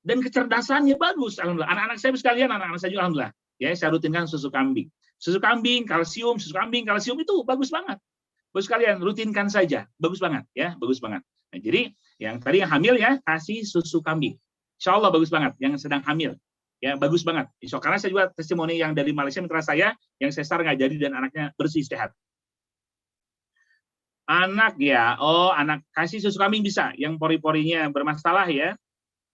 Dan kecerdasannya bagus, alhamdulillah. Anak-anak saya sekalian, anak-anak saya juga alhamdulillah. Ya, saya rutinkan susu kambing. Susu kambing, kalsium itu bagus banget. Bagus sekalian, rutinkan saja. Bagus banget ya, bagus banget. Nah, jadi yang tadi yang hamil ya, kasih susu kambing. Insya Allah bagus banget yang sedang hamil. Ya, bagus banget. Karena saya juga testimoni yang dari Malaysia mitra saya yang sesar nggak jadi dan anaknya bersih sehat. Anak ya, anak kasih susu kambing bisa, yang pori-porinya bermasalah ya.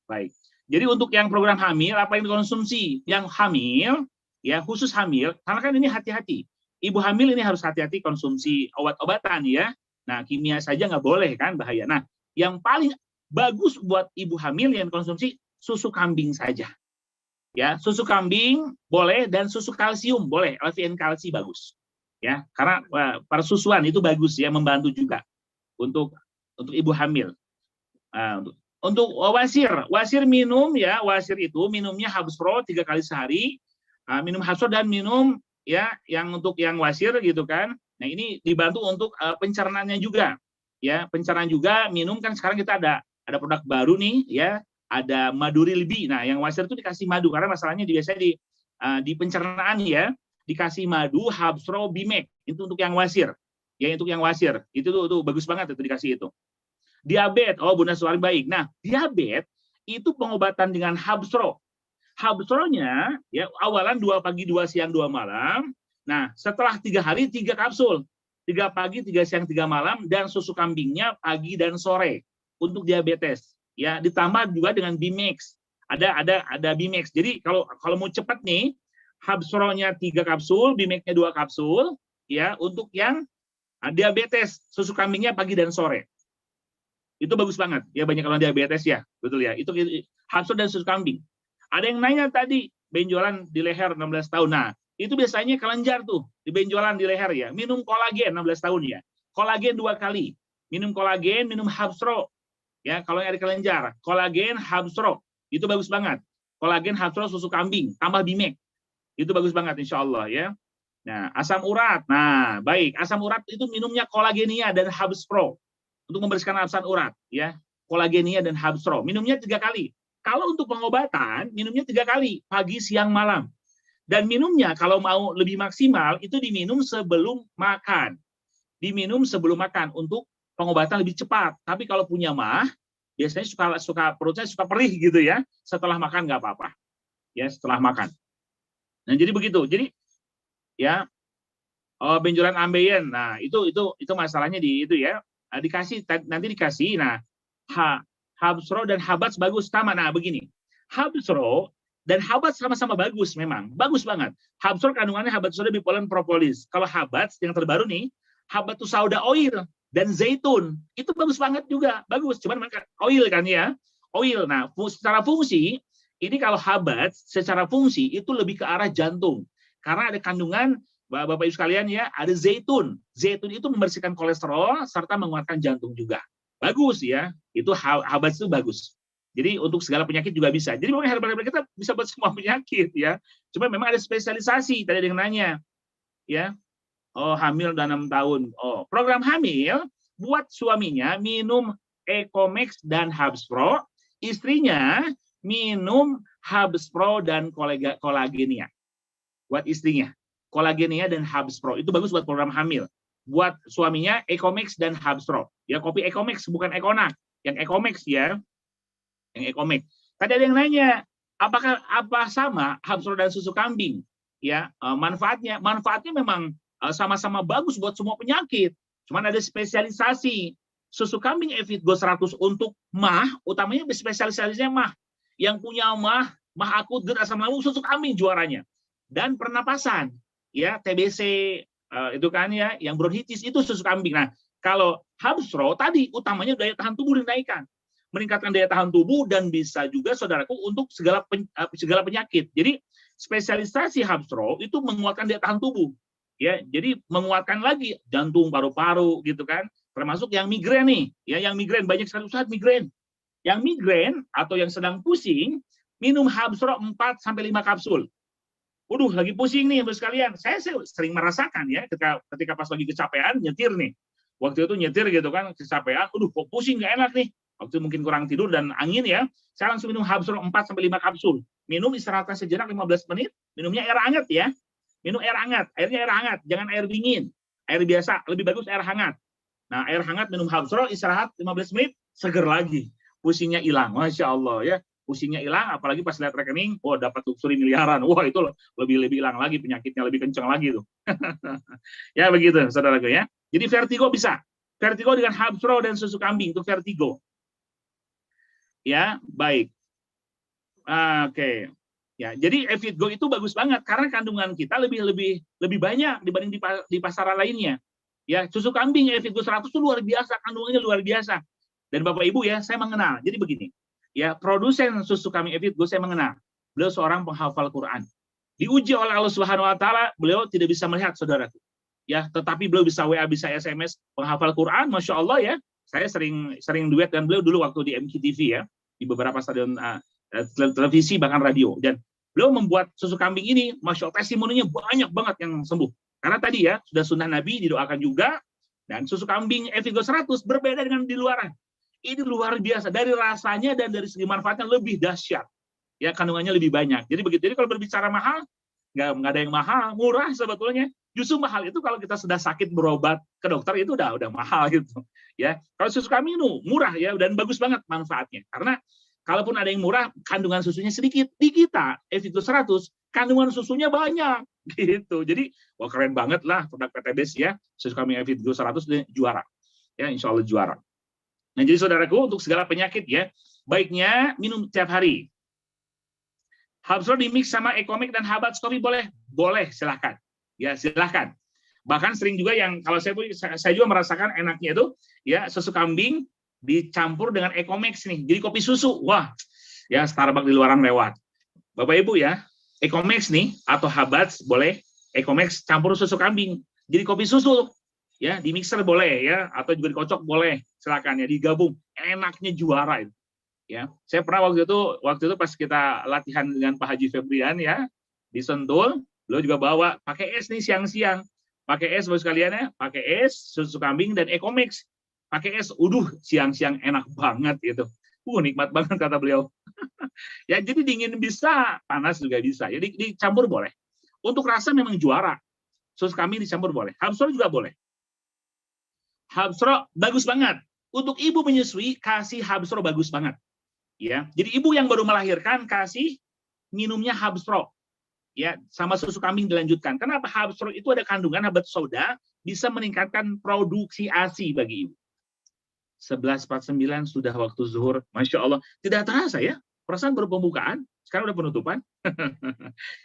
Baik. Jadi untuk yang program hamil, apa yang dikonsumsi? Yang hamil, ya khusus hamil, karena kan ini hati-hati. Ibu hamil ini harus hati-hati konsumsi obat-obatan ya. Nah, kimia saja nggak boleh kan, bahaya. Nah, yang paling bagus buat ibu hamil yang konsumsi susu kambing saja. Ya, susu kambing boleh dan susu kalsium boleh, LVN kalsi bagus. Ya, karena persusuan itu bagus ya, membantu juga untuk ibu hamil. Untuk wasir minum ya, wasir itu minumnya Habsro 3 kali sehari, minum Habsro dan minum ya yang untuk yang wasir gitu kan. Nah, ini dibantu untuk pencernaannya juga. Ya, pencernaan juga minum kan sekarang kita ada produk baru nih ya, ada Maduri Libi. Nah, yang wasir itu dikasih madu karena masalahnya biasanya di pencernaan ya, dikasih madu Habsro Bimek itu untuk yang wasir. Ya, untuk yang wasir. Itu tuh bagus banget itu dikasih itu. Diabetes, Bunda Suwari baik. Nah, diabetes itu pengobatan dengan Habsro. Habsronya ya awalan 2 pagi, 2 siang, 2 malam. Nah, setelah 3 hari 3 kapsul. 3 pagi, 3 siang, 3 malam, dan susu kambingnya pagi dan sore untuk diabetes. Ya, ditambah juga dengan Bimex. Ada Bimex. Jadi kalau mau cepat nih, Habsronya 3 kapsul, Bimexnya 2 kapsul, ya untuk yang diabetes, susu kambingnya pagi dan sore. Itu bagus banget. Ya banyak orang diabetes ya, betul ya. Itu Habsro dan susu kambing. Ada yang nanya tadi, benjolan di leher 16 tahun. Nah, itu biasanya kelenjar tuh, di benjolan di leher ya. Minum kolagen 16 tahun ya. Kolagen 2 kali. Minum kolagen, minum Habsro. Ya, kalau yang ada kelenjar, kolagen, Habsro. Itu bagus banget. Kolagen, Habsro, susu kambing, tambah Bimek. Itu bagus banget insya Allah ya. Nah, asam urat. Nah, baik. Asam urat itu minumnya kolagenia dan Habspro untuk membersihkan asam urat ya. Kolagenia dan Habspro. Minumnya 3 kali. Kalau untuk pengobatan, minumnya 3 kali, pagi, siang, malam. Dan minumnya kalau mau lebih maksimal, itu diminum sebelum makan. Diminum sebelum makan untuk pengobatan lebih cepat. Tapi kalau punya mah, biasanya suka perutnya suka perih gitu ya. Setelah makan nggak apa-apa. Ya, setelah makan. Nah, jadi begitu. Jadi ya, benjolan ambeien. Nah, itu masalahnya di itu ya. Nanti dikasih. Nah, Habsro dan Habats bagus sama. Nah, begini. Habsro dan Habats sama-sama bagus memang. Bagus banget. Habsro kandungannya Habbatus bipolen propolis. Kalau Habats yang terbaru nih, Habbatus sauda oil dan zaitun. Itu bagus banget juga. Bagus. Cuman oil kan ya. Oil. Nah, secara fungsi, ini kalau Habats secara fungsi itu lebih ke arah jantung. Karena ada kandungan Bapak Ibu sekalian ya, ada zaitun. Zaitun itu membersihkan kolesterol serta menguatkan jantung juga. Bagus ya, itu Habats itu bagus. Jadi untuk segala penyakit juga bisa. Jadi memang herbal kita bisa buat semua penyakit ya. Cuma memang ada spesialisasi. Tadi ada yang nanya ya. Hamil udah 6 tahun. Program hamil buat suaminya minum Ecomex dan Habspro, istrinya minum Habspro dan kolagenia. Buat istrinya, kolagenia dan Habspro. Itu bagus buat program hamil. Buat suaminya Ecomex dan Habspro. Ya, kopi Ecomex bukan Econac, yang Ecomex ya. Yang Ecomex. Tadi ada yang nanya, apa sama Habspro dan susu kambing? Ya, manfaatnya memang sama-sama bagus buat semua penyakit. Cuman ada spesialisasi. Susu kambing Evitgo 100 untuk mah, utamanya spesialisasinya mah. Yang punya mah akut, GERD, asam lambung, susu kambing juaranya. Dan pernapasan, ya TBC itu kan ya, yang bronkitis itu susu kambing. Nah, kalau Habsro tadi utamanya daya tahan tubuh dinaikkan, meningkatkan daya tahan tubuh dan bisa juga saudaraku untuk segala penyakit. Jadi spesialisasi Habsro itu menguatkan daya tahan tubuh, ya. Jadi menguatkan lagi jantung, paru-paru gitu kan. Termasuk yang migrain nih, ya yang migrain banyak sekali usaha migrain. Yang migrain atau yang sedang pusing minum Habsro 4 sampai 5 kapsul. Waduh, lagi pusing nih, Ibu sekalian. Saya sering merasakan ya, ketika pas lagi kecapean, nyetir nih. Waktu itu nyetir gitu kan, kecapean, kok pusing, nggak enak nih. Waktu itu mungkin kurang tidur dan angin ya, saya langsung minum Habsro 4-5 kapsul. Minum, istirahatkan sejenak 15 menit, minumnya air hangat ya. Minum air hangat, airnya air hangat, jangan air dingin. Air biasa, lebih bagus air hangat. Nah, air hangat minum Habsro, istirahat 15 menit, seger lagi. Pusingnya hilang, Masya Allah ya. Pusingnya hilang, apalagi pas lihat rekening, dapat luxury miliaran. Wah, itu lebih hilang lagi, penyakitnya lebih kencang lagi tuh. Ya begitu, saudaraku ya. Jadi vertigo bisa. Vertigo dengan Habsro dan susu kambing itu vertigo. Ya, baik. Oke. Ya, jadi Evitgo itu bagus banget karena kandungan kita lebih banyak dibanding di pasaran lainnya. Ya, susu kambing Evitgo 100 itu luar biasa, kandungannya luar biasa. Dan Bapak Ibu ya, saya mengenal. Jadi begini. Ya, produsen susu kambing Evitgo saya mengenal. beliau seorang penghafal Quran. Diuji oleh Allah Subhanahu wa taala, beliau tidak bisa melihat, saudaraku. Ya, tetapi beliau bisa WA, bisa SMS, penghafal Quran, Masya Allah ya. Saya sering duet dengan beliau dulu waktu di MKTV ya, di beberapa stadion televisi bahkan radio. Dan beliau membuat susu kambing ini, Masya Allah, testimoninya banyak banget yang sembuh. Karena tadi ya, sudah sunnah Nabi, didoakan juga, dan susu kambing Evigo 100 berbeda dengan di luaran. Ini luar biasa, dari rasanya dan dari segi manfaatnya lebih dahsyat. Ya, kandungannya lebih banyak. Jadi begitu. Jadi kalau berbicara mahal, nggak ada yang mahal, murah sebetulnya. Justru mahal itu kalau kita sudah sakit berobat ke dokter itu udah mahal gitu. Ya, kalau susu kambing itu murah ya dan bagus banget manfaatnya. Karena kalaupun ada yang murah, kandungan susunya sedikit. Di kita, Evigo 100, kandungan susunya banyak gitu. Jadi, wah keren banget lah produk PTBes ya. Susu kambing Evigo 100 juara. Ya, insya Allah juara. Nah, jadi saudaraku, untuk segala penyakit ya, baiknya minum tiap hari. Habsro dimix sama Ecomix dan Habat Coffee boleh? Boleh, silahkan. Ya, silahkan. Bahkan sering juga yang, kalau saya juga merasakan enaknya itu, ya susu kambing dicampur dengan Ecomix nih, jadi kopi susu. Wah, ya Starbucks di luaran lewat. Bapak Ibu ya, Ecomix nih, atau Habat boleh, Ecomix campur susu kambing, jadi kopi susu. Ya, di mixer boleh ya, atau juga dikocok boleh, silakan ya, digabung. Enaknya juara itu. Ya, saya pernah waktu itu pas kita latihan dengan Pak Haji Febrian ya di Sentul, beliau juga bawa pakai es nih siang-siang, pakai es bos sekalian ya, pakai es susu kambing dan Ecomix, pakai es, siang-siang enak banget gitu, nikmat banget kata beliau. Ya jadi dingin bisa, panas juga bisa, jadi dicampur boleh. Untuk rasa memang juara, susu kambing dicampur boleh, Habsro juga boleh. Habsro bagus banget untuk ibu menyusui, kasih Habsro bagus banget. Ya, jadi ibu yang baru melahirkan kasih minumnya Habsro, ya sama susu kambing dilanjutkan. Kenapa? Habsro itu ada kandungan habat soda, bisa meningkatkan produksi ASI bagi ibu. 11.49 sudah waktu zuhur, Masya Allah, tidak terasa ya, perasaan baru pembukaan, sekarang udah penutupan.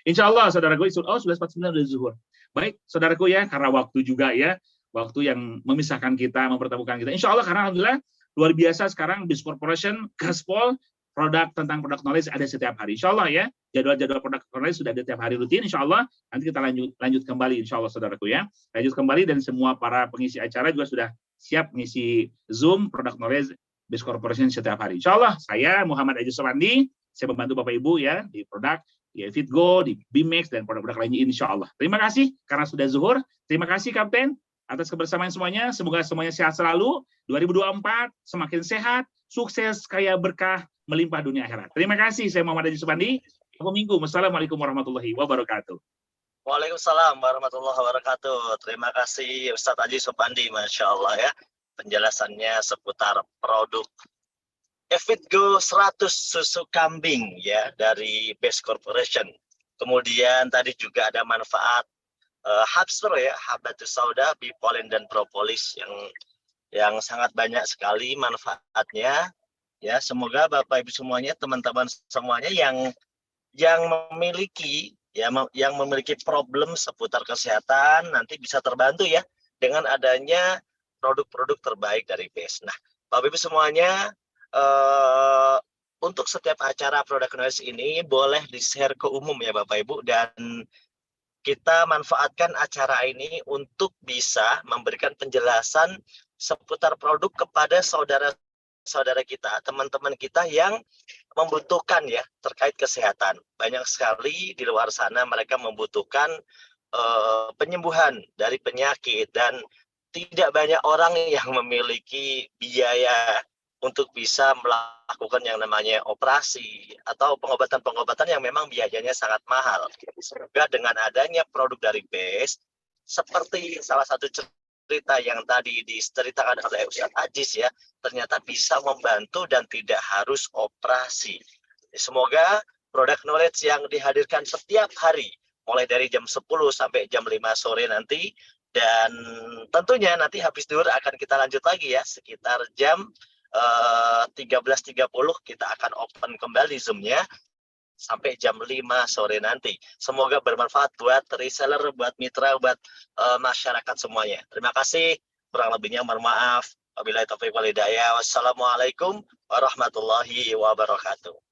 Insya Allah, saudaraku, 11.49 udah zuhur. Baik, saudaraku ya, karena waktu juga ya, waktu yang memisahkan kita, mempertemukan kita. Insya Allah, karena alhamdulillah, luar biasa sekarang Biz Corporation, Gaspol, produk tentang produk knowledge ada setiap hari. Insya Allah ya, jadwal-jadwal produk knowledge sudah ada setiap hari rutin. Insya Allah, nanti kita lanjut kembali, Insya Allah saudaraku ya. Lanjut kembali dan semua para pengisi acara juga sudah siap mengisi Zoom produk knowledge Biz Corporation setiap hari. Insya Allah, saya Muhammad Aji Sopandi, saya membantu Bapak Ibu ya di produk, di Evitgo, di Bimex, dan produk-produk lainnya Insya Allah. Terima kasih karena sudah zuhur. Terima kasih Kapten atas kebersamaan semuanya. Semoga semuanya sehat selalu. 2024 semakin sehat, sukses, kaya berkah, melimpah dunia akhirat. Terima kasih. Saya Muhammad Aji Supandi. Assalamualaikum warahmatullahi wabarakatuh. Waalaikumsalam warahmatullahi wabarakatuh. Terima kasih Ustadz Aji Supandi, Masya Allah ya. Penjelasannya seputar produk Evitgo 100 susu kambing ya dari Biz Corporation. Kemudian tadi juga ada manfaat Habsro ya, Habatus Sauda, Bipolin dan Propolis yang sangat banyak sekali manfaatnya. Ya, semoga Bapak Ibu semuanya, teman-teman semuanya yang memiliki yang memiliki problem seputar kesehatan nanti bisa terbantu ya dengan adanya produk-produk terbaik dari Biz. Nah, Bapak Ibu semuanya, untuk setiap acara produk knowledge ini boleh di-share ke umum ya Bapak Ibu, dan kita manfaatkan acara ini untuk bisa memberikan penjelasan seputar produk kepada saudara-saudara kita, teman-teman kita yang membutuhkan ya terkait kesehatan. Banyak sekali di luar sana mereka membutuhkan penyembuhan dari penyakit, dan tidak banyak orang yang memiliki biaya untuk bisa melakukan yang namanya operasi atau pengobatan-pengobatan yang memang biayanya sangat mahal. Semoga dengan adanya produk dari Biz, seperti salah satu cerita yang tadi diceritakan oleh Ustadz Ajis ya, ternyata bisa membantu dan tidak harus operasi. Semoga produk knowledge yang dihadirkan setiap hari, mulai dari jam 10 sampai jam 5 sore nanti, dan tentunya nanti habis zuhur akan kita lanjut lagi ya, sekitar jam 13.30 kita akan open kembali Zoom-nya sampai jam 5 sore nanti. Semoga bermanfaat buat reseller, buat mitra, buat masyarakat semuanya. Terima kasih. Kurang lebihnya mohon maaf. Wabillahi taufiq wal hidayah. Wassalamualaikum warahmatullahi wabarakatuh.